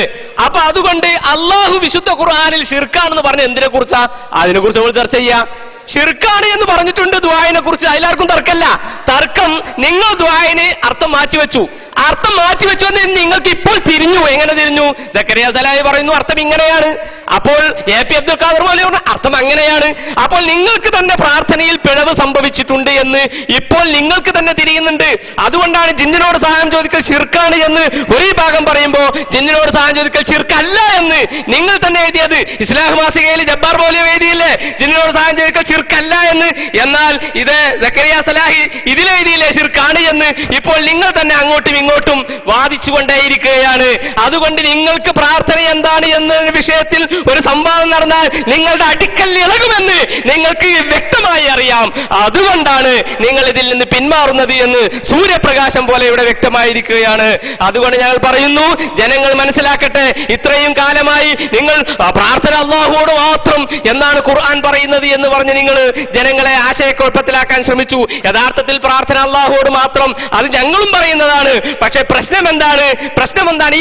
[SPEAKER 8] അപ്പൊ അതുകൊണ്ട് അള്ളാഹു വിശുദ്ധ ഖുർആനിൽ ശിർക്കാണെന്ന് പറഞ്ഞ എന്തിനെ കുറിച്ചാ? അതിനെക്കുറിച്ച് നമ്മൾ ചർച്ച ചെയ്യാം. ശിർക്കാണ് എന്ന് പറഞ്ഞിട്ടുണ്ട് ദുആയിനെ കുറിച്ച്, അതിലാർക്കും തർക്കമല്ല. തർക്കം നിങ്ങൾ ദുആയിന് അർത്ഥം മാറ്റിവെച്ചു. അർത്ഥം മാറ്റിവെച്ചു എന്ന് നിങ്ങൾക്ക് ഇപ്പോൾ തിരിഞ്ഞു. എങ്ങനെ തിരിഞ്ഞു? സക്കറിയ സലാഹി പറയുന്നു അർത്ഥം ഇങ്ങനെയാണ്, അപ്പോൾ എ.പി. അബ്ദുൽ ഖാദർ പോലെ അർത്ഥം അങ്ങനെയാണ്. അപ്പോൾ നിങ്ങൾക്ക് തന്നെ പ്രാർത്ഥനയിൽ പിഴവ് സംഭവിച്ചിട്ടുണ്ട് എന്ന് ഇപ്പോൾ നിങ്ങൾക്ക് തന്നെ തിരിയുന്നുണ്ട്. അതുകൊണ്ടാണ് ജിന്നിനോട് സഹായം ചോദിക്കൽ ശിർക്കാണ് എന്ന് ഒരു ഭാഗം പറയുമ്പോൾ ജിന്നിനോട് സഹായം ചോദിക്കൽ ശിർക്കല്ല എന്ന് നിങ്ങൾ തന്നെ എഴുതിയത്. ഇസ്ലാഹ് മാസികയിൽ ജബ്ബാർ പോലെ എഴുതിയില്ലേ ജിന്നിനോട് സഹായം ചോദിക്കൽ ശിർക്കല്ല എന്ന്. എന്നാൽ ഇത് സക്കറിയ സലാഹി ഇതിലെഴുതിയില്ലേ ശിർക്കാണ് എന്ന്. ഇപ്പോൾ നിങ്ങൾ തന്നെ അങ്ങോട്ടും ഇങ്ങോട്ടും വാദിച്ചുകൊണ്ടേയിരിക്കുകയാണ്. അതുകൊണ്ട് നിങ്ങൾക്ക് പ്രാർത്ഥന എന്താണ് എന്ന വിഷയത്തിൽ ഒരു സംവാദം നടന്നാൽ നിങ്ങളുടെ അടിക്കൽ ഇളകുമെന്ന് നിങ്ങൾക്ക് വ്യക്തമായി അറിയാം. അതുകൊണ്ടാണ് നിങ്ങൾ ഇതിൽ നിന്ന് പിന്മാറുന്നത് എന്ന് സൂര്യപ്രകാശം പോലെ ഇവിടെ വ്യക്തമായിരിക്കുകയാണ്. അതുകൊണ്ട് ഞങ്ങൾ പറയുന്നു, ജനങ്ങൾ മനസ്സിലാക്കട്ടെ, ഇത്രയും കാലമായി നിങ്ങൾ പ്രാർത്ഥന അല്ലാഹുവോട് മാത്രം എന്നാണ് ഖുർആൻ പറയുന്നത് എന്ന് പറഞ്ഞ് നിങ്ങൾ ജനങ്ങളെ ആശയക്കുഴപ്പത്തിലാക്കാൻ ശ്രമിച്ചു. യഥാർത്ഥത്തിൽ പ്രാർത്ഥന അല്ലാഹുവോട് മാത്രം, അത് ഞങ്ങളും പറയുന്നതാണ്. പക്ഷെ പ്രശ്നം എന്താണ്?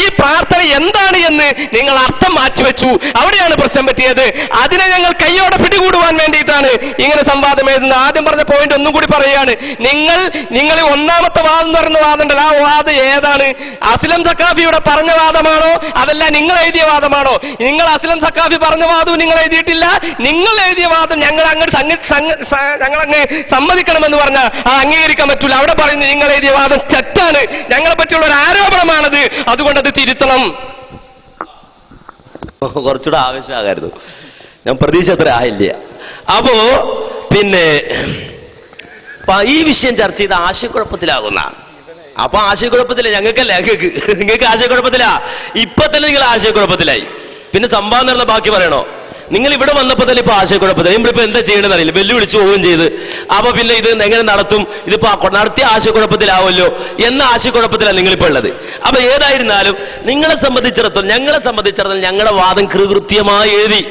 [SPEAKER 8] ഈ പ്രാർത്ഥന എന്താണ് എന്ന് നിങ്ങൾ അർത്ഥം മാറ്റിവെച്ചു. അവിടെയാണ് പ്രശ്നം പറ്റിയത്. അതിനെ ഞങ്ങൾ കൈയോടെ പിടികൂടുവാൻ വേണ്ടിയിട്ടാണ് ഇങ്ങനെ സംവാദം എഴുതുന്നത്. ആദ്യം പറഞ്ഞ പോയിന്റ് ഒന്നും കൂടി പറയുകയാണ്. നിങ്ങൾ ഒന്നാമത്തെ വാദം എന്ന് പറയുന്ന വാദമുണ്ടല്ലോ, ആ വാദം ഏതാണ്? അസ്ലം സഖാഫിയുടെ പറഞ്ഞ വാദമാണോ അതല്ല നിങ്ങൾ എഴുതിയ വാദമാണോ? നിങ്ങൾ അസ്ലം സഖാഫി പറഞ്ഞ വാദവും നിങ്ങൾ എഴുതിയിട്ടില്ല. നിങ്ങൾ എഴുതിയ വാദം ഞങ്ങൾ അങ്ങ് സമ്മതിക്കണമെന്ന് പറഞ്ഞാൽ അംഗീകരിക്കാൻ പറ്റൂല. അവിടെ പറയുന്നത് നിങ്ങൾ എഴുതിയ വാദം തെറ്റാണ്, ഞങ്ങളെ പറ്റിയുള്ള ഒരു ആരോപണമാണത്, അതുകൊണ്ട് അത് തിരുത്തണം.
[SPEAKER 6] കുറച്ചുകൂടെ ആവശ്യമാകായിരുന്നു. ഞാൻ പ്രതീക്ഷ അത്ര ആയില്ല. അപ്പോ പിന്നെ ഈ വിഷയം ചർച്ച ചെയ്ത് ആശയക്കുഴപ്പത്തിലാകുന്ന, അപ്പൊ ആശയക്കുഴപ്പത്തില്ല ഞങ്ങൾക്കല്ല, നിങ്ങൾക്ക് ആശയക്കുഴപ്പത്തിലാ. ഇപ്പൊ തന്നെ നിങ്ങൾ ആശയക്കുഴപ്പത്തിലായി. പിന്നെ സംവാദം നടന്ന ബാക്കി പറയണോ? നിങ്ങൾ ഇവിടെ വന്നപ്പോൾ തന്നെ ഇപ്പൊ ആശയക്കുഴപ്പത്തില്ല. നമ്മളിപ്പോ എന്താ ചെയ്യണമെന്ന് അറിയില്ല, വെല്ലുവിളിച്ച് പോവുകയും ചെയ്ത്. അപ്പൊ പിന്നെ ഇത് എങ്ങനെ നടത്തും, ഇതിപ്പോ നടത്തിയ ആശയക്കുഴപ്പത്തിലാവുമല്ലോ എന്ന ആശയക്കുഴപ്പത്തിലാണ് നിങ്ങളിപ്പോ ഉള്ളത്. അപ്പൊ ഏതായിരുന്നാലും ഞങ്ങളെ സംബന്ധിച്ചിടത്തോളം ഞങ്ങളുടെ വാദം കൃത്യമായി എഴുതി.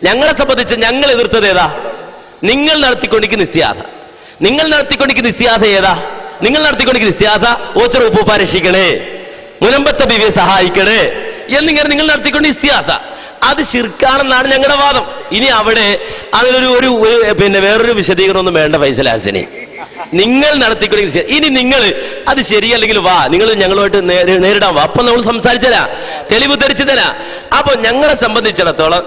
[SPEAKER 6] ഞങ്ങളെ സംബന്ധിച്ച് ഞങ്ങൾ എതിർത്തത് ഏതാ? നിങ്ങൾ നടത്തിക്കൊണ്ടിരിക്കുന്ന ഇസ്തിഹാസ. നിങ്ങൾ നടത്തിക്കൊണ്ടിരിക്കുന്ന ഇസ്തിഹാസ ഏതാ? നിങ്ങൾ നടത്തിക്കൊണ്ടിരിക്കുന്ന ഇസ്തിഹാസ ഓച്ചറ ഉപ്പൂപ്പ രക്ഷിക്കണേ, മുനമ്പത്തെ ബിവിയെ സഹായിക്കണേ എന്നിങ്ങനെ നിങ്ങൾ നടത്തിക്കൊണ്ട് ഇസ്തിഹാസ. അത് ശിർക്കാണെന്നാണ് ഞങ്ങളുടെ വാദം. ഇനി അവിടെ അതിനൊരു പിന്നെ വേറൊരു വിശദീകരണമൊന്നും വേണ്ട ഫൈസൽ ഹാസനെ. നിങ്ങൾ നടത്തിക്കൊണ്ടിരിക്കുക. ഇനി നിങ്ങൾ അത് ശരിയല്ലെങ്കിൽ വാ, നിങ്ങൾ ഞങ്ങളുമായിട്ട് നേരിടാൻ വാ, അപ്പൊ നമ്മൾ സംസാരിച്ചതാ, തെളിവ് ധരിച്ചു തരാ. അപ്പൊ ഞങ്ങളെ സംബന്ധിച്ചിടത്തോളം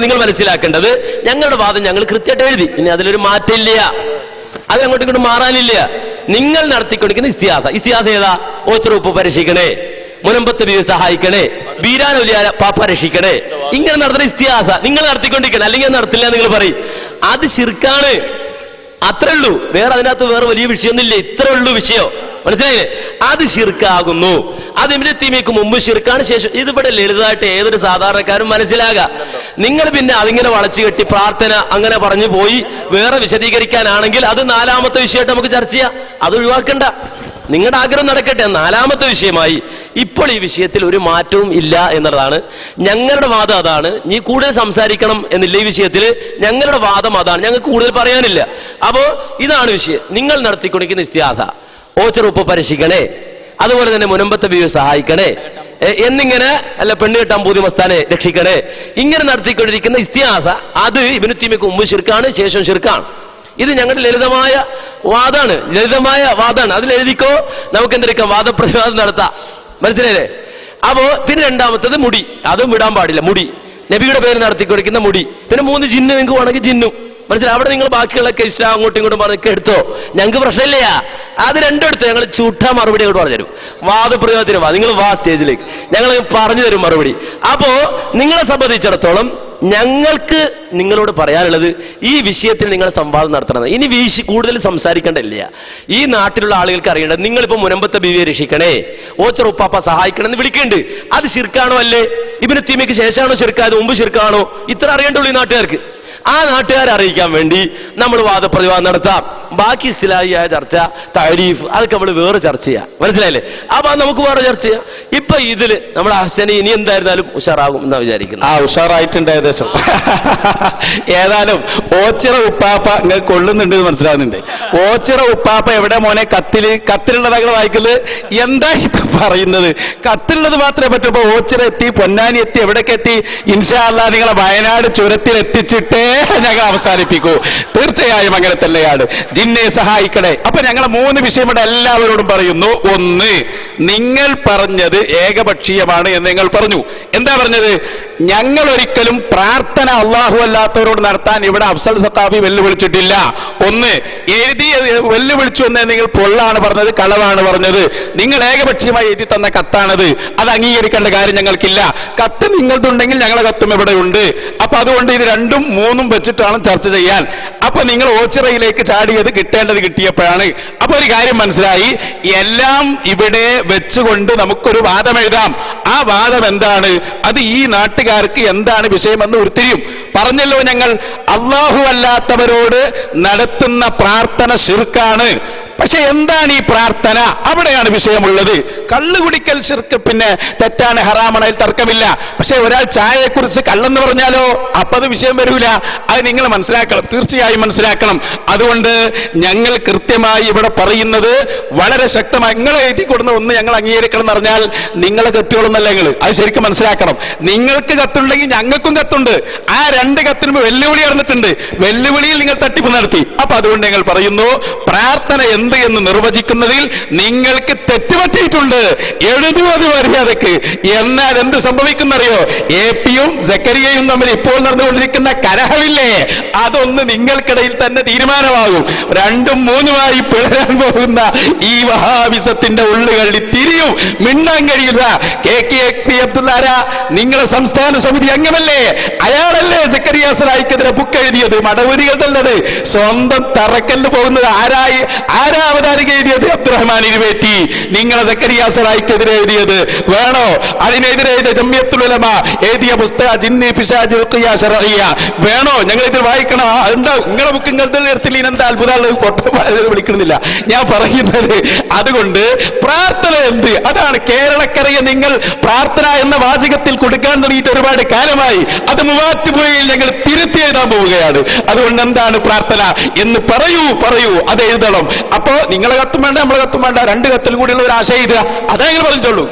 [SPEAKER 6] നിങ്ങൾ മനസ്സിലാക്കേണ്ടത്, ഞങ്ങളുടെ വാദം ഞങ്ങൾ കൃത്യമായിട്ട് എഴുതി. ഇനി അതിലൊരു മാറ്റമില്ല, അത് അങ്ങോട്ടും ഇങ്ങോട്ടും മാറാനില്ല. നിങ്ങൾ നടത്തിക്കൊണ്ടിരിക്കുന്ന ഇസ്തിഹാസ ഏതാ? ഓച്ചറൂപ്പ് പരീക്ഷിക്കണേ, മുനമ്പത്ത് ബീവി സഹായിക്കണേ, ബീരാനൊലിയാര പാപ്പ രക്ഷിക്കണേ, ഇങ്ങനെ നടത്തുന്ന ഇസ്തിഹാസ നിങ്ങൾ നടത്തിക്കൊണ്ടിരിക്കണം. അല്ലെങ്കിൽ നടത്തില്ല നിങ്ങൾ പറയും. അത് ശിർക്കാണ്. അത്രേ ഉള്ളൂ. വേറെ അതിനകത്ത് വേറെ വലിയ വിഷയമൊന്നുമില്ല. ഇത്രേ ഉള്ളൂ വിഷയം. മനസ്സിലായില്ലേ? അത് ശിർക്കാകുന്നു. അത് ഇബ്നു തൈമിയ്യക്ക് മുമ്പ് ശിർക്കാണ്, ശേഷം. ഇതിവിടെ ലളിതമായിട്ട് ഏതൊരു സാധാരണക്കാരും മനസ്സിലാകാം. നിങ്ങൾ പിന്നെ അതിങ്ങനെ വളച്ചു കെട്ടി പ്രാർത്ഥന അങ്ങനെ പറഞ്ഞു പോയി വേറെ വിശദീകരിക്കാനാണെങ്കിൽ അത് നാലാമത്തെ വിഷയമായിട്ട് നമുക്ക് ചർച്ച ചെയ്യാം. അത് ഒഴിവാക്കണ്ട, നിങ്ങളുടെ ആഗ്രഹം നടക്കട്ടെ. നാലാമത്തെ വിഷയമായി ഇപ്പോൾ ഈ വിഷയത്തിൽ ഒരു മാറ്റവും ഇല്ല എന്നുള്ളതാണ് ഞങ്ങളുടെ വാദം. അതാണ്. നീ കൂടുതൽ സംസാരിക്കണം എന്നില്ല ഈ വിഷയത്തിൽ. ഞങ്ങളുടെ വാദം അതാണ്, ഞങ്ങൾക്ക് കൂടുതൽ പറയാനില്ല. അപ്പോ ഇതാണ് വിഷയം. നിങ്ങൾ നടത്തിക്കൊണ്ടിരിക്കുന്ന ഇസ്തിഹാസ, ഓച്ചറുപ്പ് പരീക്ഷിക്കണേ, അതുപോലെ തന്നെ മുനമ്പത്തെ ബീവി സഹായിക്കണേ എന്നിങ്ങനെ, അല്ല പെണ്ണ് കെട്ടാൻ പൂതി മസ്താനെ രക്ഷിക്കണേ, ഇങ്ങനെ നടത്തിക്കൊണ്ടിരിക്കുന്ന ഇസ്തിഹാസ അത് ഇബ്നു തൈമിയ്യക്ക് മുമ്പ് ശിർക്കാണ്, ശേഷം ശിർക്കാണ്. ഇത് ഞങ്ങളുടെ ലളിതമായ വാദാണ്. അതിലെഴുതിക്കോ, നമുക്ക് എന്തെടുക്കാം, വാദപ്രതിവാദം നടത്താം. മനസ്സിലായില്ലേ? അപ്പോ പിന്നെ രണ്ടാമത്തത് മുടി, അതും വിടാൻ പാടില്ല. മുടി നബിയുടെ പേര് നടത്തിക്കൊടുക്കുന്ന മുടി. പിന്നെ 3 ജിന്ന് നിങ്ങൾക്ക് വേണമെങ്കിൽ ജിന്നും മനസ്സിലായി. അവിടെ നിങ്ങൾ ബാക്കിയുള്ള കേസ് അങ്ങോട്ടും ഇങ്ങോട്ടും പറഞ്ഞൊക്കെ എടുത്തോ, ഞങ്ങൾക്ക് പ്രശ്നമില്ല. അത് രണ്ടും എടുത്തോ, ഞങ്ങൾ ചൂട്ട മറുപടി അങ്ങോട്ട് പറഞ്ഞു തരും. വാദപ്രയോഗത്തിന് നിങ്ങൾ സ്റ്റേജിലേക്ക് ഞങ്ങൾ പറഞ്ഞു തരും മറുപടി. അപ്പോ നിങ്ങളെ സംബന്ധിച്ചിടത്തോളം ഞങ്ങൾക്ക് നിങ്ങളോട് പറയാനുള്ളത് ഈ വിഷയത്തിൽ നിങ്ങൾ സംവാദം നടത്തണം. ഇനി കൂടുതൽ സംസാരിക്കേണ്ടതില്ല. ഈ നാട്ടിലുള്ള ആളുകൾക്ക് അറിയേണ്ടത് നിങ്ങളിപ്പോ മുനമ്പത്തെ ബീവിയെ രക്ഷിക്കണേ, ഓച്ചർ ഉപ്പാപ്പ സഹായിക്കണം എന്ന് വിളിക്കുന്നുണ്ട്. അത് ശിർക്കാണോ അല്ലേ? ഇബ്നു തൈമിയ്യക്ക് ശേഷമാണോ ശിർക്കായത്, മുമ്പ് ശിർക്കാണോ? ഇത്ര അറിയേണ്ടുള്ളൂ ഈ നാട്ടുകാർക്ക്. ആ നാട്ടുകാരെ അറിയിക്കാൻ വേണ്ടി നമ്മൾ വാദപ്രതിവാദം നടത്താം. ബാക്കി ഇസ്ലാഹിയായ ചർച്ച, താരീഫ്, അതൊക്കെ നമ്മൾ വേറെ ചർച്ച ചെയ്യാം. മനസ്സിലായില്ലേ? അപ്പൊ നമുക്ക് വേറെ ചർച്ച ചെയ്യാം. ഇപ്പൊ ഇതില് നമ്മുടെ ഹസനി ഇനി എന്തായിരുന്നാലും ഉഷാറാകും എന്നാ വിചാരിക്കുന്നത്.
[SPEAKER 2] ഉഷാറായിട്ടുണ്ട് ഏകദേശം. ഏതായാലും ഓച്ചിറ ഉപ്പാപ്പ നിങ്ങൾ കൊള്ളുന്നുണ്ട് മനസ്സിലാകുന്നുണ്ട്. ഓച്ചിറ ഉപ്പാപ്പ എവിടെ മോനെ? കത്തിലുള്ളതാകൾ വായിക്കുന്നത്. എന്താ ഇത് പറയുന്നത്? കത്തിലുള്ളത് മാത്രമേ പറ്റൂ. ഓച്ചിറ എത്തി, പൊന്നാനി എത്തി, എവിടേക്ക് എത്തി? ഇൻഷാ അല്ലാഹ് നിങ്ങളെ വയനാട് ചുരത്തിൽ എത്തിച്ചിട്ടേ ഞങ്ങൾ അവസാനിപ്പിക്കൂ. തീർച്ചയായും അങ്ങനെ തന്നെയാണ്. ജിന്നെ സഹായിക്കണേ. അപ്പൊ ഞങ്ങൾ 3 വിഷയം ഇവിടെ എല്ലാവരോടും പറയുന്നു. ഒന്ന്, നിങ്ങൾ പറഞ്ഞത് ഏകപക്ഷീയമാണ് എന്ന് നിങ്ങൾ പറഞ്ഞു. എന്താ പറഞ്ഞത്? ഞങ്ങൾ ഒരിക്കലും പ്രാർത്ഥന അള്ളാഹു അല്ലാത്തവരോട് നടത്താൻ ഇവിടെ അഫ്സൽ സഖാഫി വെല്ലുവിളിച്ചിട്ടില്ല. ഒന്ന്, എഴുതി വെല്ലുവിളിച്ചു എന്ന് നിങ്ങൾ പൊള്ളാണ് പറഞ്ഞത്, കളവാണ് പറഞ്ഞത്. നിങ്ങൾ ഏകപക്ഷീയമായി എഴുതി തന്ന കത്താണത്. അത് അംഗീകരിക്കേണ്ട കാര്യം ഞങ്ങൾക്കില്ല. കത്ത് നിങ്ങളുണ്ടെങ്കിൽ ഞങ്ങളെ കത്തും ഇവിടെ ഉണ്ട്. അപ്പൊ അതുകൊണ്ട് ഇത് 2ഉം 3ഉം വെച്ചിട്ടാണ് ചർച്ച ചെയ്യാൻ. അപ്പൊ നിങ്ങൾ ഓച്ചിറയിലേക്ക് ചാടിയത് കിട്ടേണ്ടത് കിട്ടിയപ്പോഴാണ്. അപ്പൊ ഒരു കാര്യം മനസ്സിലായി, എല്ലാം ഇവിടെ വെച്ചുകൊണ്ട് നമുക്കൊരു വാദം എഴുതാം. ആ വാദം എന്താണ്? അത് ഈ നാട്ടുകാർക്ക് എന്താണ് വിഷയമെന്ന് ഉരുത്തിരിയും. പറഞ്ഞല്ലോ ഞങ്ങൾ, അല്ലാഹു അല്ലാത്തവരോട് നടത്തുന്ന പ്രാർത്ഥന ശിർക്കാണ്. പക്ഷെ എന്താണ് ഈ പ്രാർത്ഥന? അവിടെയാണ് വിഷയമുള്ളത്. കള്ളുകുടിക്കൽ ശിർക്ക് പിന്നെ തെറ്റാണ്, ഹറാമാണ്, അതിൽ തർക്കമില്ല. പക്ഷെ ഒരാൾ ചായയെക്കുറിച്ച് കള്ളെന്ന് പറഞ്ഞാലോ അപ്പൊ അത് വിഷയം വരൂല. അത് നിങ്ങൾ മനസ്സിലാക്കണം, തീർച്ചയായും മനസ്സിലാക്കണം. അതുകൊണ്ട് ഞങ്ങൾ കൃത്യമായി ഇവിടെ പറയുന്നത് വളരെ ശക്തമായി. നിങ്ങൾ എഴുതി കൊടുന്ന ഒന്ന് ഞങ്ങൾ അംഗീകരിക്കണം എന്ന് പറഞ്ഞാൽ നിങ്ങളെ കത്തുകളൊന്നല്ല നിങ്ങൾ. അത് ശരിക്കും മനസ്സിലാക്കണം. നിങ്ങൾക്ക് കത്തുണ്ടെങ്കിൽ ഞങ്ങൾക്കും കത്തുണ്ട്. ആ 2 കത്തിനും വെല്ലുവിളി നടന്നിട്ടുണ്ട്. വെല്ലുവിളിയിൽ നിങ്ങൾ തട്ടിപ്പ് നടത്തി. അപ്പൊ അതുകൊണ്ട് ഞങ്ങൾ പറയുന്നു, പ്രാർത്ഥന എന്ത് എന്ന് നിർവചിക്കുന്നതിൽ നിങ്ങൾക്ക് തെറ്റുപറ്റിയിട്ടുണ്ട്. എഴുതുവത് മര്യാദക്ക്. എന്നാൽ എന്ത് സംഭവിക്കുന്നറിയോ? എപിയും സക്കരിയയും തമ്മിൽ ഇപ്പോൾ നടന്നുകൊണ്ടിരിക്കുന്ന കലഹമില്ലേ, അതൊന്ന് നിങ്ങൾക്കിടയിൽ തന്നെ തീരുമാനമാകും. 2ഉം 3ഉമായി പിളരാൻ പോകുന്ന ഈ വഹാബിസത്തിന്റെ ഉള്ളുകളിൽ തിരിയും. മിണ്ടാൻ കഴിയില്ല. കെ അബ്ദുല്ലാര നിങ്ങളെ സംസ്ഥാന സമിതി അംഗമല്ലേ? അയാളല്ലേ സക്കരിയ സലായിക്കെതിരെ ബുക്ക് എഴുതിയത്? മടവൂരികൾ തല്ലത്. സ്വന്തം തറക്കല്ല് പോകുന്നത് ആരാ അവതാരിക എഴുതിയത്? അബ്ദുറഹ്മാൻ ഇരുവേറ്റി. നിങ്ങളെ സക്കരിയ സലായിക്കെതിരെ എഴുതിയത് വേണോ? അതിനെതിരെ ജംഇയ്യത്തുൽ ഉലമ എഴുതിയ പുസ്തക ജിന്നി പിശാച് റുഖിയ ശർഇയ്യ വേണോ? ഞങ്ങൾ ഇതിൽ വായിക്കണം. എന്താ നിങ്ങളെ ബുക്ക് ഇങ്ങനത്തെ എടുത്തില്ല? എന്താ അത്ഭുതം വിളിക്കുന്നില്ല ഞാൻ പറയുന്നത്. അതുകൊണ്ട് പ്രാർത്ഥന എന്ത്? അതാണ് കേരളക്കരയെ നിങ്ങൾ പ്രാർത്ഥന എന്ന വാചകത്തിൽ കൊടുക്കാൻ തുടങ്ങിയിട്ട് ഒരുപാട് കാലമായി. അത് മൂവാറ്റുപുഴയിൽ ഞങ്ങൾ തിരുത്തി എഴുതാൻ പോവുകയാണ്. അതുകൊണ്ട് എന്താണ് പ്രാർത്ഥന എന്ന് പറയൂ, അത് എഴുതണം. അപ്പോ നിങ്ങളെ കത്തും വേണ്ട, നമ്മളെ കത്തും വേണ്ട, 2 കത്തിൽ കൂടിയുള്ള ഒരു ആശയം എഴുതുക. അതേ നിങ്ങൾ പറഞ്ഞോളൂ.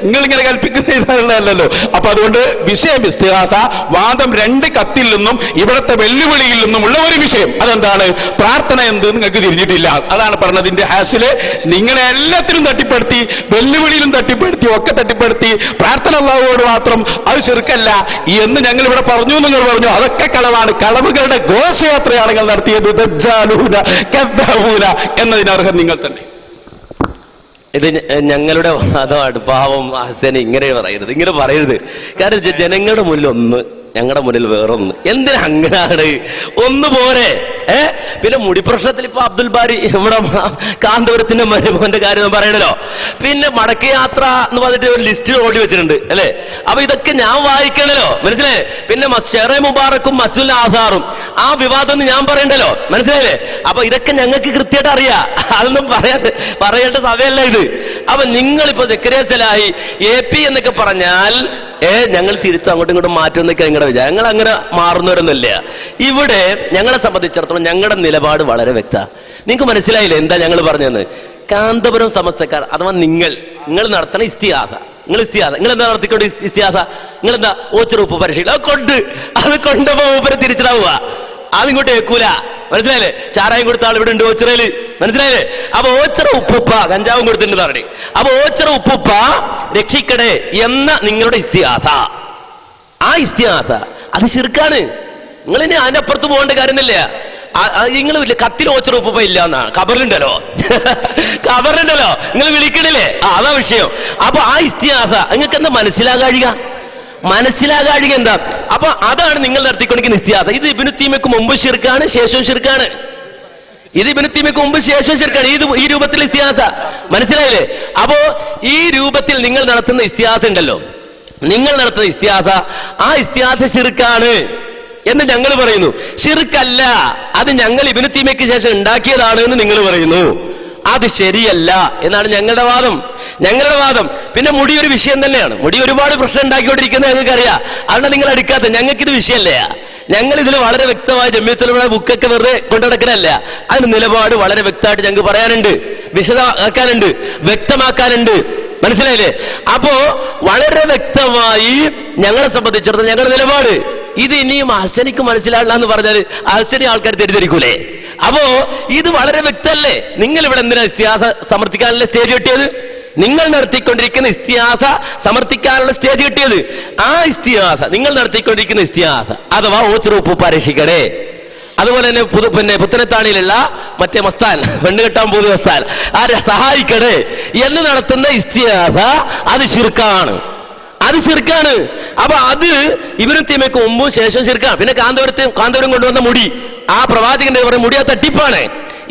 [SPEAKER 2] നിങ്ങളിങ്ങനെ കൽപ്പിക്കുന്ന എഴുതാനുള്ളതല്ലോ. അപ്പൊ അതുകൊണ്ട് വിഷയം ഇസ്തിഹാസ വാദം 2 കത്തിൽ നിന്നും ഇവിടുത്തെ വെല്ലുവിളിയിൽ നിന്നും ഉള്ള ഒരു വിഷയം. അതെന്താണ്? പ്രാർത്ഥന എന്ത് നിങ്ങൾക്ക് തിരിഞ്ഞിട്ടില്ല. അതാണ് പറഞ്ഞതിന്റെ ഹാസില്. നിങ്ങളെ എല്ലാത്തിനും തട്ടിപ്പെടുത്തി, വെല്ലുവിളിയിലും തട്ടിപ്പെടുത്തി, ഒക്കെ തട്ടിപ്പെടുത്തി. പ്രാർത്ഥന അല്ലാഹുവോട് മാത്രം, അത് ശിർക്കല്ല എന്ന് ഞങ്ങൾ ഇവിടെ പറഞ്ഞു. നിങ്ങൾ പറഞ്ഞു അതൊക്കെ കളവാണ്. കളവുകളുടെ ഘോഷയാത്രയാണ് നിങ്ങൾ നടത്തിയത്. ദജ്ജാലൂന കദ്ദാബൂന എന്നതിനർഹം നിങ്ങൾ തന്നെ.
[SPEAKER 6] ഇത് ഞങ്ങളുടെ വാദമാണ്. പാവം ഹസനി ഇങ്ങനെ പറയരുത്. കാരണം ജനങ്ങളുടെ മുന്നിൽ ഒന്ന്, ഞങ്ങളുടെ മുന്നിൽ വേറൊന്ന്. എന്തിനാ അങ്ങനെയാണ്? ഒന്ന് പോരെ? പിന്നെ മുടി പ്രശ്നത്തിൽ ഇപ്പൊ അബ്ദുൽ ബാരി നമ്മുടെ കാന്തപുരത്തിന്റെ മരുമോന്റെ കാര്യം പറയണല്ലോ. പിന്നെ മടക്ക യാത്ര എന്ന് പറഞ്ഞിട്ട് ഒരു ലിസ്റ്റിൽ ഓടി വെച്ചിട്ടുണ്ട് അല്ലെ? അപ്പൊ ഇതൊക്കെ ഞാൻ വായിക്കണല്ലോ, മനസ്സിലായേ? പിന്നെ ഷെറേ മുബാറക്കും മസ്ജിദുൽ ആസാറും ആ വിവാദം ഞാൻ പറയണ്ടല്ലോ, മനസ്സിലായില്ലേ? അപ്പൊ ഇതൊക്കെ ഞങ്ങൾക്ക് കൃത്യമായിട്ട് അറിയാം. അതൊന്നും പറയേണ്ട സമയമല്ല ഇത്. അപ്പൊ നിങ്ങളിപ്പോ സക്കരിയ സലാഹി AP എന്നൊക്കെ പറഞ്ഞാൽ ഞങ്ങൾ തിരിച്ച് അങ്ങോട്ടും ഇങ്ങോട്ടും മാറ്റുമെന്നൊക്കെ നിങ്ങളുടെ വിചാരം. ഞങ്ങൾ അങ്ങനെ മാറുന്നവരൊന്നുമില്ല. ഇവിടെ ഞങ്ങളെ സംബന്ധിച്ചിടത്തോളം ഞങ്ങളുടെ നിലപാട് വളരെ വ്യക്തമാണ്. നിങ്ങൾക്ക് മനസ്സിലായില്ലേ എന്താ ഞങ്ങൾ പറഞ്ഞതെന്ന്? കാന്തപുരം സമസ്തക്കാർ അഥവാ നിങ്ങൾ നടത്തണ ഇസ്തിഹാസ, നിങ്ങൾ എന്താ നടത്തിക്കൊണ്ട് ഇസ്തിഹാസ? നിങ്ങളെന്താ ഓച്ചിറ ഉപ്പ് പരിശീലനം അത് കൊണ്ടപ്പോ മൂപ്പരെ തിരിച്ചിടാവുക. അതിങ്ങോട്ട് കേൾക്കൂല. മനസ്സിലായില്ലേ? ചാരായം കൊടുത്ത ആൾ ഇവിടെ ഉണ്ട് ഓച്ചിറയില്, മനസ്സിലായില്ലേ? അപ്പൊ ഓച്ചിറ ഉപ്പുപ്പ കഞ്ചാവും കൊടുത്തിട്ടുണ്ട് പറഞ്ഞു. അപ്പൊ ഓച്ചിറ ഉപ്പുപ്പ രക്ഷിക്കണേ എന്ന നിങ്ങളുടെ ഇസ്തിഹാസ, ആ ഇസ്തിഹാസ അത് ശിർക്കാണ്. നിങ്ങൾ ഇനി അതിനപ്പുറത്ത് പോകേണ്ട കാര്യമൊന്നുമില്ല. നിങ്ങൾ കത്തിൽ ഓച്ചിറ ഉപ്പുപ്പ ഇല്ല എന്നാ ഖബറിലുണ്ടല്ലോ, ഖബറിലുണ്ടല്ലോ, നിങ്ങൾ വിളിക്കണില്ലേ? അതാ വിഷയം. അപ്പൊ ആ ഇസ്തിഹാസ നിങ്ങൾക്ക് എന്താ മനസ്സിലാകാഴിക എന്താ? അപ്പൊ അതാണ് നിങ്ങൾ നടത്തിക്കൊണ്ടിരിക്കുന്ന ഇസ്തിഹാസ. ഇത് ഇബ്നു തൈമിയ്യക്ക് മുമ്പ് ശിർക്കാണ്, ശേഷവും ശിർക്കാണ്. ഇത് ഇബ്നു തൈമിയ്യക്ക് മുമ്പ് ശേഷവും ശിർക്കാണ്. ഈ രൂപത്തിൽ ഇസ്തിഹാസ, മനസ്സിലായില്ലേ? അപ്പോ ഈ രൂപത്തിൽ നിങ്ങൾ നടത്തുന്ന ഇസ്തിഹാസ ഉണ്ടല്ലോ, നിങ്ങൾ നടത്തുന്ന ഇസ്തിഹാസ, ആ ഇസ്തിഹാസ ശിർക്കാണ് എന്ന് ഞങ്ങൾ പറയുന്നു. ശിർക്കല്ല, അത് ഞങ്ങൾ ഇബ്നു തൈമിയ്യക്ക് ശേഷം ഉണ്ടാക്കിയതാണ് എന്ന് നിങ്ങൾ പറയുന്നു. അത് ശരിയല്ല എന്നാണ് ഞങ്ങളുടെ വാദം. പിന്നെ മുടി ഒരു വിഷയം തന്നെയാണ്. മുടി ഒരുപാട് പ്രശ്നം ഉണ്ടാക്കിക്കൊണ്ടിരിക്കുന്നത് ഞങ്ങൾക്കറിയാം. അതുകൊണ്ട് നിങ്ങൾ എടുക്കാത്ത, ഞങ്ങൾക്കിത് വിഷയമല്ല. ഞങ്ങൾ ഇതിൽ വളരെ വ്യക്തമായ ജമിയത്തുലമയുടെ ബുക്കൊക്കെ വെറുതെ കൊണ്ടുനടക്കലല്ല. അതിന് നിലപാട് വളരെ വ്യക്തമായിട്ട് ഞങ്ങൾക്ക് പറയാനുണ്ട്, വിശദമാക്കാനുണ്ട്, വ്യക്തമാക്കാനുണ്ട്. മനസ്സിലായില്ലേ? അപ്പോ വളരെ വ്യക്തമായി ഞങ്ങളെ സംബന്ധിച്ചിടത്തോളം ഞങ്ങളുടെ നിലപാട് ഇത് ഇനിയും അഹ്സനിക്ക് മനസ്സിലാകില്ല എന്ന് പറഞ്ഞാൽ അഹ്സനി ആൾക്കാർ തെറ്റിദ്ധരിക്കൂലേ? അപ്പോ ഇത് വളരെ വ്യക്തമല്ലേ? നിങ്ങൾ ഇവിടെ എന്തിനാ ഇസ്തിഹാസ സമർത്ഥിക്കാനുള്ള സ്റ്റേജ് കിട്ടിയത്? നിങ്ങൾ നടത്തിക്കൊണ്ടിരിക്കുന്ന ഇസ്തിഹാസ സമർത്ഥിക്കാനുള്ള സ്റ്റേജ് കിട്ടിയത്. ആ ഇസ്തിഹാസ, നിങ്ങൾ നടത്തിക്കൊണ്ടിരിക്കുന്ന ഇസ്തിഹാസ അഥവാ ഓച്ചിറ ഉപ്പുപ്പ രക്ഷിക്കണേ, അതുപോലെ തന്നെ പുത്തനത്താണിയിലുള്ള മറ്റേ മസ്താൻ, പെണ്ണ് കെട്ടാൻ പോകുന്ന മസ്താൻ, ആരെ സഹായിക്കണേ എന്ന് നടത്തുന്ന ഇസ്തിഹാസ അത് ശിർക്കാണ്. അപ്പൊ അത് ഇബ്നു തൈമിയ്യക്ക് മുമ്പും ശേഷം ശിർക്കാണ്. പിന്നെ കാന്തപുരം കൊണ്ടുവന്ന മുടി, ആ പ്രവാചകന്റെ പറയുന്ന മുടി, ആ തട്ടിപ്പാണ്.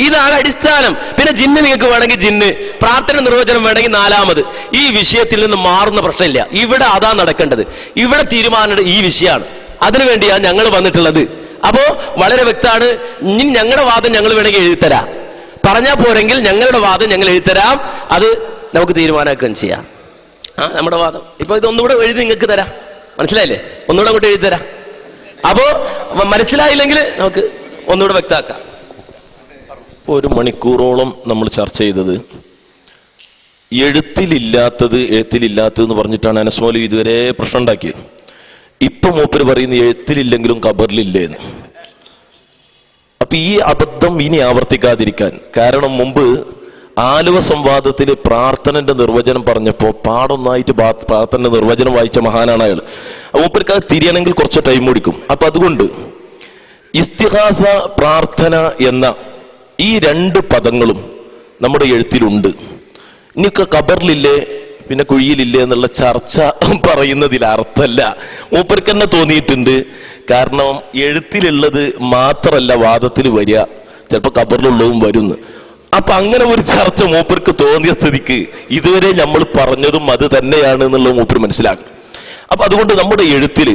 [SPEAKER 6] ഇതാണ് അടിസ്ഥാനം. പിന്നെ ജിന്ന് നിങ്ങൾക്ക് വേണമെങ്കിൽ ജിന്ന്, പ്രാർത്ഥന നിർവചനം വേണമെങ്കിൽ നാലാമത്. ഈ വിഷയത്തിൽ നിന്ന് മാറുന്ന പ്രശ്നമില്ല. ഇവിടെ അതാ നടക്കേണ്ടത്. ഇവിടെ തീരുമാനം ഈ വിഷയമാണ്. അതിനുവേണ്ടിയാണ് ഞങ്ങൾ വന്നിട്ടുള്ളത്. അപ്പോ വളരെ വ്യക്തമാണ്. ഇനി ഞങ്ങളുടെ വാദം ഞങ്ങൾ വേണമെങ്കിൽ എഴുതിത്തരാം, പറഞ്ഞാൽ പോരെങ്കിൽ ഞങ്ങളുടെ വാദം ഞങ്ങൾ എഴുതിത്തരാം. അത് നമുക്ക് തീരുമാനമാക്കുകയും ചെയ്യാം. നമ്മുടെ വാദം ഇപ്പൊ ഇതൊന്നുകൂടെ എഴുതി നിങ്ങൾക്ക് തരാം. മനസ്സിലായില്ലേ? ഒന്നുകൂടെ അങ്ങോട്ട് എഴുതി തരാം. അപ്പോ മനസ്സിലായില്ലെങ്കിൽ നമുക്ക് ഒന്നുകൂടെ വ്യക്തമാക്കാം.
[SPEAKER 4] 1 മണിക്കൂറോളം നമ്മൾ ചർച്ച ചെയ്തത് എഴുത്തിലില്ലാത്തത് എന്ന് പറഞ്ഞിട്ടാണ് അനസ് മൗലവി ഇതുവരെ പ്രശ്നം ഉണ്ടാക്കിയത്. ഇപ്പൊ മൂപ്പര് പറയുന്നത് എഴുത്തിലില്ലെങ്കിലും ഖബറിലില്ലേന്ന്. അപ്പൊ ഈ അബദ്ധം ഇനി ആവർത്തിക്കാതിരിക്കാൻ, കാരണം മുമ്പ് ആലുവ സംവാദത്തിൽ പ്രാർത്ഥനന്റെ നിർവചനം പറഞ്ഞപ്പോ പാടൊന്നായിട്ട് പ്രാർത്ഥനന്റെ നിർവചനം വായിച്ച മഹാനാണ് അയാൾ. മൂപ്പർക്ക് അത് തിരിയണമെങ്കിൽ കുറച്ച് ടൈം പിടിക്കും. അപ്പൊ അതുകൊണ്ട് ഇസ്തിഹാസ, പ്രാർത്ഥന എന്ന ഈ 2 പദങ്ങളും നമ്മുടെ എഴുത്തിലുണ്ട്. ഇനിയൊക്കെ ഖബറിലില്ലേ പിന്നെ കുഴിയിലില്ലേ എന്നുള്ള ചർച്ച പറയുന്നതിൽ അർത്ഥമല്ല. മൂപ്പർക്ക് തന്നെ തോന്നിയിട്ടുണ്ട്. കാരണം എഴുത്തിലുള്ളത് മാത്രമല്ല വാദത്തിൽ വരിക, ചിലപ്പോൾ ഖബറിലുള്ളതും വരുന്നു. അപ്പൊ അങ്ങനെ ഒരു ചർച്ച മൂപ്പർക്ക് തോന്നിയ സ്ഥിതിക്ക് ഇതുവരെ നമ്മൾ പറഞ്ഞതും അത് തന്നെയാണ് എന്നുള്ളത് മൂപ്പർ മനസ്സിലാക്കും. അപ്പൊ അതുകൊണ്ട് നമ്മുടെ എഴുത്തിൽ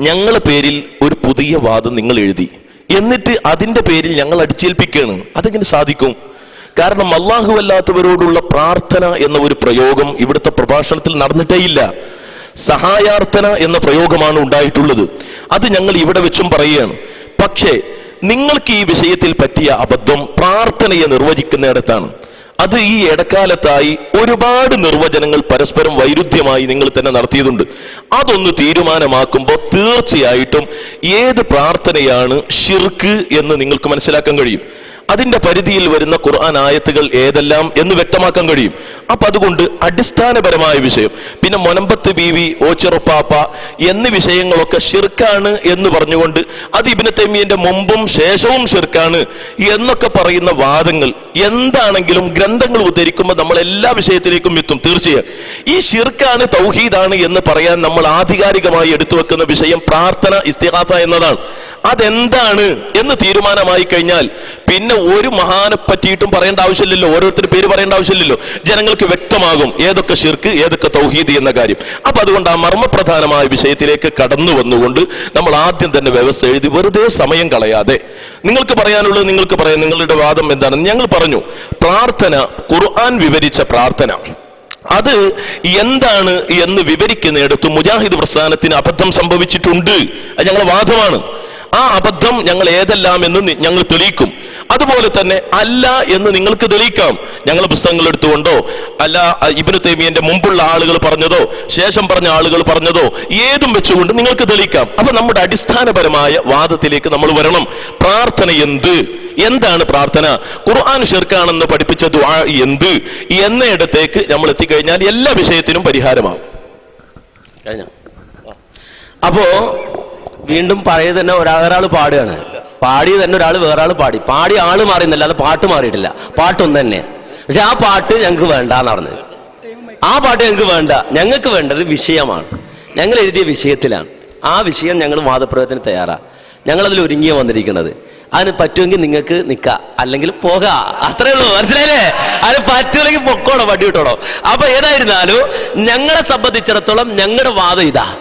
[SPEAKER 4] ഞങ്ങളുടെ പേരിൽ ഒരു പുതിയ വാദം നിങ്ങൾ എഴുതി, എന്നിട്ട് അതിന്റെ പേരിൽ ഞങ്ങൾ അടിച്ചേൽപ്പിക്കുകയാണ്. അതെങ്ങനെ സാധിക്കും? കാരണം അല്ലാഹു അല്ലാത്തവരോടുള്ള പ്രാർത്ഥന എന്ന ഒരു പ്രയോഗം ഇവിടുത്തെ പ്രഭാഷണത്തിൽ നടന്നിട്ടേയില്ല. സഹായാർത്ഥന എന്ന പ്രയോഗമാണ് ഉണ്ടായിട്ടുള്ളത്. അത് ഞങ്ങൾ ഇവിടെ വെച്ചും പറയുകയാണ്. പക്ഷേ നിങ്ങൾക്ക് ഈ വിഷയത്തിൽ പറ്റിയ അബദ്ധം പ്രാർത്ഥനയെ നിർവചിക്കുന്നിടത്താണ്. അത് ഈ ഇടക്കാലത്തായി ഒരുപാട് നിർവചനങ്ങൾ പരസ്പരം വൈരുദ്ധ്യമായി നിങ്ങൾ തന്നെ നടത്തിയതുണ്ട്. അതൊന്ന് തീരുമാനമാക്കുമ്പോൾ തീർച്ചയായിട്ടും ഏത് പ്രാർത്ഥനയാണ് ഷിർക്ക് എന്ന് നിങ്ങൾക്ക് മനസ്സിലാക്കാൻ കഴിയും. അതിന്റെ പരിധിയിൽ വരുന്ന ഖുർആൻ ആയത്തുകൾ ഏതെല്ലാം എന്ന് വ്യക്തമാക്കാൻ കഴിയും. അപ്പൊ അതുകൊണ്ട് അടിസ്ഥാനപരമായ വിഷയം, പിന്നെ മൊനമ്പത്ത് ബീവി, ഓച്ചിറപ്പാപ്പ എന്നീ വിഷയങ്ങളൊക്കെ ഷിർക്കാണ് എന്ന് പറഞ്ഞുകൊണ്ട് അത് ഇബ്നു തൈമിയ്യന്റെ മുമ്പും ശേഷവും ഷിർക്കാണ് എന്നൊക്കെ പറയുന്ന വാദങ്ങൾ എന്താണെങ്കിലും ഗ്രന്ഥങ്ങൾ ഉദ്ധരിക്കുമ്പോൾ നമ്മൾ എല്ലാ വിഷയത്തിലേക്കും എത്തും. തീർച്ചയായും ഈ ഷിർക്കാണ് തൗഹീദാണ് എന്ന് പറയാൻ നമ്മൾ ആധികാരികമായി എടുത്തു വെക്കുന്ന വിഷയം പ്രാർത്ഥന, ഇസ്തിഗാസ എന്നതാണ്. അതെന്താണ് എന്ന് തീരുമാനമായി കഴിഞ്ഞാൽ പിന്നെ ഒരു മഹാനെ പറ്റിയിട്ടും പറയേണ്ട ആവശ്യമില്ലല്ലോ, ഓരോരുത്തരുടെ പേര് പറയേണ്ട ആവശ്യമില്ലല്ലോ. ജനങ്ങൾക്ക് വ്യക്തമാകും ഏതൊക്കെ ഷിർക്ക് ഏതൊക്കെ തൗഹീദ് എന്ന കാര്യം. അപ്പൊ അതുകൊണ്ട് ആ മർമ്മപ്രധാനമായ വിഷയത്തിലേക്ക് കടന്നു വന്നുകൊണ്ട് നമ്മൾ ആദ്യം തന്നെ വ്യവസ്ഥ എഴുതി വെറുതെ സമയം കളയാതെ നിങ്ങൾക്ക് പറയാനുള്ളത് നിങ്ങൾക്ക് പറയാം. നിങ്ങളുടെ വാദം എന്താണെന്ന് ഞങ്ങൾ പറഞ്ഞു. പ്രാർത്ഥന, ഖുർആൻ വിവരിച്ച പ്രാർത്ഥന അത് എന്താണ് എന്ന് വിവരിക്കുന്നിടത്ത് മുജാഹിദ് പ്രസ്ഥാനത്തിന് അബദ്ധം സംഭവിച്ചിട്ടുണ്ട്. അത് ഞങ്ങളുടെ വാദമാണ്. ആ അബദ്ധം ഞങ്ങൾ ഏതെല്ലാം എന്ന് ഞങ്ങൾ തെളിയിക്കും. അതുപോലെ തന്നെ അല്ല എന്ന് നിങ്ങൾക്ക് തെളിയിക്കാം. ഞങ്ങൾ പുസ്തകങ്ങൾ എടുത്തുകൊണ്ടോ അല്ല ഇബ്നു തൈമിയ്യന്റെ മുമ്പുള്ള ആളുകൾ പറഞ്ഞതോ ശേഷം പറഞ്ഞ ആളുകൾ പറഞ്ഞതോ ഏതും വെച്ചുകൊണ്ട് നിങ്ങൾക്ക് തെളിയിക്കാം. അപ്പൊ നമ്മുടെ അടിസ്ഥാനപരമായ വാദത്തിലേക്ക് നമ്മൾ വരണം. പ്രാർത്ഥന എന്താണ് പ്രാർത്ഥന? ഖുർആൻ ശിർക്കാണെന്ന് പഠിപ്പിച്ച ദുആ എന്ത് എന്നയിടത്തേക്ക് നമ്മൾ എത്തിക്കഴിഞ്ഞാൽ എല്ലാ വിഷയത്തിനും പരിഹാരമാകും. കഴിഞ്ഞ അപ്പോ വീണ്ടും പഴയ തന്നെ ഒരാൾ പാടുകയാണ്. പാടി തന്നെ ഒരാൾ വേറൊരാൾ പാടി ആള് മാറിയെന്നല്ല, അത് പാട്ട് മാറിയിട്ടില്ല, പാട്ടൊന്നു തന്നെ. പക്ഷെ ആ പാട്ട് ഞങ്ങൾക്ക് വേണ്ട എന്ന് പറഞ്ഞത്. ആ പാട്ട് ഞങ്ങൾക്ക് വേണ്ട. ഞങ്ങൾക്ക് വേണ്ടത് വിഷയമാണ്. ഞങ്ങൾ എഴുതിയ വിഷയത്തിലാണ്. ആ വിഷയം ഞങ്ങൾ വാദപ്രയോഗത്തിന് തയ്യാറാണ്. ഞങ്ങളതിൽ ഒരുങ്ങിയ വന്നിരിക്കുന്നത്. അതിന് പറ്റുമെങ്കിൽ നിങ്ങൾക്ക് നിൽക്കാം, അല്ലെങ്കിൽ പോകാം. അത്രേ ഉള്ളൂ. മനസ്സിലായില്ലേ? അതിന് പറ്റുമെങ്കിൽ പൊക്കോണോ, വടി വിട്ടോണോ. അപ്പൊ ഏതായിരുന്നാലും ഞങ്ങളെ സംബന്ധിച്ചിടത്തോളം ഞങ്ങളുടെ വാദം ഇതാണ്.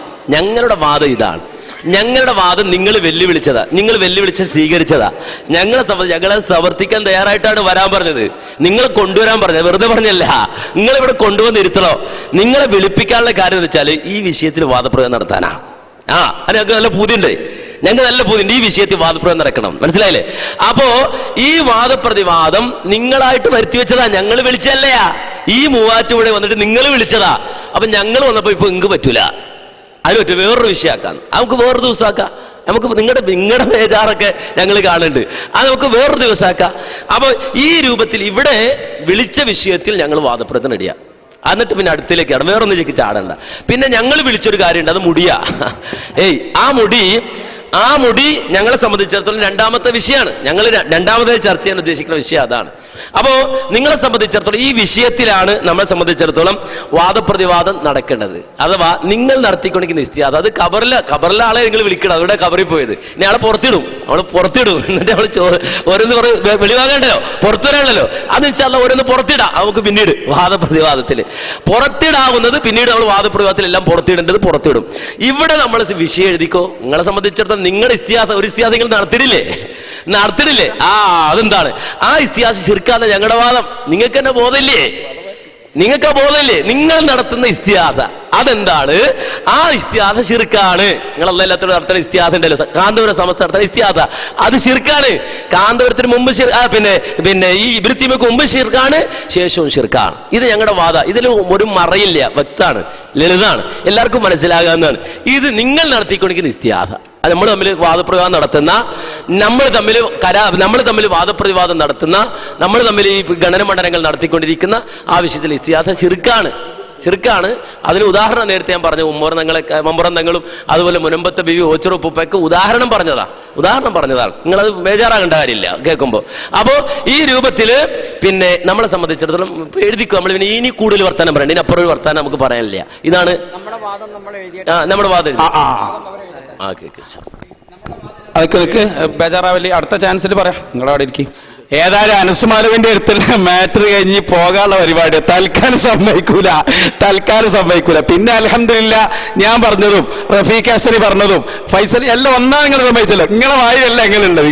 [SPEAKER 4] ഞങ്ങളുടെ വാദം നിങ്ങൾ വെല്ലുവിളിച്ചതാ, നിങ്ങൾ വെല്ലുവിളിച്ച് സ്വീകരിച്ചതാ. ഞങ്ങളെ സമർത്ഥിക്കാൻ തയ്യാറായിട്ടാണ് വരാൻ പറഞ്ഞത്. നിങ്ങളെ കൊണ്ടുവരാൻ പറഞ്ഞത് വെറുതെ പറഞ്ഞല്ല. നിങ്ങളിവിടെ കൊണ്ടുവന്നിരുത്തണോ? നിങ്ങളെ വിളിപ്പിക്കാനുള്ള കാര്യം എന്ന് വെച്ചാൽ ഈ വിഷയത്തിൽ വാദപ്രയോഗം നടത്താനാ. അത് ഞങ്ങൾക്ക് നല്ല പൂതിയുണ്ട്. ഈ വിഷയത്തിൽ വാദപ്രയോഗം നടക്കണം. മനസ്സിലായില്ലേ? അപ്പോ ഈ വാദപ്രതിവാദം നിങ്ങളായിട്ട് വരുത്തിവെച്ചതാ, ഞങ്ങൾ വിളിച്ചല്ലയാ. ഈ മൂവാറ്റുപുഴ വന്നിട്ട് നിങ്ങൾ വിളിച്ചതാ. അപ്പൊ ഞങ്ങൾ വന്നപ്പോ ഇപ്പൊ ഇങ്ങ് പറ്റൂല, അത് പറ്റും, വേറൊരു വിഷയമാക്കാം. നമുക്ക് വേറൊരു ദിവസമാക്കാം. നമുക്ക് നിങ്ങളുടെ ബേജാറൊക്കെ ഞങ്ങൾ കാണുന്നുണ്ട്, അത് നമുക്ക് വേറൊരു ദിവസമാക്കാം. അപ്പൊ ഈ രൂപത്തിൽ ഇവിടെ വിളിച്ച വിഷയത്തിൽ ഞങ്ങൾ വാദപ്രയോഗത്തിന് റെഡിയാ. എന്നിട്ട് പിന്നെ അടുത്തിലേക്കാണ്, വേറൊന്നിലേക്ക് ചാടണ്ട. പിന്നെ ഞങ്ങൾ വിളിച്ചൊരു കാര്യമുണ്ട്, അത് മുടിയാ. ആ മുടി ഞങ്ങളെ സംബന്ധിച്ചിടത്തോളം രണ്ടാമത്തെ വിഷയമാണ്. ഞങ്ങൾ രണ്ടാമതായി ചർച്ച ചെയ്യാൻ ഉദ്ദേശിക്കുന്ന വിഷയം അതാണ്. അപ്പോ നിങ്ങളെ സംബന്ധിച്ചിടത്തോളം ഈ വിഷയത്തിലാണ് നമ്മളെ സംബന്ധിച്ചിടത്തോളം വാദപ്രതിവാദം നടക്കേണ്ടത്. അഥവാ നിങ്ങൾ നടത്തിക്കൊണ്ടിരിക്കുന്ന ഇസ്തിഹാദ, അത് ഖബറിലെ ആളെ നിങ്ങൾ വിളിക്കണം. അവിടെ ഖബറിൽ പോയത് ഇനി ആളെ പുറത്തിടും. എന്നിട്ട് അവൾ ഓരോന്ന് വെളിവാകണ്ടല്ലോ, പുറത്തു വരാണല്ലോ. അത് വെച്ചാൽ ഓരോന്ന് പുറത്തിടാം. നമുക്ക് പിന്നീട് വാദപ്രതിവാദത്തിൽ പുറത്തിടാവുന്നത് പിന്നീട് നമ്മൾ വാദപ്രതിവാദത്തിൽ എല്ലാം പുറത്തിടേണ്ടത് പുറത്തിടും. ഇവിടെ നമ്മൾ വിഷയം എഴുതിക്കോ. നിങ്ങളെ സംബന്ധിച്ചിടത്തോളം നിങ്ങളുടെ ഒരു ഇസ്തിഹാദ നിങ്ങൾ നടത്തിയിട്ടില്ലേ? അതെന്താണ്? ആ ഇസ്തിഹാസ ശിർക്കാന്ന് ഞങ്ങളുടെ വാദം. നിങ്ങൾക്ക് തന്നെ ബോധമില്ലേ? നിങ്ങൾ നടത്തുന്ന ഇസ്തിഹാസ അതെന്താണ്? ആ ഇസ്തിഹാസ ശിർക്കാണ്. നിങ്ങൾ എല്ലാത്തിനും നടത്തുന്ന ഇസ്തിഹാസ ഉണ്ടല്ലോ, കാന്തപുരം സമസ്ത നടത്തുന്ന ഇസ്തിഹാസ, അത് ശിർക്കാണ്. കാന്തപുരത്തിന് മുമ്പ് പിന്നെ ഈ ഇബ്നു തൈമിയ്യക്ക് മുമ്പ് ശിർക്കാണ്, ശേഷവും ശിർക്കാണ്. ഇത് ഞങ്ങളുടെ വാദ. ഇതിൽ ഒരു മറയില്ല, വ്യക്തമാണ്, ലളിതാണ്, എല്ലാവർക്കും മനസ്സിലാകാവുന്നതാണ്. ഇത് നിങ്ങൾ നടത്തിക്കൊണ്ടിരിക്കുന്ന ഇസ്തിഹാസ, നമ്മൾ തമ്മിൽ വാദപ്രതിവാദം നടത്തുന്ന, നമ്മൾ തമ്മിൽ വാദപ്രതിവാദം നടത്തുന്ന, നമ്മൾ തമ്മിൽ ഈ ഗണനമണ്ഡലങ്ങൾ നടത്തിക്കൊണ്ടിരിക്കുന്ന ആ വിഷയത്തിൽ ഇസ്തിഹാസ ശിർക്കാണ്. അതിന് ഉദാഹരണം നേരത്തെ ഞാൻ പറഞ്ഞു. മമ്പുറന്തങ്ങളും അതുപോലെ മുനമ്പത്തെ ബിവി ഓച്ചറുപ്പൊക്കെ ഉദാഹരണം പറഞ്ഞതാണ്. നിങ്ങളത് ബേജാറാകേണ്ട കാര്യമില്ല കേൾക്കുമ്പോൾ. അപ്പോ ഈ രൂപത്തിൽ പിന്നെ നമ്മളെ സംബന്ധിച്ചിടത്തോളം എഴുതിക്കും. നമ്മൾ പിന്നെ ഇനി കൂടുതൽ വർത്താനം പറയണ്ട, ഇനി അപ്പുറം ഒരു വർത്താനം നമുക്ക് പറയാനില്ല. ഇതാണ് നമ്മുടെ വാദം.
[SPEAKER 2] അതൊക്കെ ബേജാറാവല്ലേ, അടുത്ത ചാൻസിൽ പറയാം. നിങ്ങളവിടെ ഇരിക്കും. ഏതായാലും അനസുമാലുവിന്റെ അടുത്തുള്ള മാറ്റർ കഴിഞ്ഞ് പോകാനുള്ള പരിപാടി തൽക്കാലം സമ്മതിക്കൂല. പിന്നെ അൽഹംദുലില്ലാ ഞാൻ പറഞ്ഞതും റഫീഖ് ഹസനി പറഞ്ഞതും ഫൈസൽ എല്ലാം ഒന്നാ നിങ്ങൾ സമ്മതിച്ചല്ലോ. നിങ്ങളെ വായല്ല എങ്ങനെയുള്ളത്?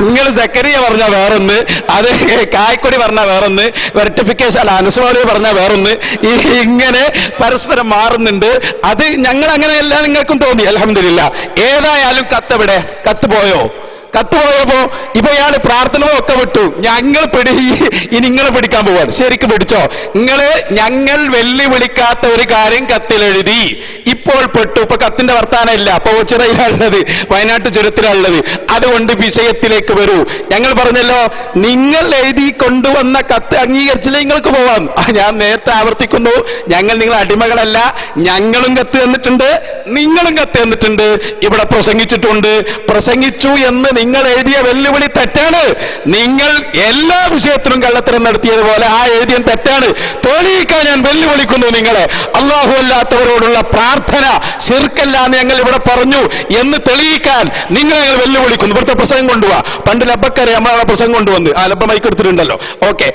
[SPEAKER 2] നിങ്ങൾ സക്കരിയ പറഞ്ഞ വേറൊന്ന്, അത് കായ്ക്കൊടി പറഞ്ഞ വേറൊന്ന്, വെർട്ടിഫിക്കേഷൻ അല്ല അനസുമാലു പറഞ്ഞ വേറൊന്ന്, ഇങ്ങനെ പരസ്പരം മാറുന്നുണ്ട്. അത് ഞങ്ങൾ അങ്ങനെയല്ല നിങ്ങൾക്കും തോന്നി. അൽഹംദുലില്ലാ. ഏതായാലും കത്ത് പോയപ്പോ ഇപ്പൊ ഇയാള് പ്രാർത്ഥനകളൊക്കെ വിട്ടു. ഇനി നിങ്ങളെ പിടിക്കാൻ പോവാണ്. ശരിക്കും പിടിച്ചോ. ഞങ്ങൾ വെല്ലുവിളിക്കാത്ത ഒരു കാര്യം കത്തിലെഴുതി, ഇപ്പോൾ പെട്ടു. ഇപ്പൊ കത്തിന്റെ വർത്താനം ഇല്ല, അപ്പൊ ഓച്ചിറയിലുള്ളത്, വയനാട്ട് ചുരത്തിലുള്ളത്. അതുകൊണ്ട് വിഷയത്തിലേക്ക് വരൂ. ഞങ്ങൾ പറഞ്ഞല്ലോ, നിങ്ങൾ എഴുതി കൊണ്ടുവന്ന കത്ത് അംഗീകരിച്ചില്ല, നിങ്ങൾക്ക് പോവാം. ഞാൻ നേരത്തെ ആവർത്തിക്കുന്നു, ഞങ്ങൾ നിങ്ങളെ അടിമകളല്ല. ഞങ്ങളും കത്ത് തന്നിട്ടുണ്ട്, നിങ്ങളും കത്ത് തന്നിട്ടുണ്ട്, ഇവിടെ പ്രസംഗിച്ചിട്ടുണ്ട്. പ്രസംഗിച്ചു എന്ന് നിങ്ങൾ എഴുതിയ വെല്ലുവിളി തെറ്റാണ്. നിങ്ങൾ എല്ലാ വിഷയത്തിലും കള്ളത്തരം നടത്തിയതുപോലെ ആ എഴുതിയ തെറ്റാണ്. തെളിയിക്കാൻ ഞാൻ വെല്ലുവിളിക്കുന്നു നിങ്ങളെ. അല്ലാഹു അല്ലാത്തവരോടുള്ള പ്രാർത്ഥന ശിർക്കല്ലാന്ന് ഞങ്ങൾ ഇവിടെ പറഞ്ഞു എന്ന് തെളിയിക്കാൻ ഞങ്ങൾ വെല്ലുവിളിക്കുന്നു. ഇവിടുത്തെ പ്രസംഗം കൊണ്ടുപോവാ. പണ്ട് ലബ്ബക്കരെ നമ്മളെ പ്രസംഗം കൊണ്ടുവന്ന് ആ ലബ്ബ മൈക്ക് എടുത്തിട്ടുണ്ടല്ലോ. ഓക്കെ,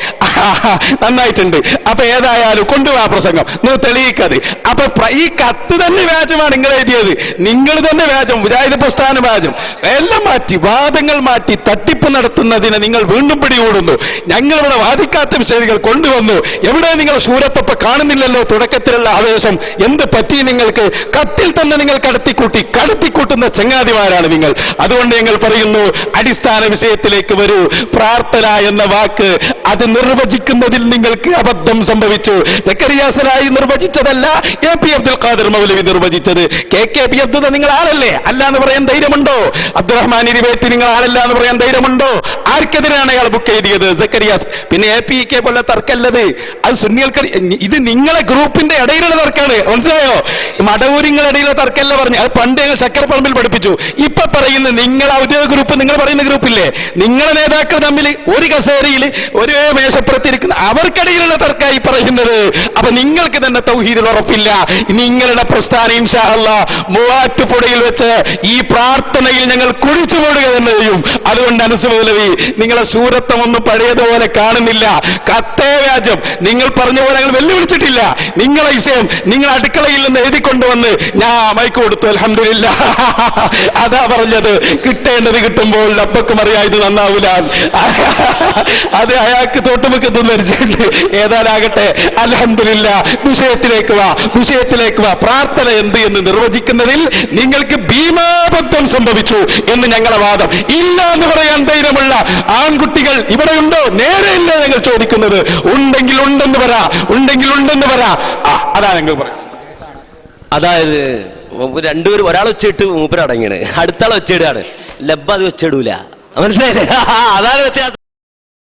[SPEAKER 2] നന്നായിട്ടുണ്ട്. അപ്പൊ ഏതായാലും കൊണ്ടുപോവാ പ്രസംഗം, നിങ്ങൾ തെളിയിക്കത്. അപ്പൊ ഈ കത്ത് തന്നെ വ്യാജമാണ് നിങ്ങൾ എഴുതിയത്. നിങ്ങൾ തന്നെ വ്യാജം, മുജാഹിദ് പ്രസ്ഥാന വ്യാജം, എല്ലാം മാറ്റി വാദങ്ങൾ മാറ്റി തട്ടിപ്പ് നടത്തുന്നതിനെ നിങ്ങൾ വീണ്ടും പിടികൂടുന്നു. ഞങ്ങളിവിടെ വാദിക്കാത്ത വിഷയങ്ങൾ കൊണ്ടുവന്നു. എവിടെ നിങ്ങൾ ശൂരത്തൊപ്പം കാണുന്നില്ലല്ലോ? തുടക്കത്തിലുള്ള ആവേശം എന്ത് പറ്റി നിങ്ങൾക്ക്? കത്തിൽ തന്നെ നിങ്ങൾ കടത്തിക്കൂട്ടുന്ന ചങ്ങാതിമാരാണ് നിങ്ങൾ. അതുകൊണ്ട് ഞങ്ങൾ പറയുന്നു, അടിസ്ഥാന വിഷയത്തിലേക്ക് വരൂ. പ്രാർത്ഥന എന്ന വാക്ക് അത് നിർവചിക്കുന്നതിൽ നിങ്ങൾക്ക് അബദ്ധം സംഭവിച്ചു. സക്കരിയ സലാഹി നിർവചിച്ചതല്ല എ.പി. അബ്ദുൽ ഖാദർ മൗലവി നിർവചിച്ചത്. കെ.പി. അബ്ദുൽ നിങ്ങൾ ആളല്ലേ? അല്ല എന്ന് പറയാൻ ധൈര്യമുണ്ടോ? അബ്ദുറഹ്മാൻ ഇരുവേറ്റി നിങ്ങൾ ആളല്ല എന്ന് പറയാൻ ധൈര്യമുണ്ടോ? ആർക്കെതിരാണ് അയാൾ ബുക്ക് എഴുതിയത്? സക്കരിയാസ്. പിന്നെ എ.പി.കെ പോലെ തർക്കല്ലത്. അത് സുന്നികൾക്ക് ഇത് നിങ്ങളെ ഗ്രൂപ്പിന്റെ ഇടയിലുള്ള തർക്കമാണ്. മനസ്സിലായോ? മടവൂരിങ്ങളുടെ ഇടയിലുള്ള തർക്കമല്ല പറഞ്ഞു. അത് പണ്ട് ഞങ്ങൾ ചക്കരപ്പറമ്പിൽ പഠിപ്പിച്ചു. ഇപ്പൊ പറയുന്നത് നിങ്ങൾ ഔദ്യോഗിക ഗ്രൂപ്പ്, നിങ്ങൾ പറയുന്ന ഗ്രൂപ്പില്ലേ, നിങ്ങളെ നേതാക്കൾ തമ്മിൽ ഒരു കസേരയിൽ ഒരു മേശപ്പുറത്തിരിക്കുന്ന അവർക്കിടയിലുള്ള തർക്കമായി പറയുന്നത്. അപ്പൊ നിങ്ങൾക്ക് തന്നെ തൗഹീദിൽ ഉറപ്പില്ല. നിങ്ങളുടെ പ്രസ്ഥാനം ഇൻഷാ അല്ലാഹ് മൂവാറ്റുപുഴയിൽ വെച്ച് ഈ പ്രാർത്ഥനയിൽ ഞങ്ങൾ കുഴിച്ചു മൂടുക തന്നെ ചെയ്യും. അതുകൊണ്ട് അനസ് മൗലവി, നിങ്ങളെ ശൂരത്വമൊന്നും പഴയതുപോലെ കാണുന്നില്ല. കത്തേ വ്യാജം. നിങ്ങൾ പറഞ്ഞ പോലെ ഞങ്ങൾ വെല്ലുവിളിച്ചിട്ടില്ല. നിങ്ങളെ വിഷയം നിങ്ങൾ അടുക്കളയിൽ നിന്ന് എഴുതിക്കൊണ്ടുവന്ന് ഞാൻ മൈക്ക് കൊടുത്തു. അൽഹംദുലില്ലാഹ്. അതാ പറഞ്ഞത്, കിട്ടേണ്ടത് കിട്ടുമ്പോൾ അപ്പക്കും അറിയാം ഇത് നന്നാവൂല. അത് അയാൾക്ക് തോട്ടുമുഖത്ത് ധരിച്ചിട്ടുണ്ട്. ഏതാനാകട്ടെ, അൽഹംദുലില്ലാഹ്. വിഷയത്തിലേക്ക് വാ. പ്രാർത്ഥന എന്ത് എന്ന് നിർവചിക്കുന്നതിൽ നിങ്ങൾക്ക് ഭീമാബദ്ധം സംഭവിച്ചു എന്ന് ഞങ്ങളെ വാദം. ഇല്ല എന്ന് പറയാൻ ധൈര്യമുള്ള ആൺകുട്ടികൾ ഇവിടെയുണ്ടോ? നേരെയില്ല ഞങ്ങൾ ചോദിക്കുന്നത്. ഉണ്ടെങ്കിൽ ഉണ്ടെന്ന് പറ. അതാ ഞങ്ങൾ പറയാം.
[SPEAKER 6] അതായത് രണ്ടുപേരും ഒരാൾ വെച്ചിട്ട് മൂപ്പരടങ്ങിയാണ്, അടുത്താൾ വെച്ചിടാണ്. ലബ്ബ അത് വെച്ചിടൂല. മനസ്സിലായില്ലേ? അതാണ് വ്യത്യാസം.